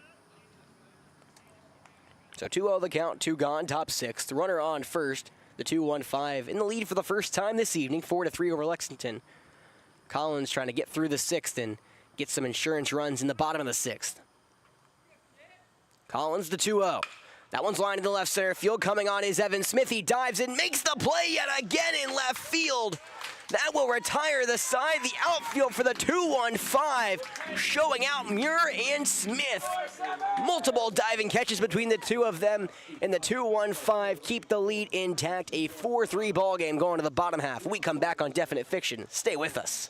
So 2-0 the count. 2 gone. Top 6th. Runner on first. The 2-1-5 in the lead for the first time this evening. 4-3 over Lexington. Collins trying to get through the 6th and get some insurance runs in the bottom of the 6th. Collins, the 2-0. That one's lined to the left center field. Coming on is Evan Smith. He dives in, makes the play yet again in left field. That will retire the side. The outfield for the 2-1-5, showing out Muir and Smith. Multiple diving catches between the two of them, and the 2-1-5 keep the lead intact. A 4-3 ball game going to the bottom half. We come back on Definite Fiction. Stay with us.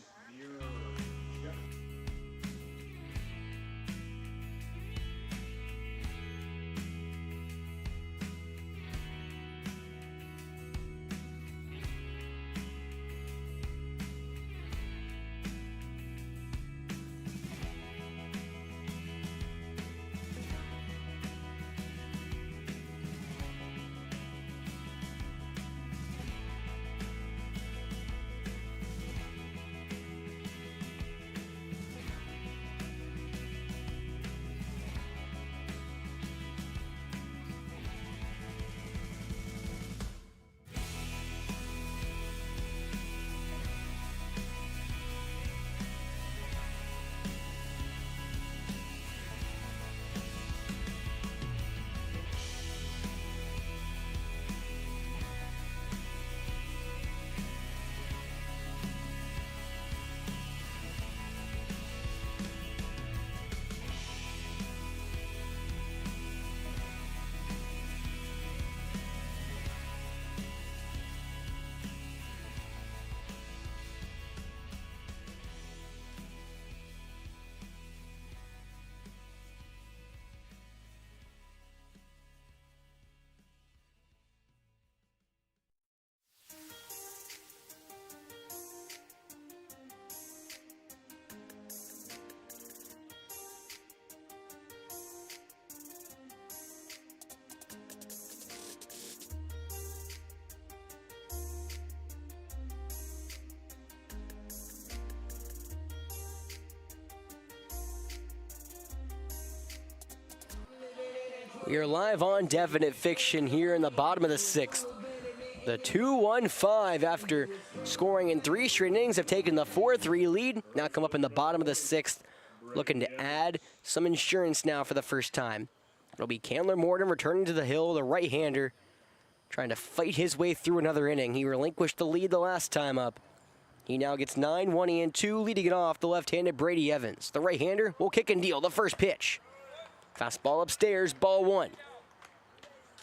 We are live on Definite Fiction here in the bottom of the 6th. The 2-1-5, after scoring in 3 straight innings, have taken the 4-3 lead. Now come up in the bottom of the 6th, looking to add some insurance now for the first time. It'll be Candler Morton returning to the hill, the right-hander, trying to fight his way through another inning. He relinquished the lead the last time up. He now gets 9-1-2, leading it off the left-handed Brady Evans. The right-hander will kick and deal the first pitch. Fastball upstairs, ball 1.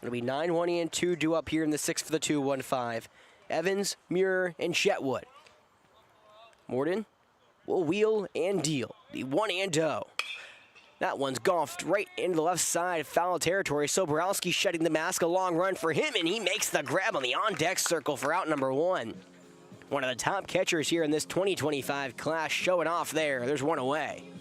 It'll be 9-1-2 due up here in the 6th for the 2-1-5. Evans, Muir, and Chetwood. Morton will wheel and deal. The 1-0. That one's golfed right into the left side, foul territory. Soborowski shedding the mask, a long run for him, and he makes the grab on the on-deck circle for out number 1. One of the top catchers here in this 2025 class showing off there. There's one away.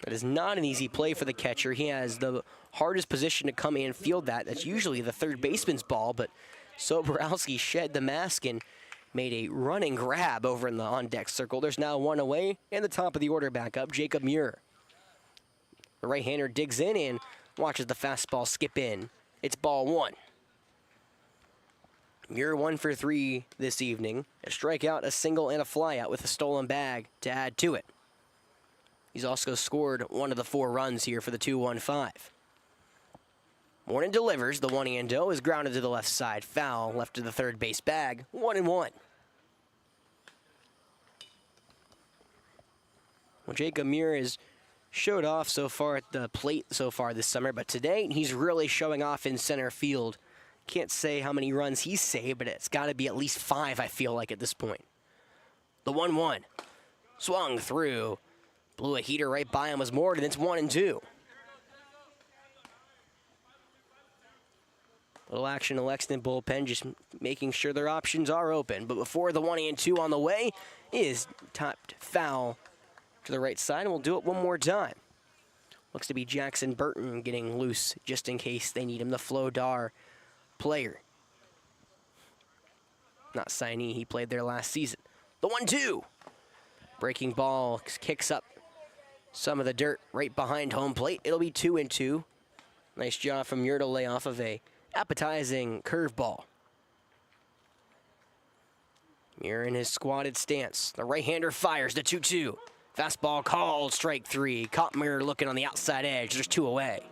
That is not an easy play for the catcher. He has the hardest position to come in and field that. That's usually the third baseman's ball, but Soborowski shed the mask and made a running grab over in the on-deck circle. There's now one away, and the top of the order back up, Jacob Muir. The right-hander digs in and watches the fastball skip in. It's ball 1. Muir 1 for 3 this evening. A strikeout, a single, and a flyout with a stolen bag to add to it. He's also scored one of the 4 runs here for the 2-1-5. Morton delivers. The 1-0 is grounded to the left side. Foul left to the third base bag. 1-1. Well, Jacob Muir has showed off so far at the plate so far this summer, but today he's really showing off in center field. Can't say how many runs he's saved, but it's got to be at least 5, I feel like, at this point. The 1-1. Swung through. Blew a heater right by him was Morton. It's 1-2. Little action in the Lexington bullpen, just making sure their options are open. But before the 1-2 on the way is topped foul to the right side, and we'll do it one more time. Looks to be Jackson Burton getting loose just in case they need him, the Flora player. Not signee, he played there last season. The 1-2. Breaking ball kicks up some of the dirt right behind home plate. It'll be 2-2. Nice job from Muir to lay off of a appetizing curveball. Here in his squatted stance, the right-hander fires the 2-2. Fastball called, strike 3. Kottmer looking on the outside edge. There's 2 away.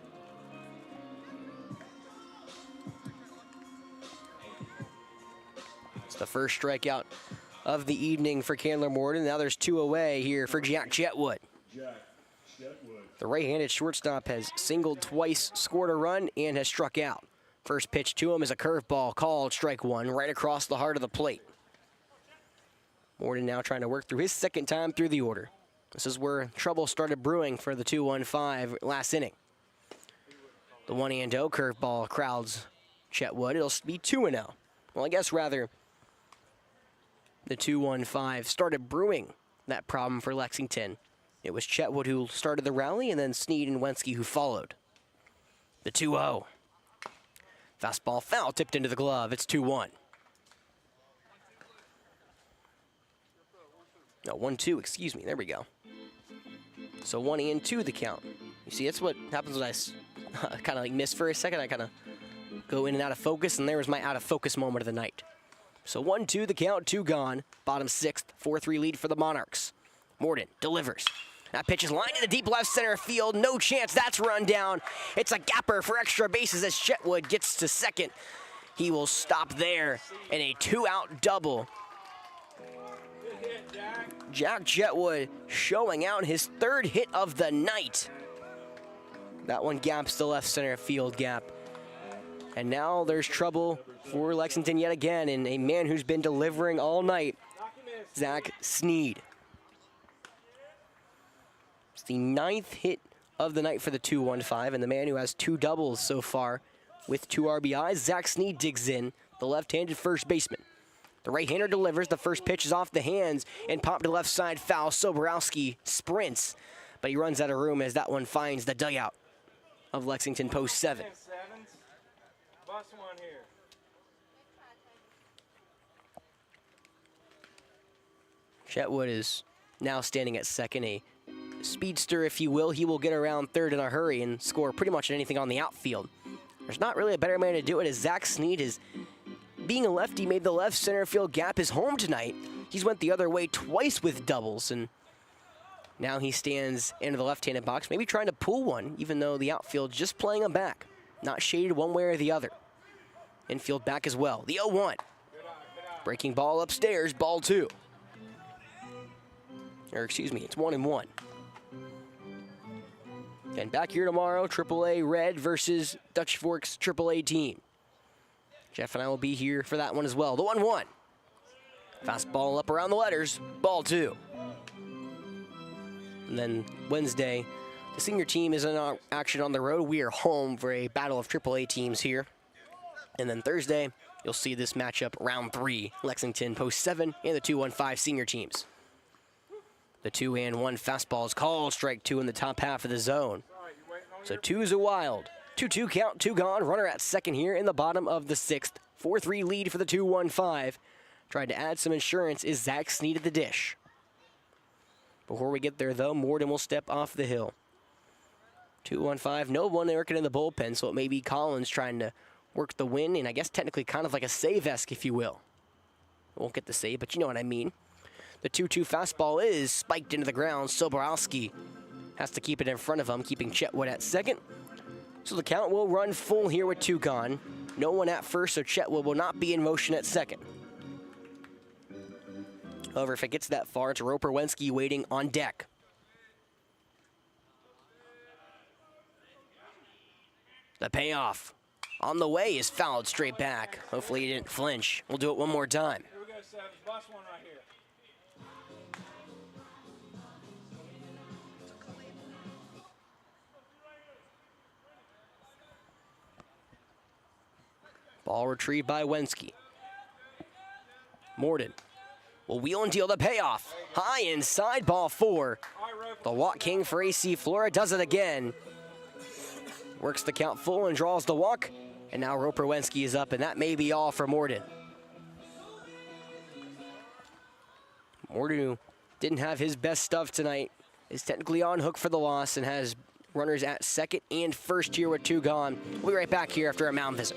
It's the first strikeout of the evening for Candler Morden. Now there's 2 away here for Jack Jetwood. The right-handed shortstop has singled twice, scored a run, and has struck out. First pitch to him is a curveball called, strike 1, right across the heart of the plate. Morden now trying to work through his second time through the order. This is where trouble started brewing for the 2-1-5 last inning. The 1-0 curveball crowds Chetwood. It'll be 2-0. Well, I guess rather the 2-1-5 started brewing that problem for Lexington. It was Chetwood who started the rally, and then Sneed and Wensky who followed. The 2-0. Fastball foul tipped into the glove. It's 2-1. No, 1-2, excuse me. There we go. So 1-2 the count. You see, that's what happens when I kind of like miss for a second. I kind of go in and out of focus, and there was my out of focus moment of the night. So 1-2 the count, 2 gone. Bottom 6th, 4-3 lead for the Monarchs. Morden delivers. That pitch is lined into deep left center field. No chance, that's run down. It's a gapper for extra bases as Chetwood gets to second. He will stop there in a 2-out double. Jack Jetwood showing out his 3rd hit of the night. That one gaps the left center field gap. And now there's trouble for Lexington yet again, and a man who's been delivering all night, Zach Sneed. It's the 9th hit of the night for the 2-1-5, and the man who has 2 doubles so far with 2 RBIs, Zach Sneed digs in, the left-handed first baseman. The right-hander delivers. The first pitch is off the hands and popped to left side foul. Soborowski sprints, but he runs out of room as that one finds the dugout of Lexington post 7. Bus one here. Chetwood is now standing at second, a speedster, if you will. He will get around third in a hurry and score pretty much anything on the outfield. There's not really a better man to do it, as Zach Sneed is, being a lefty, made the left center field gap his home tonight. He's went the other way twice with doubles, and now he stands into the left-handed box, maybe trying to pull one, even though the outfield just playing him back. Not shaded one way or the other. Infield back as well. The 0-1. Breaking ball upstairs, ball 2. Or excuse me, it's 1-1. And back here tomorrow, AAA Red versus Dutch Forks AAA team. Jeff and I will be here for that one as well. The 1-1. Fastball up around the letters, ball 2. And then Wednesday, the senior team is in action on the road. We are home for a battle of AAA teams here. And then Thursday, you'll see this matchup, round 3, Lexington post 7 and the 2-1-5 senior teams. The 2-1 fastball is called, strike 2 in the top half of the zone. So 2's a wild. 2-2 count, 2 gone. Runner at second here in the bottom of the 6th. 4-3 lead for the 2-1-5. Tried to add some insurance is Zach Sneed at the dish. Before we get there, though, Morden will step off the hill. 2-1-5, no one working in the bullpen, so it may be Collins trying to work the win, and I guess technically kind of like a save-esque, if you will. Won't get the save, but you know what I mean. The 2-2 fastball is spiked into the ground. Soborowski has to keep it in front of him, keeping Chetwood at second. So the count will run full here with 2 gone. No one at first, so Chetwood will not be in motion at second. However, if it gets that far, it's Roper Wensky waiting on deck. The payoff on the way is fouled straight back. Hopefully he didn't flinch. We'll do it one more time. Here we go, Sevens. Bus one right here. Ball retrieved by Wensky. Morden will wheel and deal the payoff. High inside, ball 4. The walk king for AC Flora does it again. Works the count full and draws the walk. And now Roper Wensky is up, and that may be all for Morden. Morden, who didn't have his best stuff tonight, is technically on hook for the loss and has runners at second and first here with 2 gone. We'll be right back here after a mound visit.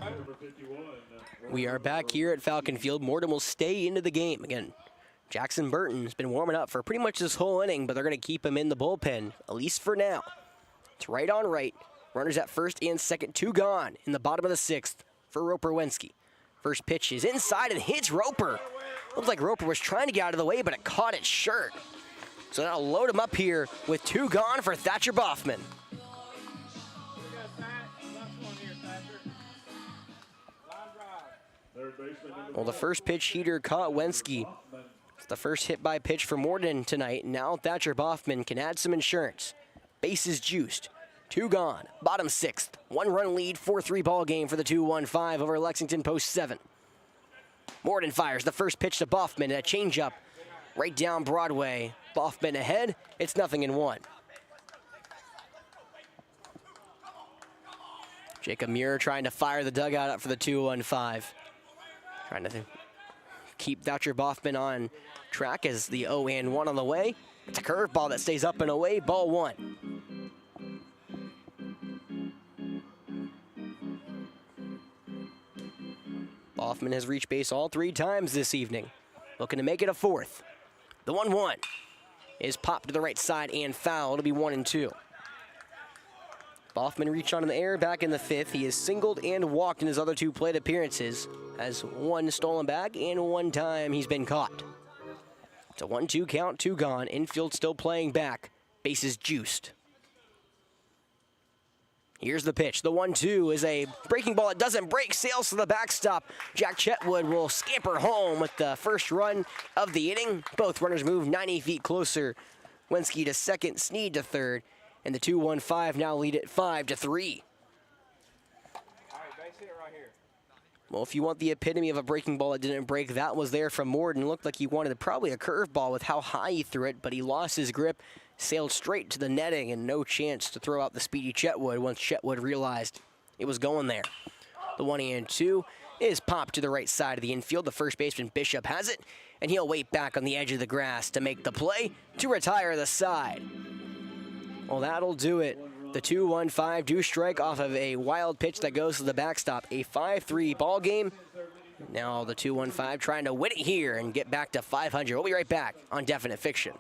Number 51. We are back here at Falcon Field. Morden will stay into the game. Again, Jackson Burton's been warming up for pretty much this whole inning, but they're going to keep him in the bullpen, at least for now. It's right on right. Runners at first and second, 2 gone in the bottom of the 6th for Roper Wensky. First pitch is inside and hits Roper. Looks like Roper was trying to get out of the way, but it caught its shirt. So now load him up here with 2 gone for Thatcher Boffman. Well, the first pitch heater caught Wensky. It's the first hit by pitch for Morden tonight. Now Thatcher Boffman can add some insurance. Bases juiced. 2 gone. Bottom 6th. 1-run lead, 4-3 ball game for the 2-1-5 over Lexington post 7. Morden fires the first pitch to Boffman, a changeup right down Broadway. Boffman ahead. It's 0-1. Jacob Muir trying to fire the dugout up for the 2-1-5. Trying to keep Thatcher Boffman on track as the 0-1 on the way. It's a curveball that stays up and away. Ball 1. Boffman has reached base all 3 times this evening. Looking to make it a 4th. The 1-1 is popped to the right side and foul. It'll be 1-2. Boffman reached on in the air back in the 5th. He has singled and walked in his other 2 plate appearances. Has 1 stolen bag and 1 time he's been caught. It's a 1-2 count, 2 gone. Infield still playing back. Bases juiced. Here's the pitch. The 1-2 is a breaking ball. It doesn't break, sails to the backstop. Jack Chetwood will scamper home with the first run of the inning. Both runners move 90 feet closer. Wensky to second, Sneed to third. And the 2-1-5 now lead it 5-3. All right, base hit right here. Well, if you want the epitome of a breaking ball that didn't break, that was there from Morden. Looked like he wanted probably a curveball with how high he threw it, but he lost his grip, sailed straight to the netting, and no chance to throw out the speedy Chetwood once Chetwood realized it was going there. The 1-2 is popped to the right side of the infield. The first baseman, Bishop, has it, and he'll wait back on the edge of the grass to make the play to retire the side. Well, that'll do it. The 2-1-5 do strike off of a wild pitch that goes to the backstop. A 5-3 ball game. Now the 2-1-5 trying to win it here and get back to 500. We'll be right back on Definite Fiction.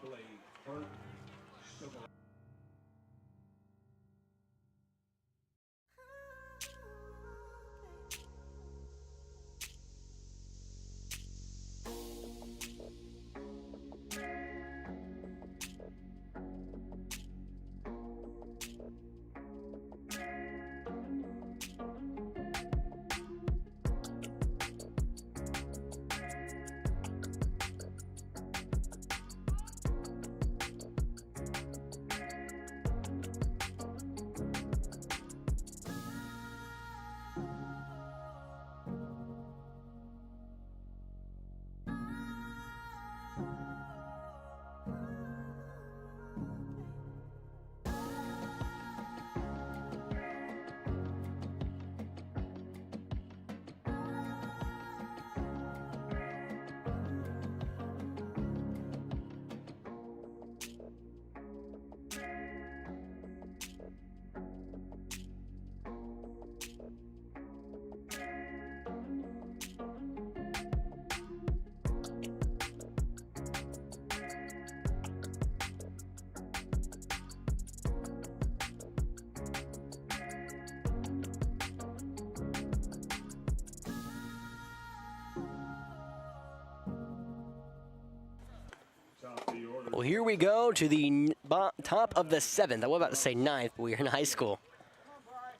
Well, here we go to the top of the 7th. I was about to say 9th, but we are in high school.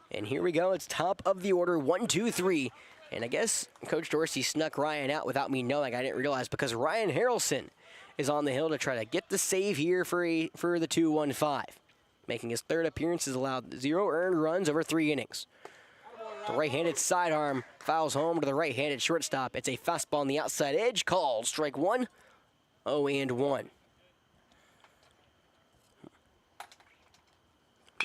And here we go. It's top of the order, 1, 2, 3. And I guess Coach Dorsey snuck Ryan out without me knowing. I didn't realize because Ryan Harrelson is on the hill to try to get the save here for the 2-1-5. Making his 3rd appearance, has allowed 0 earned runs over 3 innings. The right-handed sidearm fouls home to the right-handed shortstop. It's a fastball on the outside edge. Called strike 1, 0-1.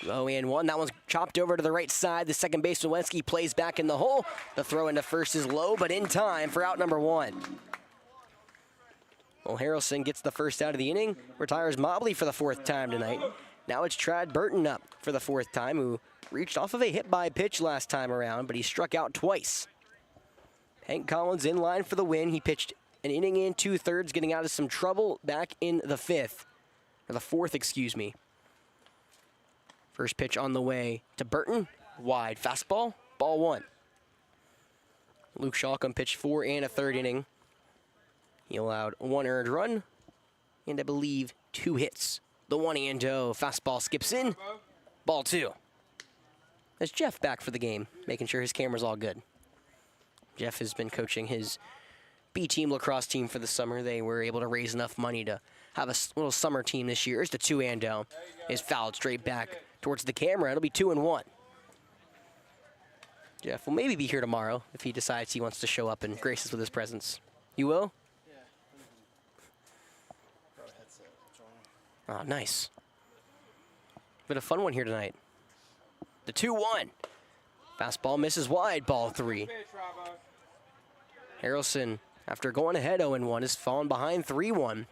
0-1. That one's chopped over to the right side. The second baseman, Wensky, plays back in the hole. The throw into first is low, but in time for out number 1. Well, Harrelson gets the first out of the inning, retires Mobley for the 4th time tonight. Now it's Trad Burton up for the 4th time, who reached off of a hit-by pitch last time around, but he struck out twice. Hank Collins in line for the win. He pitched an inning in 2/3, getting out of some trouble back in the 4th, excuse me. First pitch on the way to Burton, wide fastball, ball 1. Luke Shalcombe pitched 4 1/3 inning. He allowed 1 earned run and I believe 2 hits. The 1-0 fastball skips in, ball 2. That's Jeff back for the game, making sure his camera's all good. Jeff has been coaching his B-team lacrosse team for the summer. They were able to raise enough money to have a little summer team this year. Here's the 2-0. Is fouled straight back towards the camera. It'll be 2-1. Jeff will maybe be here tomorrow if he decides he wants to show up and grace us with his presence. You will? Oh, nice. Been a fun one here tonight. The 2-1. Fastball misses wide, ball 3. Harrelson, after going ahead 0-1, has fallen behind 3-1.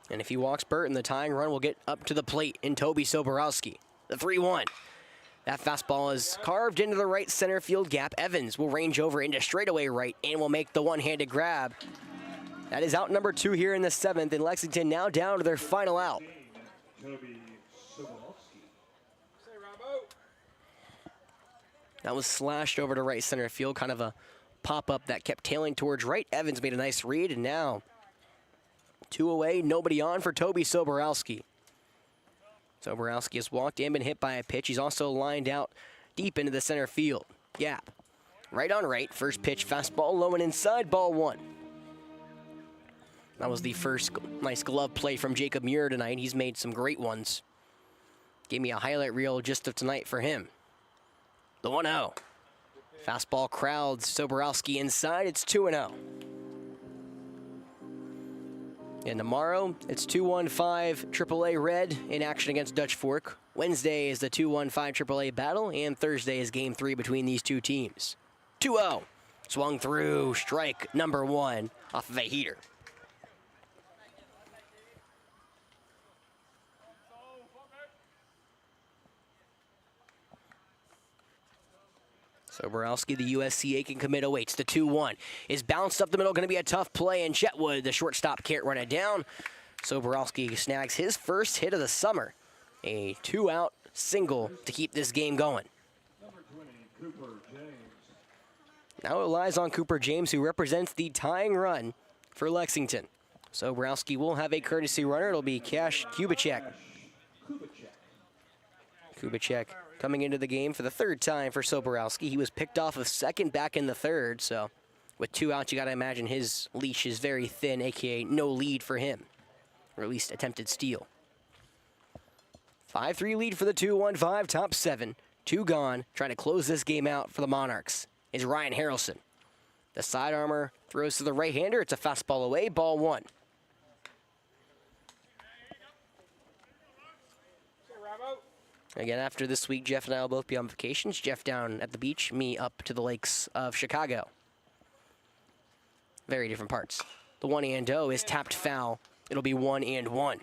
And if he walks Burton, the tying run will get up to the plate in Toby Soborowski. The 3-1. That fastball is carved into the right center field gap. Evans will range over into straightaway right and will make the one-handed grab. That is out number 2 here in the 7th, and Lexington now down to their final out. That was slashed over to right center field, kind of a pop-up that kept tailing towards right. Evans made a nice read, and now 2 away, nobody on for Toby Soborowski. Soborowski has walked and been hit by a pitch. He's also lined out deep into the center field gap. Right on right, first pitch, fastball low and inside, ball 1. That was the first nice glove play from Jacob Muir tonight. He's made some great ones. Gave me a highlight reel just of tonight for him. The 1-0. Fastball crowds Soborowski inside. It's 2-0. And tomorrow, it's 2-1-5 AAA Red in action against Dutch Fork. Wednesday is the 2-1-5 AAA battle, and Thursday is game 3 between these two teams. 2-0. Swung through, strike number 1 off of a heater. Soborowski, the USC Aiken commit, awaits. The 2-1 is bounced up the middle. Going to be a tough play, and Chetwood, the shortstop, can't run it down. Soborowski snags his first hit of the summer. A 2-out single to keep this game going. Number 20, Cooper James. Now it lies on Cooper James, who represents the tying run for Lexington. Soborowski will have a courtesy runner. It'll be Cash Kubicek. Kubicek coming into the game for the 3rd time for Soborowski. He was picked off of second back in the 3rd, so with 2 outs, you got to imagine his leash is very thin, a.k.a. no lead for him, or at least attempted steal. 5-3 lead for the 2-1-5, top 7. 2 gone, trying to close this game out for the Monarchs is Ryan Harrelson. The side armor throws to the right-hander. It's a fastball away, ball 1. Again, after this week, Jeff and I will both be on vacations. Jeff down at the beach, me up to the lakes of Chicago. Very different parts. The 1-0 is tapped foul. It'll be 1-1.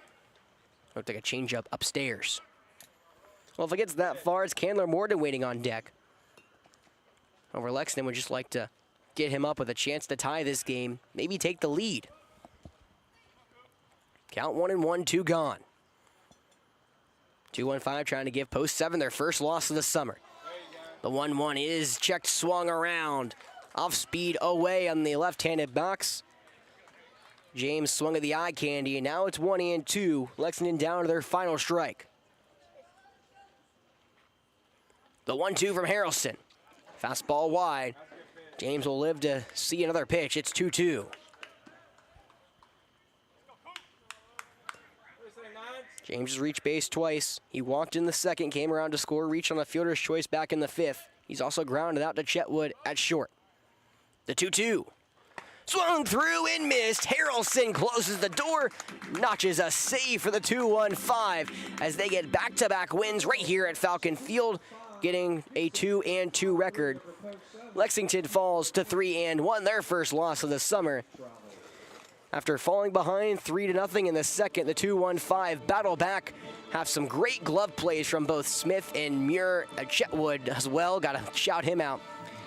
Looked like a changeup upstairs. Well, if it gets that far, it's Candler Morton waiting on deck. Over Lexington would just like to get him up with a chance to tie this game, maybe take the lead. Count 1-1, 2 gone. 2-1-5 trying to give post 7 their first loss of the summer. The 1-1 is checked, swung around. Off speed away on the left-handed box. James swung at the eye candy, and now it's 1-2. Lexington down to their final strike. The 1-2 from Harrelson. Fastball wide. James will live to see another pitch. It's 2-2. James has reached base twice. He walked in the 2nd, came around to score, reached on a fielder's choice back in the 5th. He's also grounded out to Chetwood at short. The 2-2. Swung through and missed. Harrelson closes the door, notches a save for the 2-1-5 as they get back-to-back wins right here at Falcon Field, getting a 2-2 record. Lexington falls to 3-1, their first loss of the summer. After falling behind 3-0 in the second, the 2-1-5 battle back. Have some great glove plays from both Smith and Muir. Chetwood as well, got to shout him out.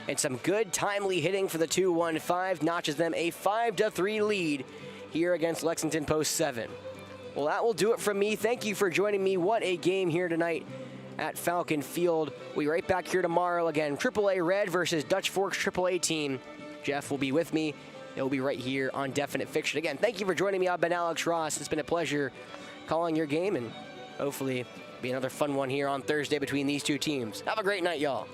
And some good timely hitting for the 2-1-5 notches them a 5-3 lead here against Lexington Post 7. Well, that will do it from me. Thank you for joining me. What a game here tonight at Falcon Field. We'll be right back here tomorrow again. AAA Red versus Dutch Forks AAA team. Jeff will be with me. It will be right here on Definite Fiction. Again, thank you for joining me. I've been Alex Ross. It's been a pleasure calling your game, and hopefully be another fun one here on Thursday between these two teams. Have a great night, y'all.